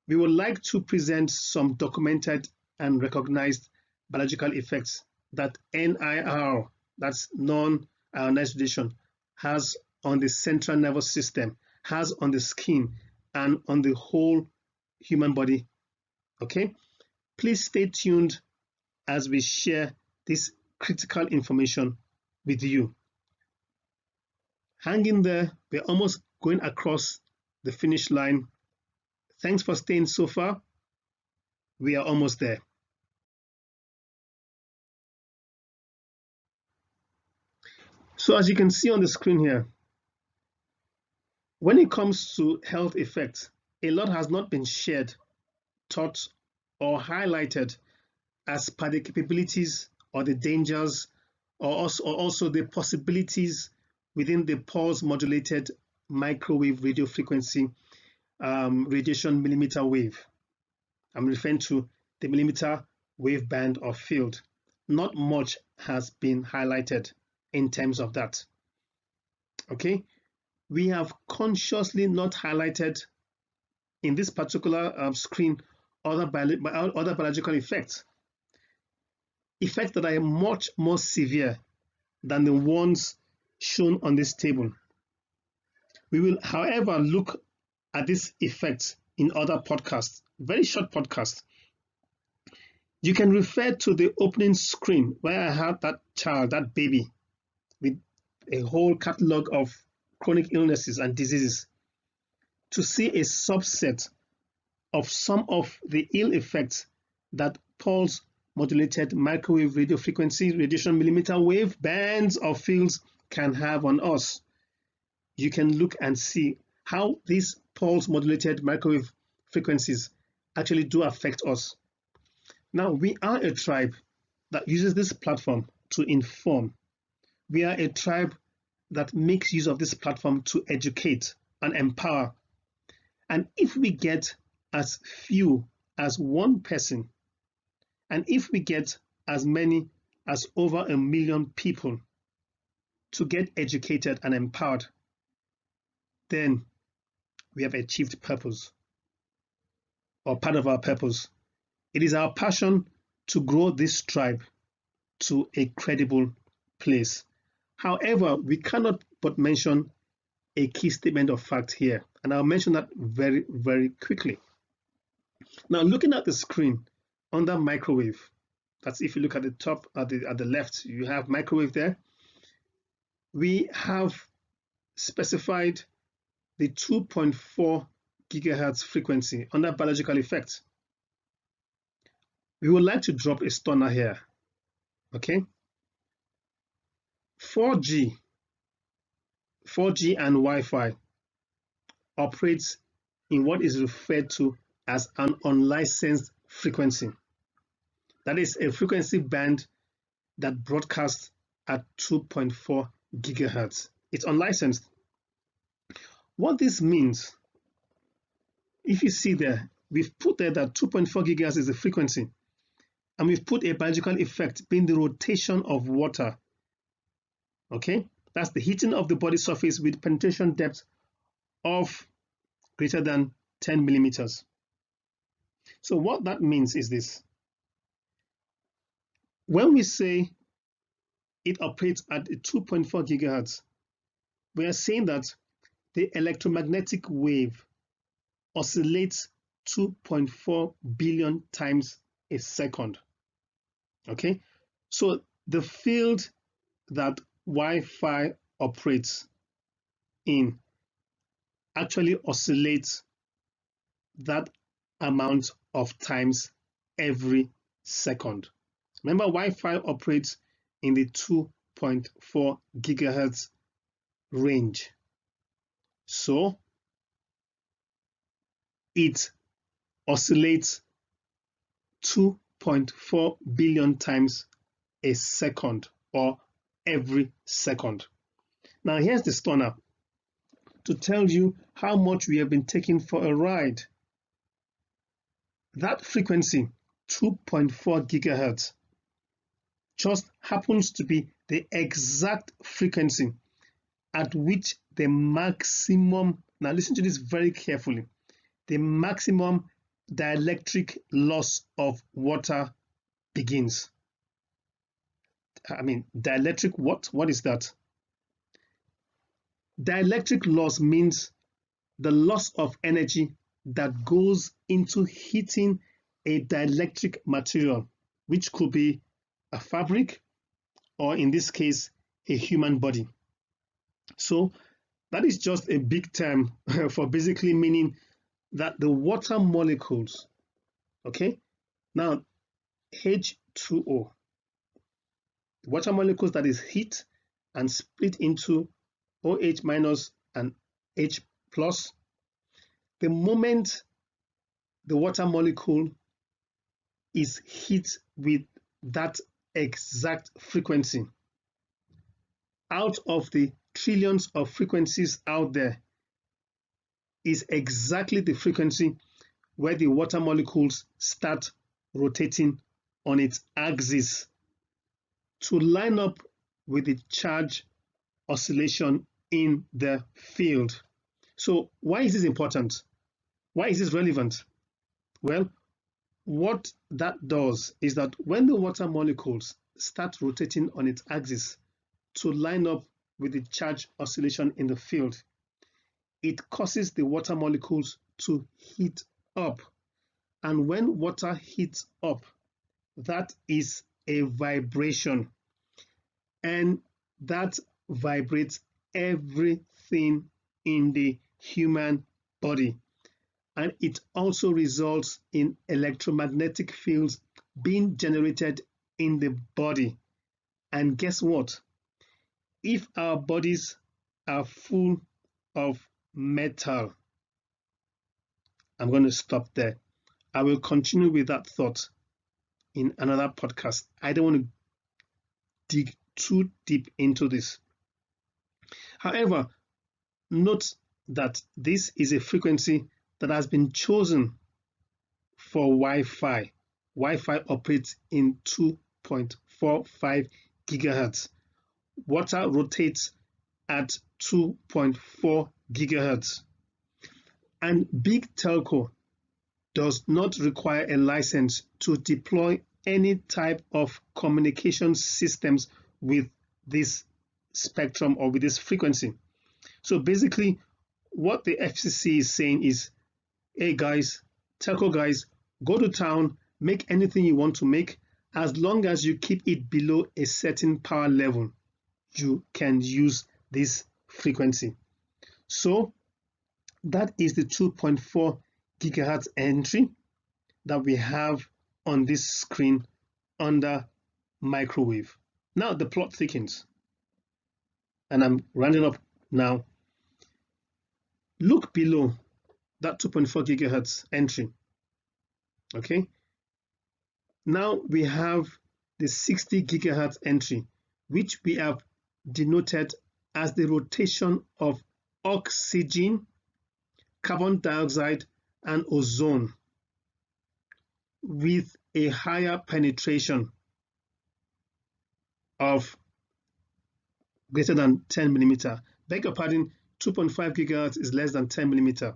We would like to present some documented and recognized biological effects that NIR, that's non-ionized radiation, has on the central nervous system, has on the skin, and on the whole human body. Okay, please stay tuned as we share this critical information with you. Hang in there, we're almost going across the finish line. Thanks for staying so far. We are almost there. So as you can see on the screen here, when it comes to health effects, a lot has not been shared, taught, or highlighted as per the capabilities or the dangers or also the possibilities within the pulse modulated microwave radio frequency radiation millimeter wave. I'm referring to the millimeter wave band or field. Not much has been highlighted in terms of that. Okay, we have consciously not highlighted in this particular screen other biological effects that are much more severe than the ones shown on this table. We will, however, look at these effects in other podcasts, very short podcasts. You can refer to the opening screen where I have that child, that baby, with a whole catalog of chronic illnesses and diseases to see a subset of some of the ill effects that pulse modulated microwave radio frequency radiation millimeter wave bands or fields can have on us. You can look and see how these pulse modulated microwave frequencies actually do affect us. Now, we are a tribe that uses this platform to inform. We are a tribe that makes use of this platform to educate and empower. And if we get as few as one person, and if we get as many as over 1 million people to get educated and empowered, then we have achieved purpose, or part of our purpose. It is our passion to grow this tribe to a credible place. However, we cannot but mention a key statement of fact here, and I'll mention that very, very quickly. Now, looking at the screen under microwave, that's if you look at the top, at the left, you have microwave there. We have specified the 2.4 gigahertz frequency under biological effect. We would like to drop a stunner here. Okay, 4G and Wi-Fi operates in what is referred to as an unlicensed frequency. That is a frequency band that broadcasts at 2.4 gigahertz. It's unlicensed. What this means, if you see there, we've put there that 2.4 gigahertz is the frequency, and we've put a biological effect being the rotation of water. Okay, that's the heating of the body surface with penetration depth of greater than 10 millimeters. So what that means is this: when we say it operates at 2.4 gigahertz, we are saying that the electromagnetic wave oscillates 2.4 billion times a second. Okay, so the field that Wi-Fi operates in actually oscillates that amount of times every second. Remember, Wi-Fi operates in the 2.4 gigahertz range. So it oscillates 2.4 billion times a second, or every second. Now here's the stunner to tell you how much we have been taking for a ride. That frequency, 2.4 gigahertz, just happens to be the exact frequency at which the maximum, now listen to this very carefully, the maximum dielectric loss of water begins. I mean, dielectric what? What is that? Dielectric loss means the loss of energy that goes into heating a dielectric material, which could be a fabric, or in this case, a human body. So that is just a big term for basically meaning that the water molecules, okay, now H2O, the water molecules that is heat and split into OH minus and H plus, the moment the water molecule is hit with that exact frequency, out of the trillions of frequencies out there, is exactly the frequency where the water molecules start rotating on its axis to line up with the charge oscillation in the field. So why is this important? Why is this relevant? Well, what that does is that when the water molecules start rotating on its axis to line up with the charge oscillation in the field, it causes the water molecules to heat up. And when water heats up, that is a vibration, and that vibrates everything in the human body. And it also results in electromagnetic fields being generated in the body. And guess what? If our bodies are full of metal, I'm going to stop there. I will continue with that thought in another podcast. I don't want to dig too deep into this. However, note that this is a frequency that has been chosen for Wi-Fi. Wi-Fi operates in 2.45 gigahertz. Water rotates at 2.4 gigahertz. And big telco does not require a license to deploy any type of communication systems with this spectrum or with this frequency. So basically, what the FCC is saying is, hey guys, telco guys, go to town, make anything you want to make, as long as you keep it below a certain power level, you can use this frequency. So that is the 2.4 gigahertz entry that we have on this screen under microwave. Now the plot thickens, and I'm rounding up now. Look below that 2.4 gigahertz entry. Okay, now we have the 60 gigahertz entry, which we have denoted as the rotation of oxygen, carbon dioxide, and ozone with a higher penetration of greater than 10 millimeter. Beg your pardon, 2.5 gigahertz is less than 10 millimeter.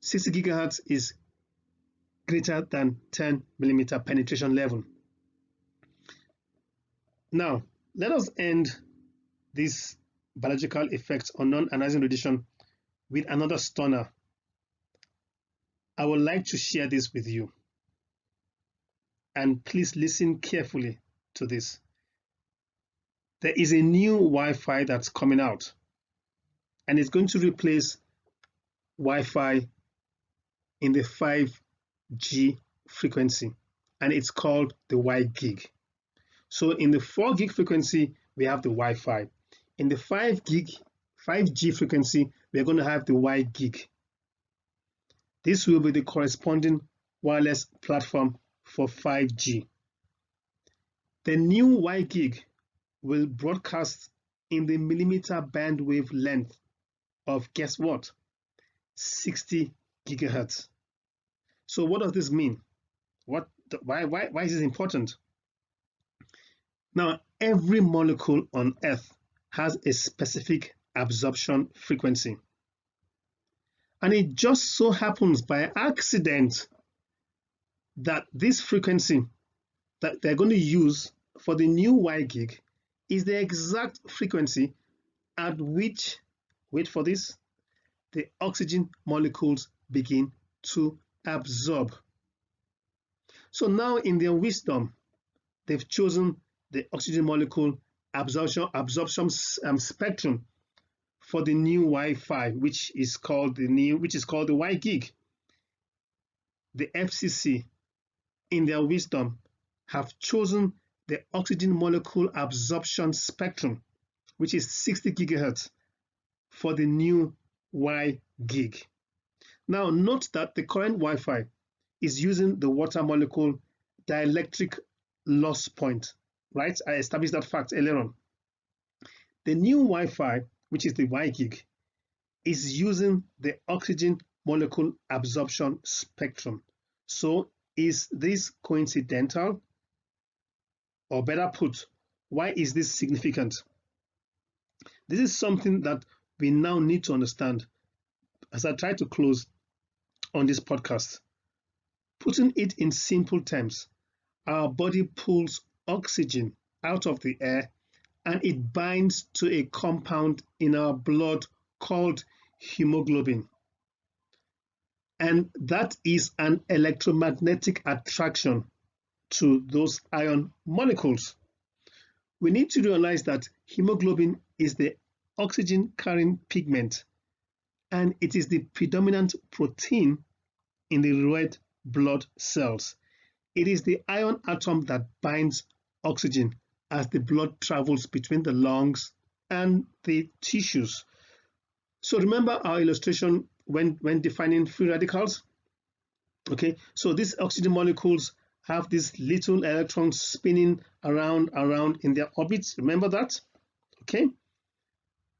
60 gigahertz is greater than 10 millimeter penetration level. Now, let us end this biological effects on non-ionizing radiation with another stunner. I would like to share this with you, and please listen carefully to this. There is a new Wi-Fi that's coming out, and it's going to replace Wi-Fi in the 5G frequency, and it's called the Y-gig. So in the 4 gig frequency, we have the Wi-Fi. In the 5G frequency, we're going to have the Y-gig. This will be the corresponding wireless platform for 5G. The new Y-gig will broadcast in the millimeter bandwidth length of, guess what, 60 gigahertz. So what does this mean? Why is this important? Now, every molecule on Earth has a specific absorption frequency. And it just so happens by accident that this frequency that they're going to use for the new Y-gig is the exact frequency at which, wait for this, the oxygen molecules begin to absorb. So now in their wisdom, they've chosen the oxygen molecule absorption spectrum for the new Wi-Fi, which is called the Y-gig. The FCC, in their wisdom, have chosen the oxygen molecule absorption spectrum, which is 60 gigahertz, for the new Y-gig. Now note that the current Wi-Fi is using the water molecule dielectric loss point, right? I established that fact earlier on. The new Wi-Fi, which is the Y-gig, is using the oxygen molecule absorption spectrum. So is this coincidental? Or better put, why is this significant? This is something that we now need to understand as I try to close on this podcast. Putting it in simple terms, our body pulls oxygen out of the air and it binds to a compound in our blood called hemoglobin. And that is an electromagnetic attraction to those ion molecules. We need to realize that hemoglobin is the oxygen carrying pigment, and it is the predominant protein in the red blood cells. It is the ion atom that binds oxygen as the blood travels between the lungs and the tissues. So remember our illustration when defining free radicals? Okay, so these oxygen molecules have these little electrons spinning around in their orbits. Remember that? Okay.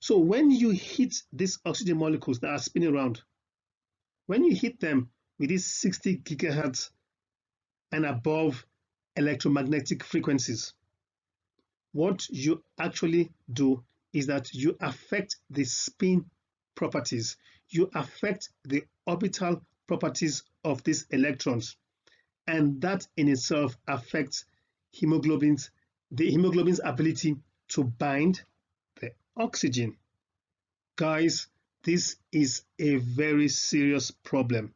So when you hit these oxygen molecules that are spinning around, When you hit them with these 60 gigahertz and above electromagnetic frequencies, what you actually do is that you affect the spin properties, you affect the orbital properties of these electrons, and that in itself affects the hemoglobin's ability to bind the oxygen. Guys, this is a very serious problem.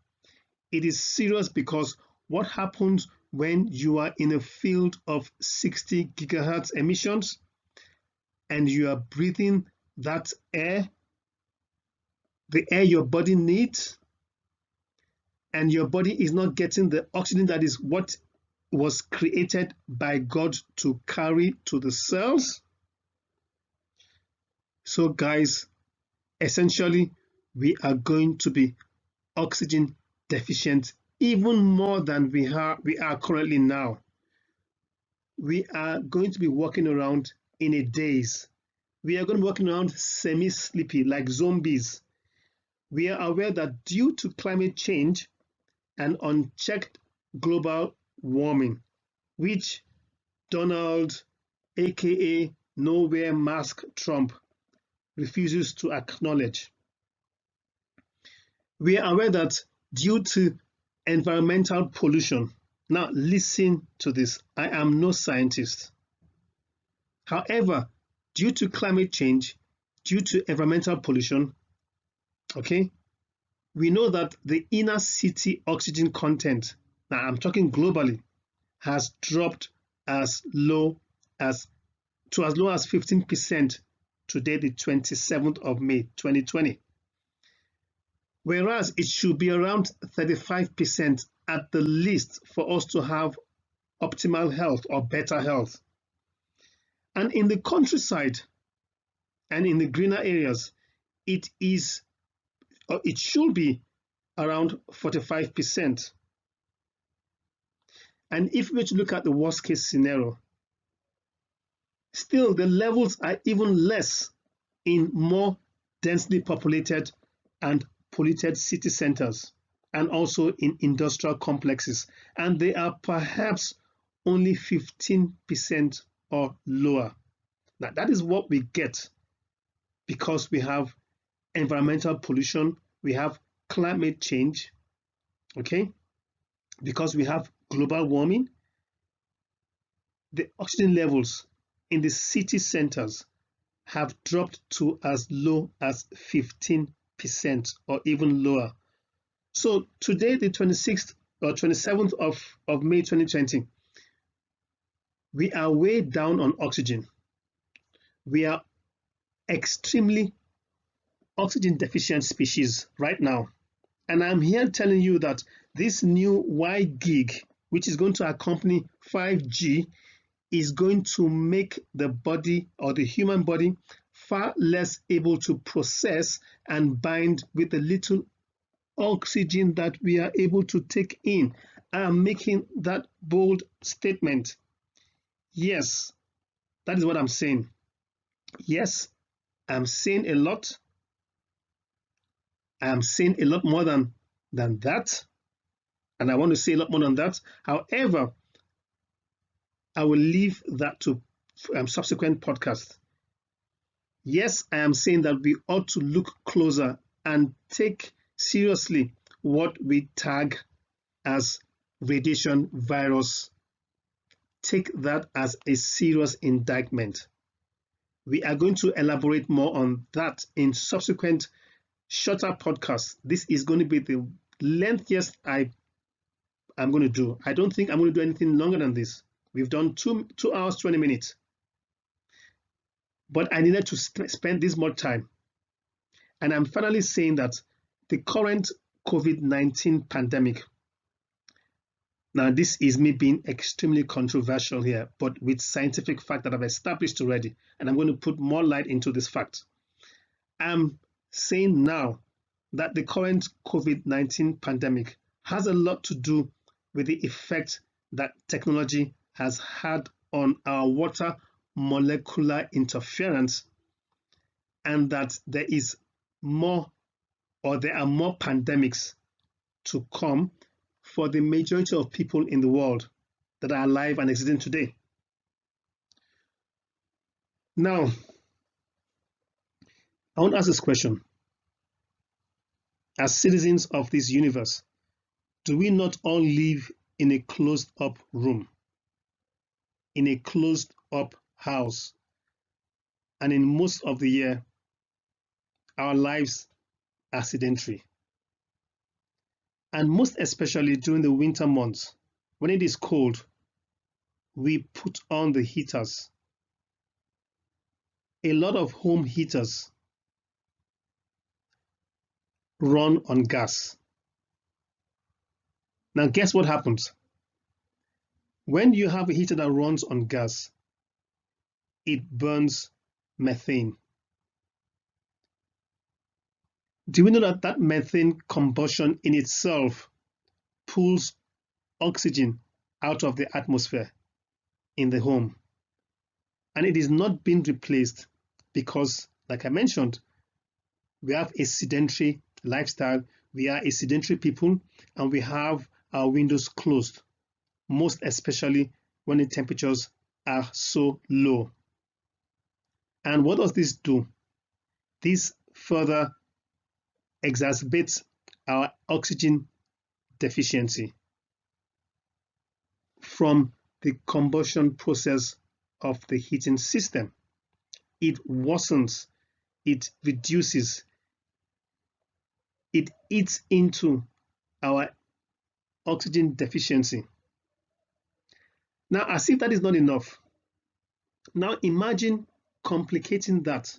It is serious because what happens when you are in a field of 60 gigahertz emissions and you are breathing that air, the air your body needs, and your body is not getting the oxygen that is what was created by God to carry to the cells. So guys, essentially, we are going to be oxygen deficient even more than we are currently now. We are going to be walking around in a daze. We are going to be walking around semi-sleepy like zombies. We are aware that due to climate change and unchecked global warming, which Donald, aka Nowhere Mask Trump, refuses to acknowledge. We are aware that due to environmental pollution, now listen to this, I am no scientist. However, due to climate change, due to environmental pollution, okay, we know that the inner city oxygen content, now I'm talking globally, has dropped as low as 15% today, the 27th of May 2020. Whereas it should be around 35% at the least for us to have optimal health or better health. And in the countryside and in the greener areas, it should be around 45%. And if we were to look at the worst case scenario, still the levels are even less in more densely populated and polluted city centers and also in industrial complexes, and they are perhaps only 15% or lower. Now that is what we get because we have environmental pollution, we have climate change, okay, because we have global warming. The oxygen levels in the city centers have dropped to as low as 15% or even lower. So today, the 26th or 27th of May 2020, we are way down on oxygen. We are extremely oxygen deficient species right now. And I'm here telling you that this new Y gig, which is going to accompany 5G, is going to make the body or the human body far less able to process and bind with the little oxygen that we are able to take in. I am making that bold statement. Yes, that is what I'm saying. Yes, I'm saying a lot. I'm saying a lot more than that. And I want to say a lot more than that. However, I will leave that to subsequent podcasts. Yes, I am saying that we ought to look closer and take seriously what we tag as radiation virus. Take that as a serious indictment. We are going to elaborate more on that in subsequent shorter podcasts. This is going to be the lengthiest I'm going to do. I don't think I'm going to do anything longer than this. We've done 2 hours, 20 minutes. But I needed to spend this more time. And I'm finally saying that the current COVID-19 pandemic, now this is me being extremely controversial here, but with scientific fact that I've established already, and I'm going to put more light into this fact. I'm saying now that the current COVID-19 pandemic has a lot to do with the effect that technology has had on our water molecular interference, and that there are more pandemics to come for the majority of people in the world that are alive and existing today. Now, I want to ask this question. As citizens of this universe, do we not all live in a closed-up room, in a closed-up house, and in most of the year, our lives are sedentary? And most especially during the winter months, when it is cold, we put on the heaters. A lot of home heaters run on gas. Now, guess what happens? When you have a heater that runs on gas, it burns methane. Do we know that that methane combustion in itself pulls oxygen out of the atmosphere in the home? And it is not being replaced because, like I mentioned, we have a sedentary lifestyle, we are a sedentary people, and we have our windows closed, most especially when the temperatures are so low. And what does this do? This further exacerbates our oxygen deficiency from the combustion process of the heating system. It worsens, it reduces, it eats into our oxygen deficiency. Now, as if that is not enough, now imagine complicating that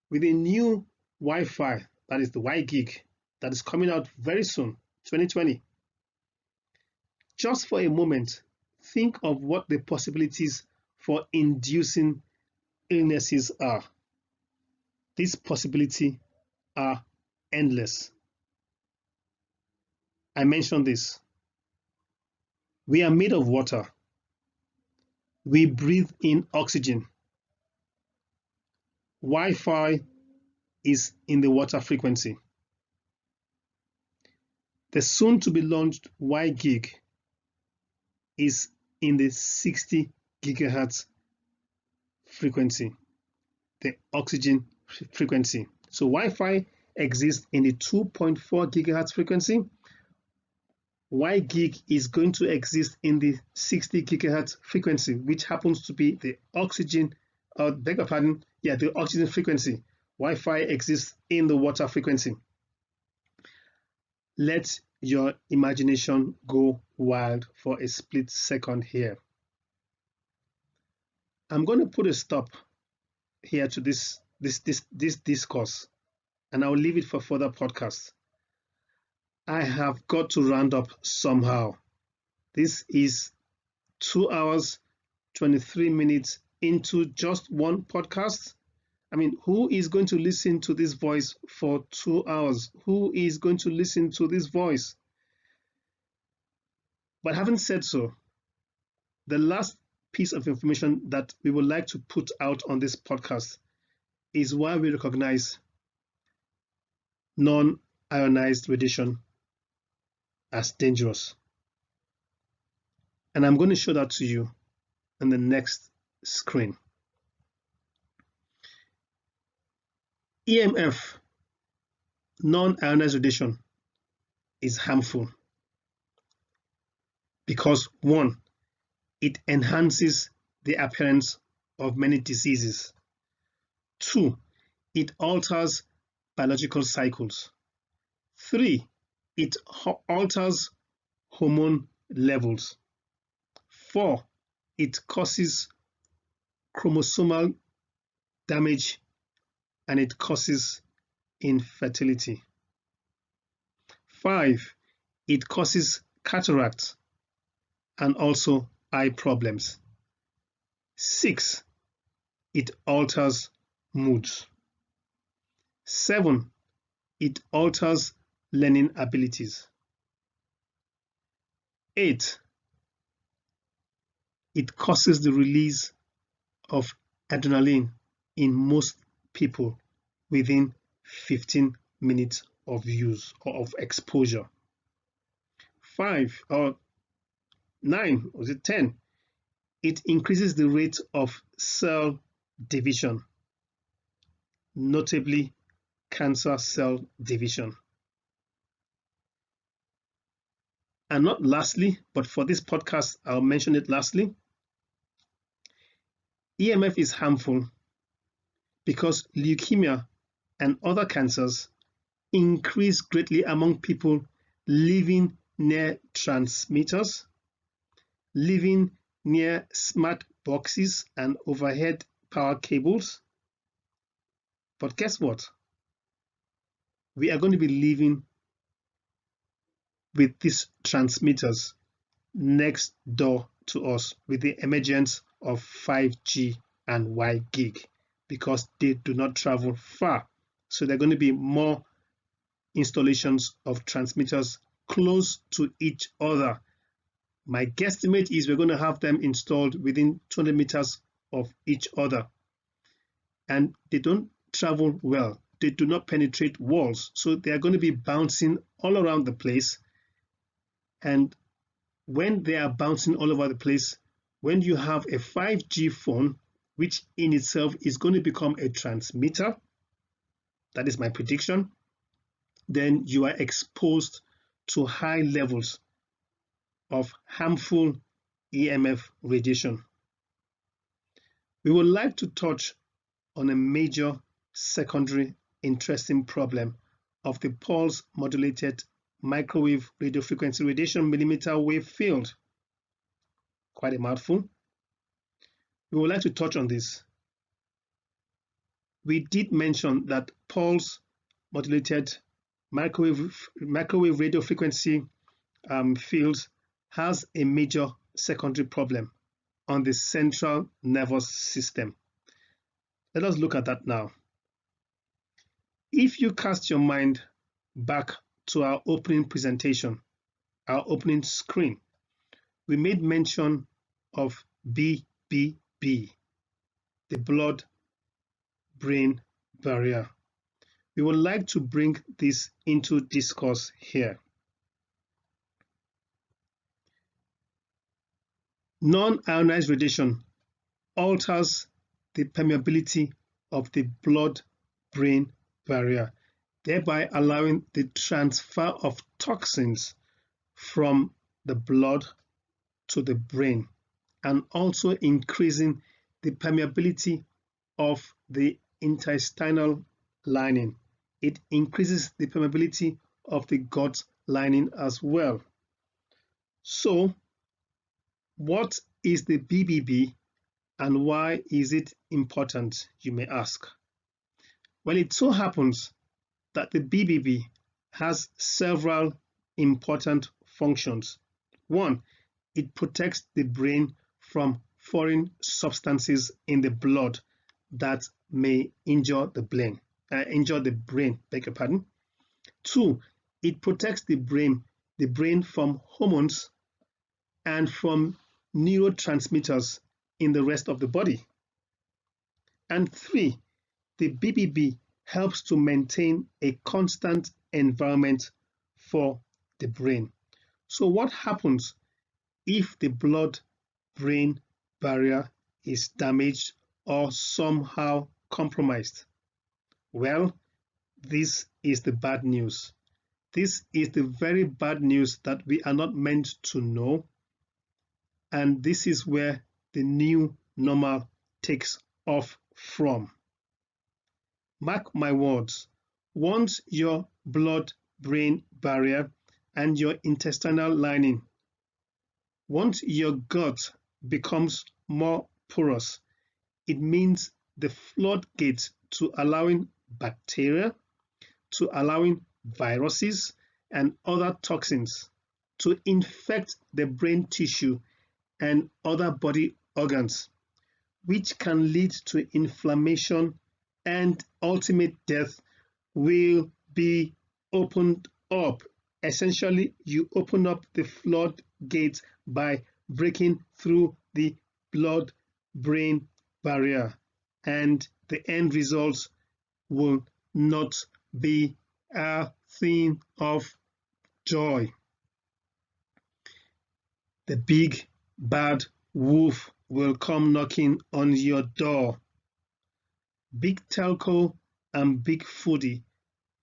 with a new Wi-Fi, that is the Y-Gig, that is coming out very soon, 2020. Just for a moment, think of what the possibilities for inducing illnesses are. These possibilities are endless. I mentioned this. We are made of water. We breathe in oxygen. Wi-Fi is in the water frequency. The soon to be launched Y-Gig is in the 60 gigahertz frequency, the oxygen frequency. So Wi-Fi exists in the 2.4 gigahertz frequency. Y-Gig is going to exist in the 60 gigahertz frequency, which happens to be the oxygen, the oxygen frequency. Wi-Fi exists in the water frequency. Let your imagination go wild for a split second here. I'm going to put a stop here to this discourse, and I'll leave it for further podcasts. I have got to round up somehow. This is 2 hours, 23 minutes into just one podcast. I mean, who is going to listen to this voice for 2 hours? Who is going to listen to this voice? But having said so, the last piece of information that we would like to put out on this podcast is why we recognize non-ionized radiation as dangerous. And I'm going to show that to you on the next screen. EMF, non-ionized radiation, is harmful because, one, it enhances the appearance of many diseases. Two, it alters biological cycles. Three, it alters hormone levels. Four, it causes chromosomal damage and it causes infertility. Five, it causes cataract and also eye problems. Six, it alters moods. Seven, it alters learning abilities. Eight, it causes the release of adrenaline in most people within 15 minutes of use or of exposure. 5 or 9, or is it 10? It increases the rate of cell division, notably cancer cell division. And not lastly, but for this podcast, I'll mention it lastly. EMF is harmful because leukemia and other cancers increase greatly among people living near transmitters, living near smart boxes and overhead power cables. But guess what? We are going to be living with these transmitters next door to us with the emergence of 5G and Wi gig, because they do not travel far. So there are going to be more installations of transmitters close to each other. My guesstimate is we're going to have them installed within 200 meters of each other, and they don't travel well. They do not penetrate walls, so they are going to be bouncing all around the place. And when they are bouncing all over the place, when you have a 5G phone, which in itself is going to become a transmitter, that is my prediction, then you are exposed to high levels of harmful EMF radiation. We would like to touch on a major secondary interesting problem of the pulse modulated microwave radio frequency radiation millimeter wave field. Quite a mouthful. We would like to touch on this. We did mention that pulse modulated microwave radio frequency fields has a major secondary problem on the central nervous system. Let us look at that now. If you cast your mind back to our opening presentation, our opening screen, we made mention of BBB, the blood-brain barrier. We would like to bring this into discourse here. Non-ionized radiation alters the permeability of the blood-brain barrier, thereby allowing the transfer of toxins from the blood to the brain, and also increasing the permeability of the intestinal lining. It increases the permeability of the gut lining as well. So, what is the BBB and why is it important, you may ask? Well, it so happens that the BBB has several important functions. One, it protects the brain from foreign substances in the blood that may injure the brain. Beg your pardon. Two, it protects the brain from hormones and from neurotransmitters in the rest of the body. And three, the BBB helps to maintain a constant environment for the brain. So what happens if the blood-brain barrier is damaged or somehow compromised? Well, this is the bad news. This is the very bad news that we are not meant to know. And this is where the new normal takes off from. Mark my words, once your blood-brain barrier and your intestinal lining, once your gut becomes more porous, it means the floodgates to allowing bacteria, to allowing viruses and other toxins to infect the brain tissue and other body organs, which can lead to inflammation and ultimate death, will be opened up. Essentially, you open up the floodgates by breaking through the blood-brain barrier, and the end results will not be a thing of joy. The big bad wolf will come knocking on your door. Big telco and big foodie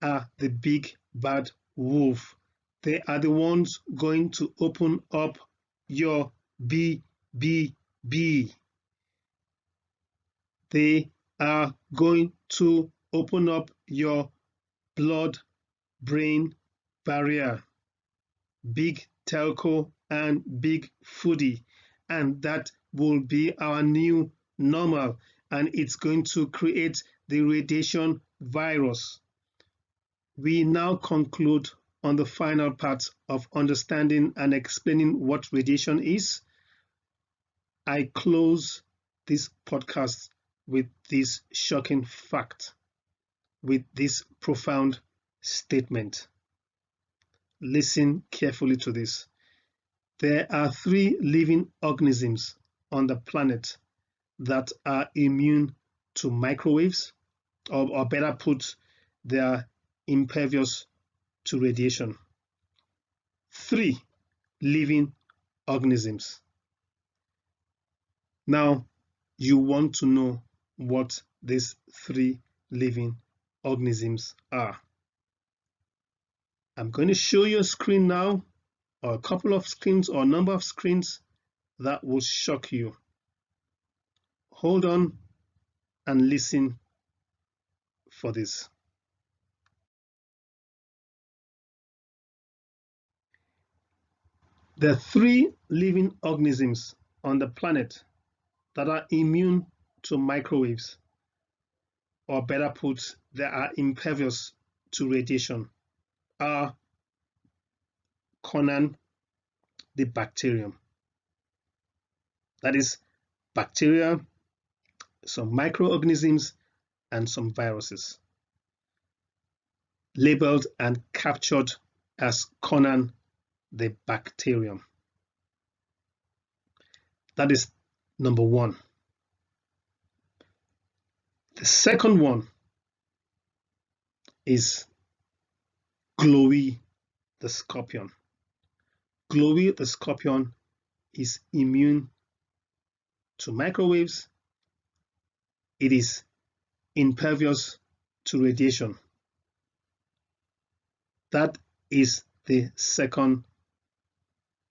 are the big bad wolf. They are the ones going to open up your BBB. They are going to open up your blood-brain barrier. Big telco and big foodie, and that will be our new normal, and it's going to create the radiation virus. We now conclude on the final part of understanding and explaining what radiation is. I close this podcast with this shocking fact, with this profound statement. Listen carefully to this. There are 3 living organisms on the planet that are immune to microwaves, or better put, they are impervious to radiation. 3 living organisms. Now, you want to know what these 3 living organisms are. I'm going to show you a screen now, or a couple of screens, or a number of screens that will shock you. Hold on and listen for this. There are 3 living organisms on the planet that are immune to microwaves, or better put, they are impervious to radiation. Are Conan the bacterium. That is bacteria, some microorganisms, and some viruses, labeled and captured as Conan the bacterium. That is number 1. The second one is Glowy the scorpion. Glowy the scorpion is immune to microwaves. It is impervious to radiation. That is the second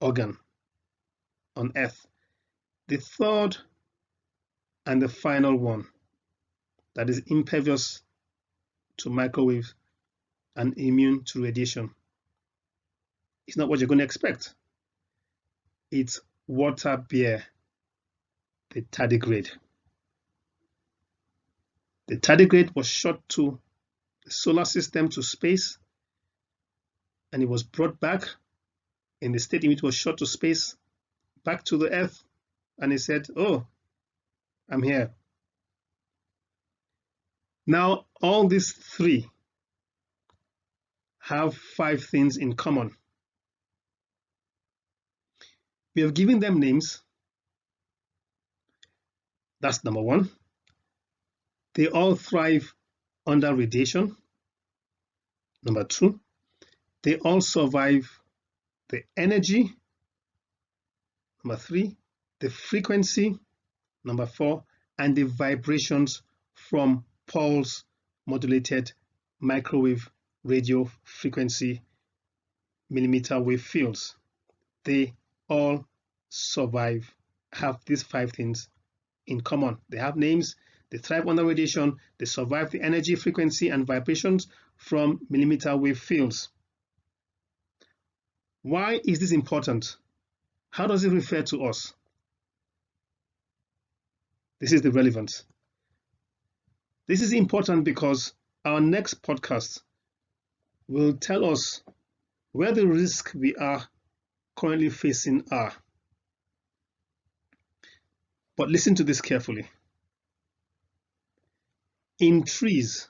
organ on Earth. The third and the final one that is impervious to microwaves and immune to radiation is not what you're going to expect. It's water bear, the tardigrade. The tardigrade was shot to the solar system, to space, and it was brought back in the state in which it was shot to space, back to the Earth, and it said, "Oh, I'm here." Now, all these 3 have 5 things in common. We have given them names. That's number 1. They all thrive under radiation. Number 2, they all survive the energy. Number 3, the frequency. Number 4, and the vibrations from pulse modulated microwave radio frequency millimeter wave fields. They all survive, have these 5 things in common. They have names, they thrive under radiation, they survive the energy, frequency, and vibrations from millimeter wave fields. Why is this important? How does it refer to us? This is the relevance. This is important because our next podcast will tell us where the risks we are currently facing are. But listen to this carefully. In trees,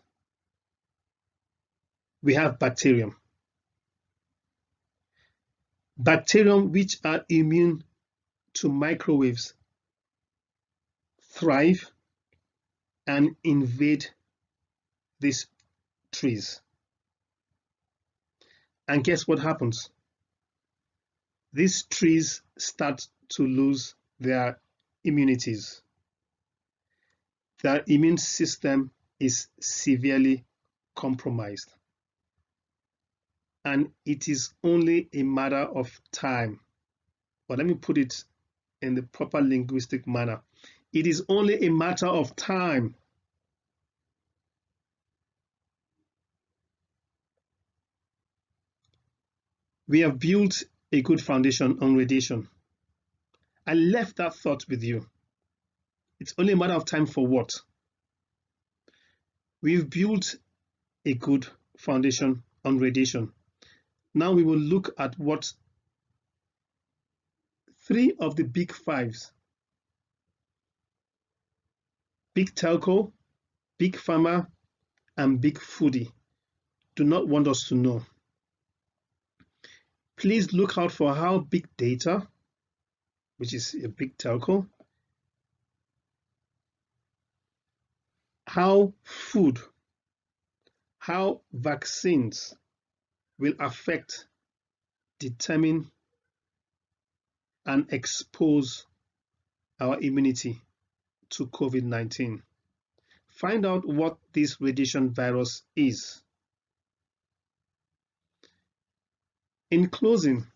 we have bacterium. Bacterium which are immune to microwaves thrive and invade these trees. And guess what happens? these trees start to lose their immunities. Their immune system is severely compromised. And it is only a matter of time. But let me put it in the proper linguistic manner. It is only a matter of time. We have built a good foundation on radiation. I left that thought with you. It's only a matter of time for what? We've built a good foundation on radiation. Now we will look at what three of the big fives, big telco, big pharma, and big foodie, do not want us to know. Please look out for how big data, which is a big telco, how food, how vaccines will affect, determine, and expose our immunity to COVID-19. Find out what this radiation virus is. In closing,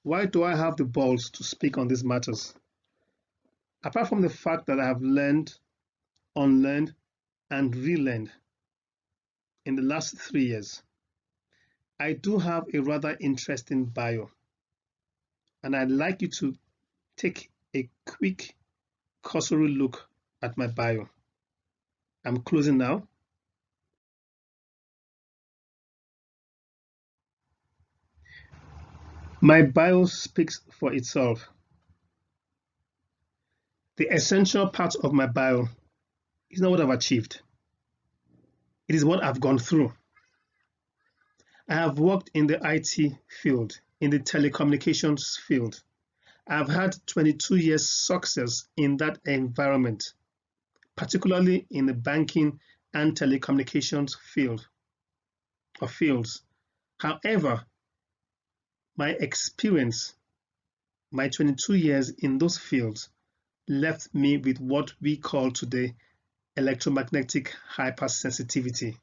why do I have the balls to speak on these matters? Apart from the fact that I have learned, unlearned, and relearned in the last 3 years, I do have a rather interesting bio, and I'd like you to take a quick cursory look at my bio. I'm closing now. My bio speaks for itself. The essential part of my bio is not what I've achieved. It is what I've gone through. I have worked in the IT field, in the telecommunications field. I've had 22 years success in that environment, particularly in the banking and telecommunications field or fields. However, my experience, my 22 years in those fields left me with what we call today electromagnetic hypersensitivity.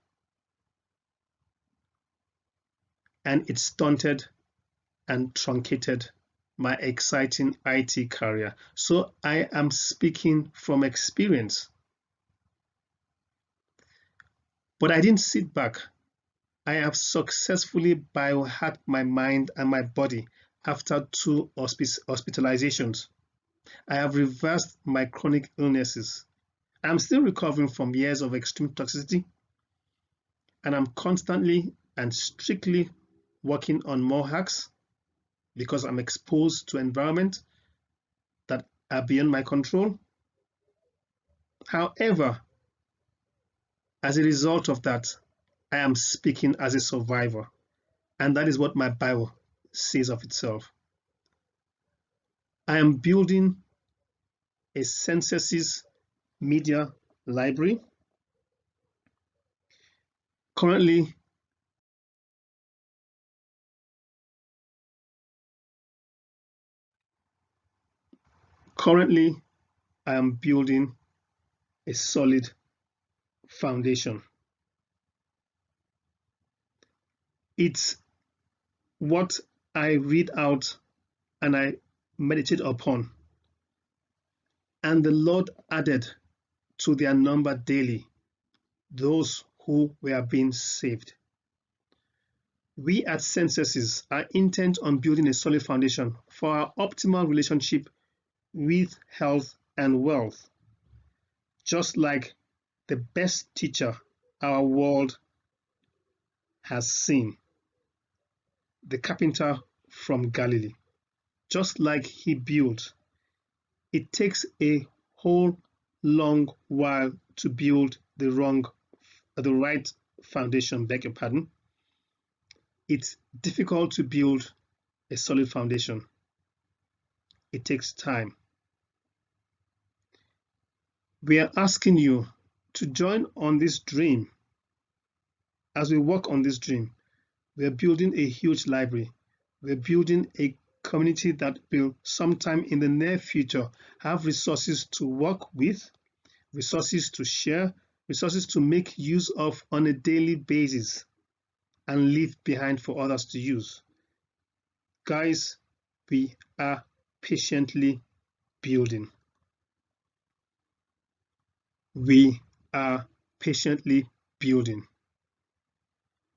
And it stunted and truncated my exciting IT career. So I am speaking from experience. But I didn't sit back. I have successfully biohacked my mind and my body after 2 hospitalizations. I have reversed my chronic illnesses. I'm still recovering from years of extreme toxicity, and I'm constantly and strictly working on more hacks because I'm exposed to environments that are beyond my control. However, as a result of that, I am speaking as a survivor, and that is what my bio says of itself. I am building a census media library. Currently, I am building a solid foundation. It's what I read out and I meditate upon. And the Lord added to their number daily those who were being saved. We at Censuses are intent on building a solid foundation for our optimal relationship with health and wealth, just like the best teacher our world has seen, the carpenter from Galilee. Just like he built, it takes a whole long while to build the right foundation, beg your pardon. It's difficult to build a solid foundation. It takes time. We are asking you to join on this dream. As we work on this dream, we are building a huge library. We're building a community that will sometime in the near future have resources to work with, resources to share, resources to make use of on a daily basis and leave behind for others to use. Guys, we are patiently building. We are patiently building.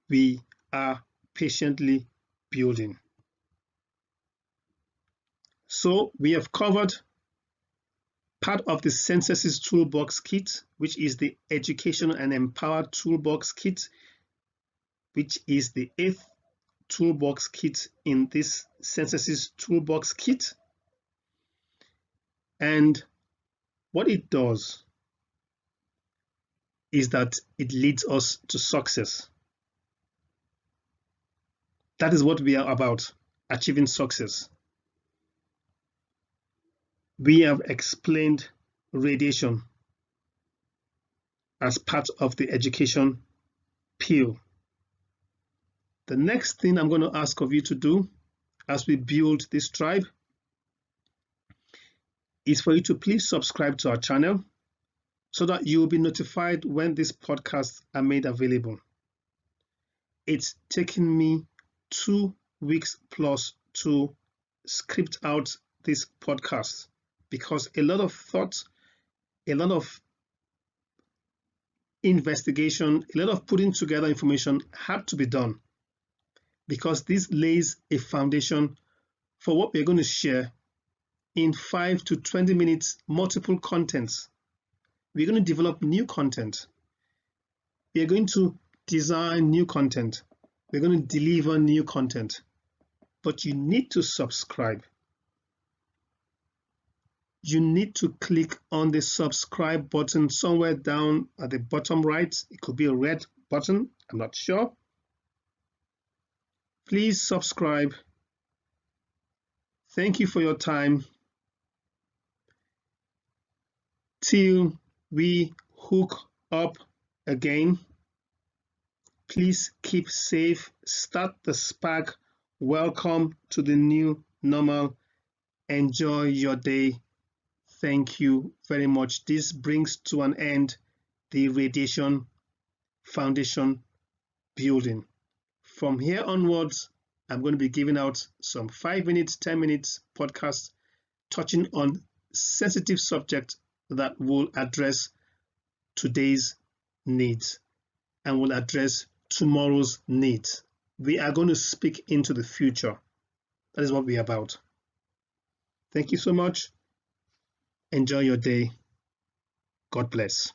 We are patiently building. So we have covered part of the Synthesis Toolbox Kit, which is the Education and Empower Toolbox Kit, which is the 8th toolbox kit in this Synthesis Toolbox Kit. And what it does is that it leads us to success. That is what we are about, achieving success. We have explained radiation as part of the education peel. The next thing I'm going to ask of you to do as we build this tribe is for you to please subscribe to our channel so that you will be notified when these podcasts are made available. It's taken me 2 weeks plus to script out this podcast because a lot of thought, a lot of investigation, a lot of putting together information had to be done, because this lays a foundation for what we're going to share in 5 to 20 minutes, multiple contents. We're going to develop new content. We're going to design new content. We're going to deliver new content. But you need to subscribe. You need to click on the subscribe button somewhere down at the bottom right. It could be a red button, I'm not sure. Please subscribe. Thank you for your time. Till we hook up again, please keep safe, start the spark. Welcome to the new normal. Enjoy your day. Thank you very much. This brings to an end the radiation foundation building. From here onwards, I'm going to be giving out some 5 minutes, 10 minutes podcasts touching on sensitive subjects that will address today's needs and will address tomorrow's needs. We are going to speak into the future. That is what we're about. Thank you so much. Enjoy your day. God bless.